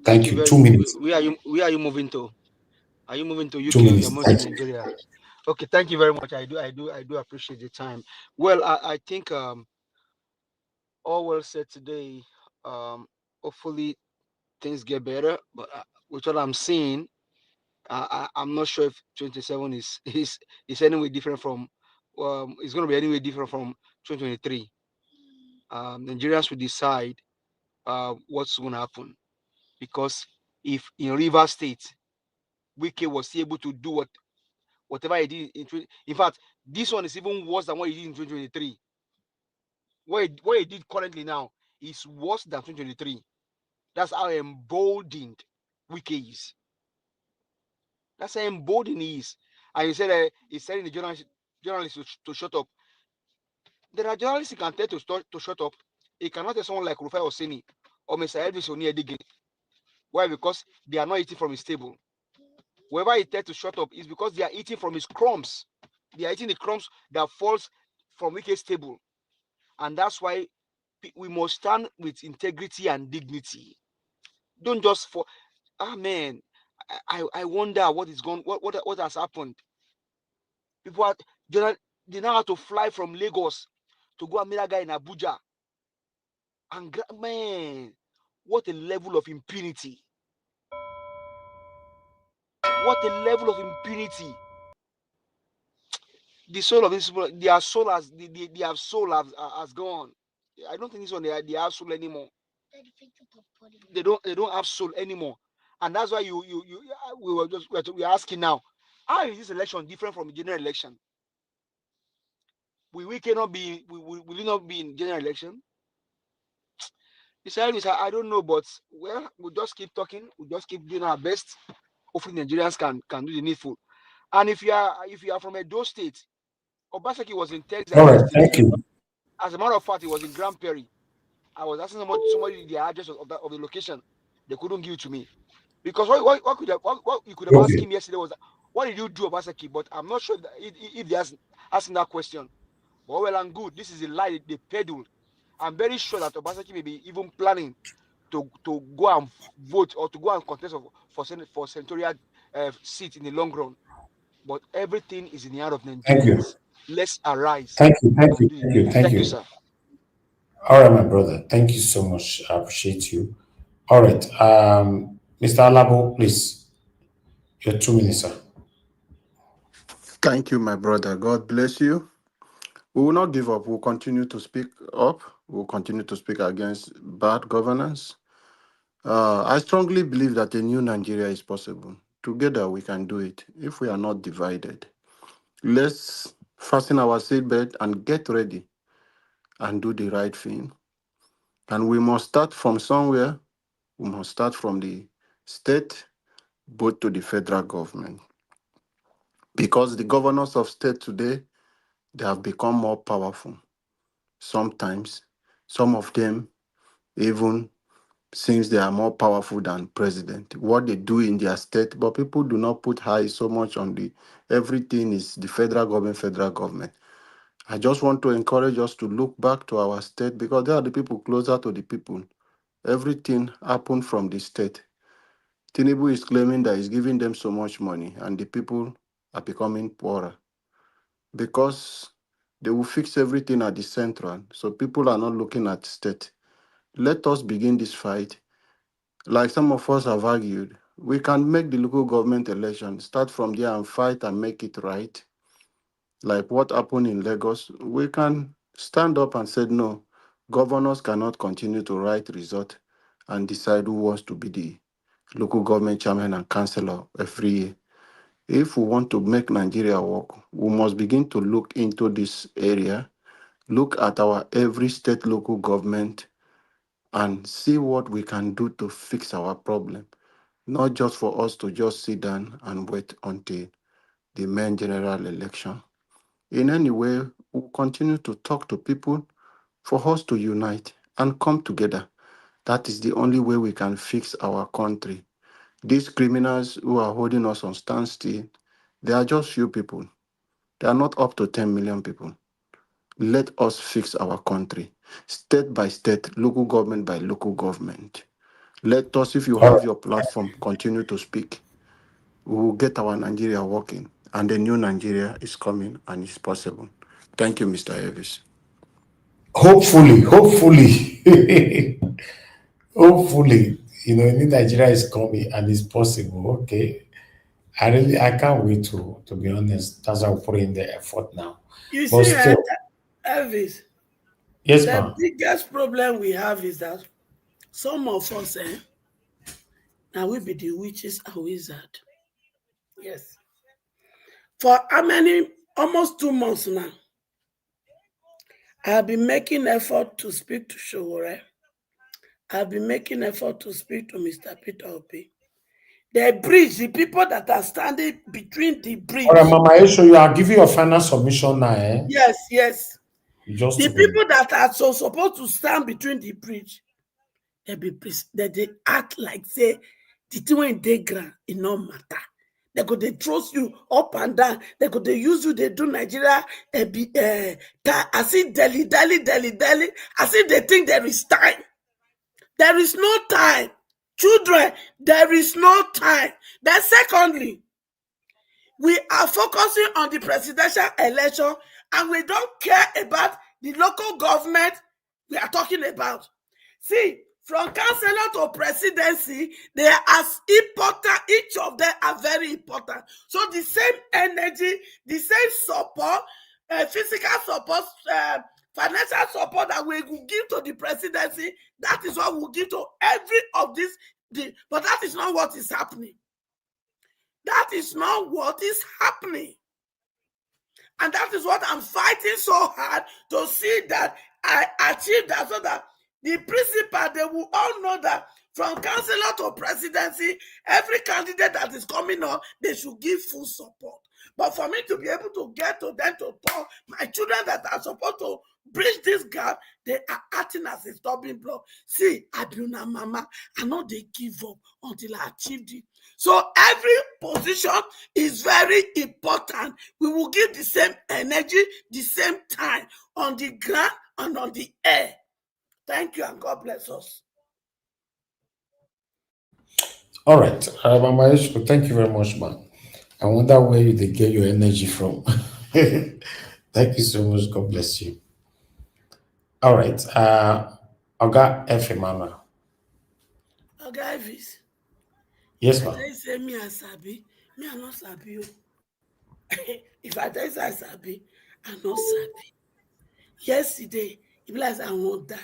Thank you. 2 minutes. Where are you moving to? Are you moving to UK? 2 minutes. You're moving to Nigeria. Okay, thank you very much. I do appreciate the time. Well, I think all well said today. Hopefully things get better, but with what I'm seeing, I'm not sure if 27 is anyway different from it's going to be anyway different from 2023. Nigerians will decide what's going to happen, because if in Rivers State, Wike was able to do whatever he did in fact, this one is even worse than what he did in 2023. What he did currently now is worse than 2023. That's how emboldened Wike is. That's how emboldened he is. And he said he's telling the journalists to shut up. There are journalists who can tell to shut up. He cannot tell someone like Rufai or Sani or Mr. Elvis Oniyedige. Why? Because they are not eating from his table. whoever he tells to shut up is because they are eating from his crumbs. They are eating the crumbs that falls from Wike's table. And that's why we must stand with integrity and dignity. Don't just for man. I wonder what is going what has happened. People are they now have to fly from Lagos to go and meet a guy in Abuja. And man, what a level of impunity. What a level of impunity. The soul of this people, their soul has their soul has gone. I don't think this one they have soul anymore. They don't have soul anymore. And that's why we're asking now, how is this election different from the general election? Will it not be in general election? I don't know, but well, we'll just keep talking, we'll just keep doing our best. Hopefully Nigerians can do the needful. And if you are from Edo State, Obaseki was in Texas yesterday. Thank you. As a matter of fact, it was in Grand Prairie. I was asking somebody the address of the location. They couldn't give it to me. Because what you could have asked him yesterday was, what did you do, Obaseki? But I'm not sure if they asking that question. But well and good. This is a lie they peddled. I'm very sure that Obaseki may be even planning to go and vote or to go and contest for senatorial seat in the long run. But everything is in the hand of Nigerians. Thank you. Let's arise. Thank you. Sir. All right, my brother. Thank you so much. I appreciate you. All right. Mr. Alabo, please. Your 2 minutes, sir. Thank you, my brother. God bless you. We will not give up. We'll continue to speak up. We'll continue to speak against bad governance. I strongly believe that a new Nigeria is possible. Together, we can do it if we are not divided. Let's fasten our seatbelt and get ready and do the right thing. And we must start from somewhere. We must start from the state, both to the federal government. Because the governors of state today, they have become more powerful. Sometimes, some of them even seems they are more powerful than president. What they do in their state, but people do not put high so much on everything is the federal government. I just want to encourage us to look back to our state because they are the people closer to the people. Everything happened from the state. Tinubu is claiming that he's giving them so much money and the people are becoming poorer because they will fix everything at the central. So people are not looking at state. Let us begin this fight. Like some of us have argued, we can make the local government election, start from there and fight and make it right. Like what happened in Lagos, we can stand up and say, no, governors cannot continue to write result and decide who wants to be the local government chairman and councillor every year. If we want to make Nigeria work, we must begin to look into this area, look at our every state local government and see what we can do to fix our problem. Not just for us to just sit down and wait until the main general election. In any way, we'll continue to talk to people for us to unite and come together. That is the only way we can fix our country. These criminals who are holding us on standstill, they are just few people. They are not up to 10 million people. Let us fix our country, state by state, local government by local government. Let us, if you have your platform, continue to speak. We will get our Nigeria working, and the new Nigeria is coming and it's possible. Thank you, Mr. Elvis. Hopefully, hopefully, new Nigeria is coming and it's possible. Okay. I can't wait to be honest. That's why I'm putting the effort now. You But see, still, Elvis, yes, the ma'am. biggest problem we have is that some of us, now we be the witches and wizards. Yes. For how many? Almost 2 months now. I've been making effort to speak to Showore. I've been making effort to speak to Mr. Peter Obi. The bridge, the people that are standing between the bridge. All right, Mama, so you are giving your final submission now, eh? Yes. Just the people that are so supposed to stand between the bridge, they act like say the thing when they ground, it no matter. They could they trust you up and down. They could they use you. They do Nigeria as if Delhi. As if they think there is time. There is no time. Children, there is no time. Then secondly, we are focusing on the presidential election and we don't care about the local government we are talking about. See, from councillor to presidency, they are as important. Each of them are very important. So the same energy, the same support, physical support, financial support that we will give to the presidency, that is what we'll give to every of this. But that is not what is happening. That is not what is happening. And that is what I'm fighting so hard to see that I achieve that, so that the principal, they will all know that from councillor to presidency, every candidate that is coming up, they should give full support. But for me to be able to get to them to talk, my children that are supposed to bridge this gap, they are acting as a stumbling block. See, Aduna Mama, I know they give up until I achieved it. So every position is very important. We will give the same energy, the same time on the ground and on the air. Thank you and God bless us. All right. Mama, thank you very much, man. I wonder where they get your energy from. Thank you so much. God bless you. All right. Oga F. Emmanuel. Oga Ivis. Yes, ma'am. If I say me and Sabi, me I not Sabi. If I tell you I Sabi, I not Sabi. Yesterday, it like I won't die.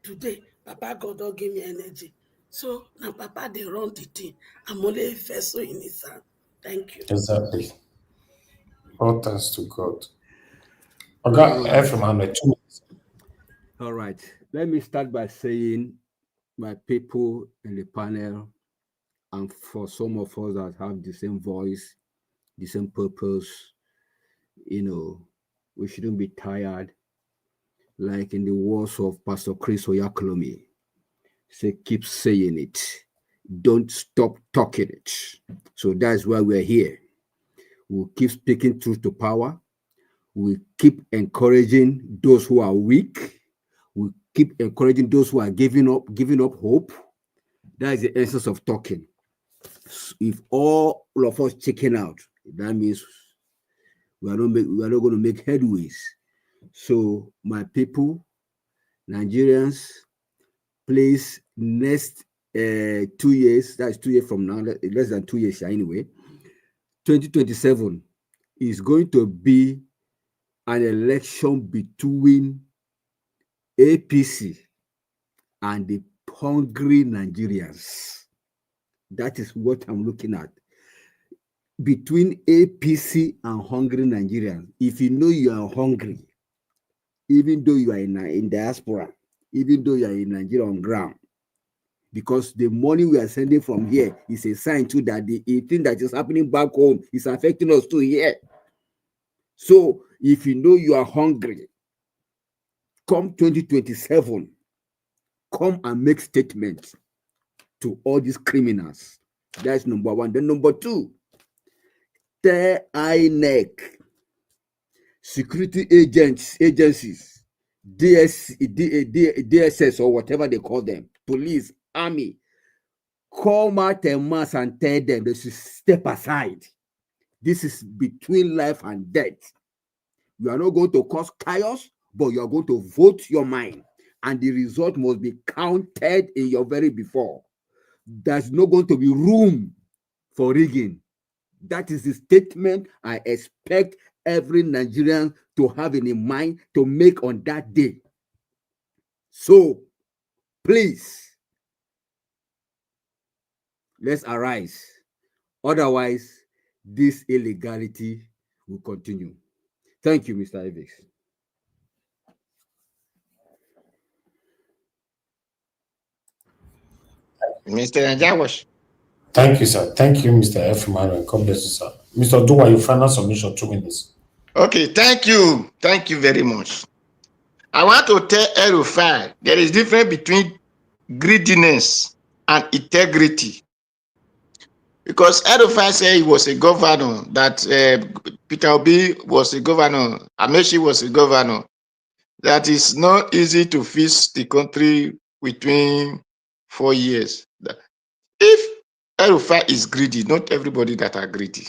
Today, Papa God don't give me energy. So now Papa they run the thing. I'm only a vessel in his hand. Thank you. Exactly. All thanks to God. Oga F. Emmanuel, 2 minutes. All right. Let me start by saying, my people in the panel, and for some of us that have the same voice, the same purpose, we shouldn't be tired. Like in the words of Pastor Chris Oyakolomi, keep saying it. Don't stop talking it. So that's why we're here. We'll keep speaking truth to power. We keep encouraging those who are weak. We keep encouraging those who are giving up hope. That is the essence of talking. If all of us chicken out, that means we are not going to make headways. So my people, Nigerians, please, next 2 years, that's 2 years from now, less than 2 years anyway, 2027 is going to be an election between APC and the hungry Nigerians. That is what I'm looking at. Between APC and hungry Nigerians. If you know you are hungry, even though you are in diaspora, even though you are in Nigeria on ground, because the money we are sending from here is a sign too that the thing that is happening back home is affecting us too here. So if you know you are hungry, come 2027, come and make statements to all these criminals. That's number one. Then number two, tell INEC, security agencies, DSS or whatever they call them, police, army, come out en masse and tell them they should step aside. This is between life and death. You are not going to cause chaos, but you are going to vote your mind, and the result must be counted in your very before. There's not going to be room for rigging. That is the statement I expect every Nigerian to have in mind to make on that day. So, please, let's arise. Otherwise, this illegality will continue. Thank you, Mr. Ivis. Mr. Jawash. Thank you, sir. Thank you, Mr. F. Emmanuel. God bless you, sir. Mr. Dua, your final submission, 2 minutes. Okay, thank you. Thank you very much. I want to tell El-Rufai there is difference between greediness and integrity. Because El-Rufai said he was a governor, that Peter Obi was a governor, Amechi was a governor. That is not easy to fix the country between 4 years. If El-Rufai is greedy, not everybody that are greedy.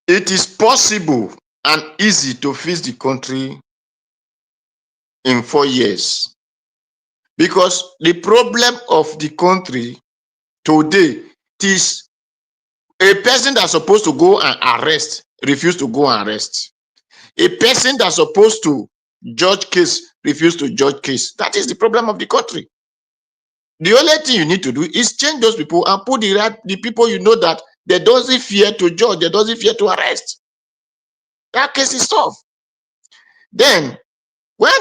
It is possible and easy to fix the country in 4 years. Because the problem of the country today is a person that's supposed to go and arrest, refuse to go and arrest. A person that's supposed to judge case, refuse to judge case. That is the problem of the country. The only thing you need to do is change those people and put the people you know that they doesn't fear to judge, they doesn't fear to arrest. That case is solved. Then, when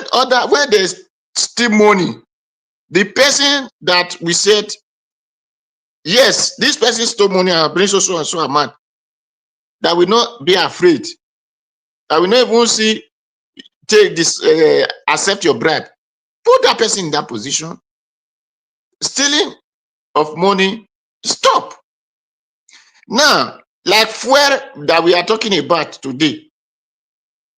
there's still money, the person that we said, yes, this person stole money and brings so and so amount, that will not be afraid, that will not even see, take this, accept your bribe. Put that person in that position. Stealing of money, stop. Now, like fuel that we are talking about today,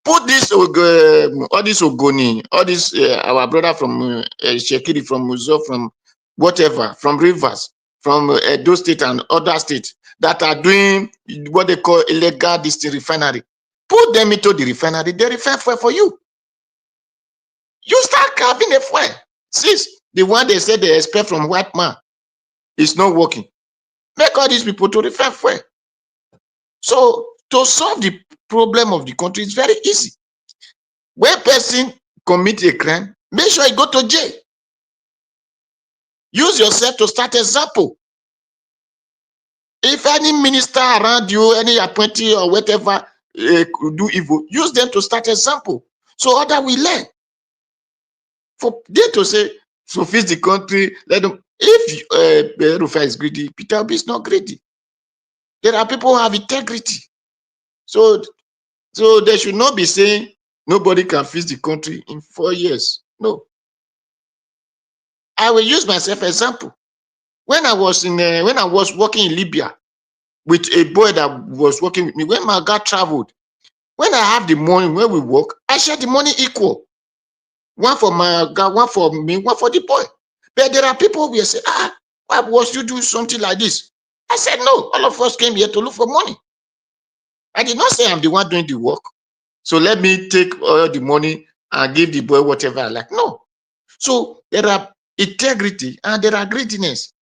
put this all this Ogoni, all this our brother from Shekiri, from Muzo, from whatever, from Rivers, from Edo State and other states that are doing what they call illegal distilling refinery. Put them into the refinery, they refine fuel for you. You start having a fuel. Since the one they said they expect from white man is not working, make all these people to refine fuel. So to solve the problem of the country is very easy. When person commit a crime, make sure you go to jail. Use yourself to start example. If any minister around you, any appointee or whatever do evil, use them to start example. So others will learn. For them to say, so fix the country, let them. If El-Rufai is greedy, Peter Obi is not greedy. There are people who have integrity. So they should not be saying nobody can fix the country in 4 years. No. I will use myself as example. When I was working in Libya with a boy that was working with me, when my guy traveled, when I have the money, when we work, I share the money equal. One for my guy, one for me, one for the boy. But there are people who will say, why was you doing something like this? I said, no, all of us came here to look for money. I did not say I'm the one doing the work. So let me take all the money and give the boy whatever I like. No. So there are integrity and there are greediness.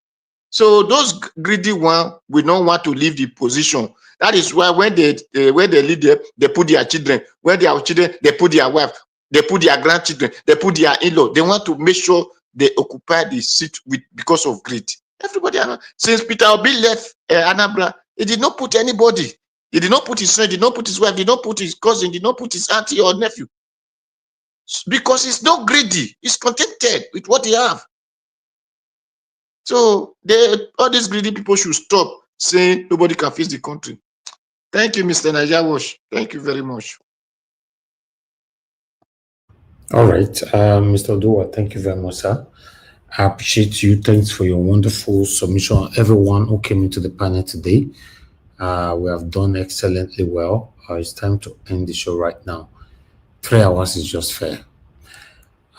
So those greedy ones will not want to leave the position. That is why when they lead them, they put their children. When they have children, they put their wife. They put their grandchildren. They put their in-law. They want to make sure they occupy the seat because of greed. Everybody, since Peter Obi left Anambra, he did not put anybody. He did not put his friend, did not put his wife, did not put his cousin, did not put his auntie or nephew. Because he's not greedy. He's contented with what he have. So all these greedy people should stop saying nobody can fix the country. Thank you, Mr. Naija Wash. Thank you very much. All right, Mr. Oduwa, thank you very much, sir. I appreciate you. Thanks for your wonderful submission. Everyone who came into the panel today, we have done excellently well. It's time to end the show right now. 3 hours is just fair.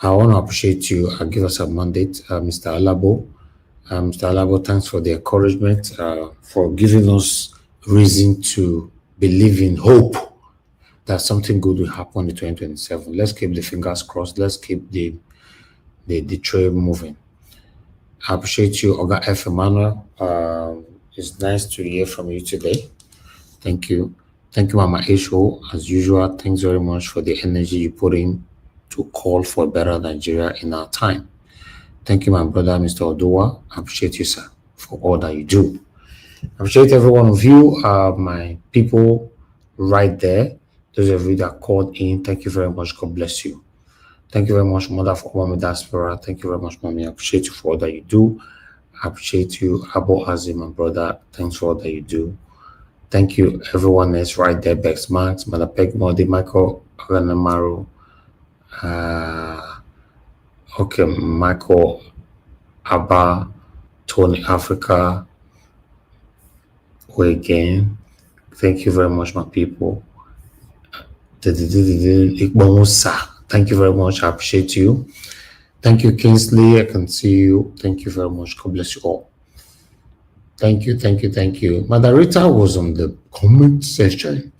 I want to appreciate you. Give us a mandate, Mr. Alabo. Mr. Alabo, thanks for the encouragement, for giving us reason to believe in hope that something good will happen in 2027. Let's keep the fingers crossed. Let's keep the trail moving. I appreciate you, Oga F. Emmanuel. It's nice to hear from you today. Thank you. Thank you, Mama Isho. As usual, thanks very much for the energy you put in to call for a better Nigeria in our time. Thank you, my brother, Mr. Oduwa. I appreciate you, sir, for all that you do. I appreciate every one of you, my people right there. Those of you that called in, thank you very much. God bless you. Thank you very much, Mother, for Mommy Diaspora. Thank you very much, Mommy. I appreciate you for all that you do. I appreciate you, Abo Azim, my brother. Thanks for all that you do. Thank you, everyone else right there. Bex Max, Mother Peg Modi, Michael Aganamaru. Okay, Michael Abba, Tony Africa, again. Thank you very much, my people. Thank you very much. I appreciate you. Thank you, Kingsley. I can see you. Thank you very much. God bless you all. Thank you. Madarita was on the comment section.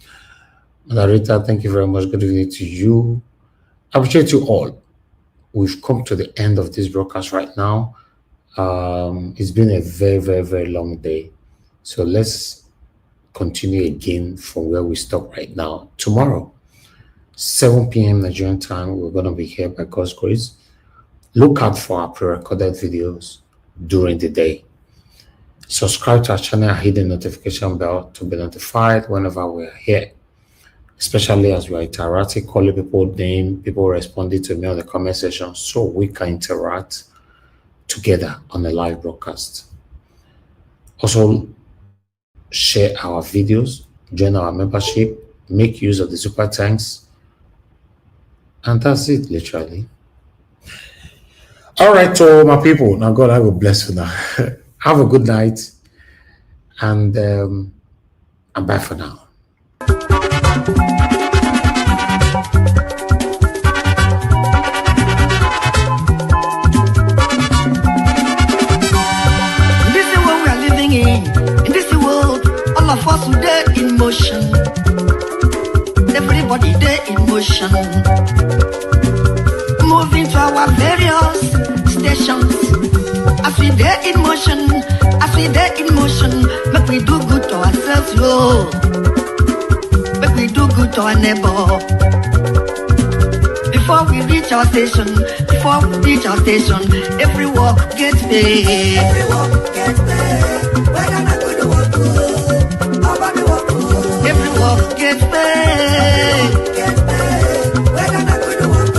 Madarita, thank you very much. Good evening to you. I appreciate you all. We've come to the end of this broadcast right now. It's been a very, very, very long day. So let's continue again from where we stop right now. Tomorrow, 7 p.m. Nigerian time, we're going to be here by God's grace. Look out for our pre-recorded videos during the day. Subscribe to our channel and hit the notification bell to be notified whenever we're here, especially as we are interacting, calling people name, people responding to me on the comment section so we can interact together on the live broadcast. Also, share our videos, join our membership, make use of the super thanks, and that's it, literally. All right, so my people, now God, I will bless you now. Have a good night, and bye for now. This is what we are living in this world, all of us today in motion. Everybody there in motion. Moving to our various stations. As we there in motion, make we do good to ourselves, yo. Make we do good to our neighbor. Before we reach our station, every walk gets paid. Every walk gets paid. We're gonna go to work. Every walk gets paid. We're gonna go to work.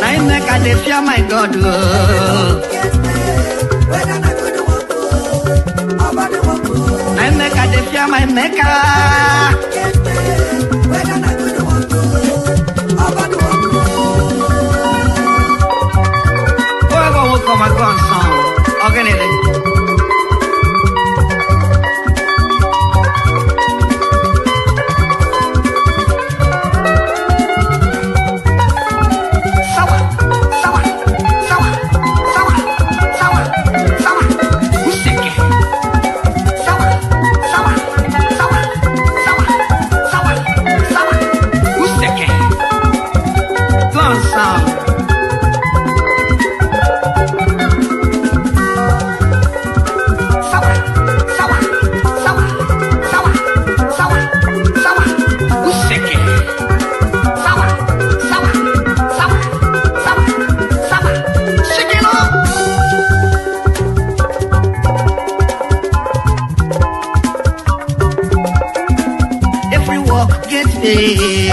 I make a day fear my God. I make a day fear my maker. Whoever will come and go on song, organize. Every walk gets paid.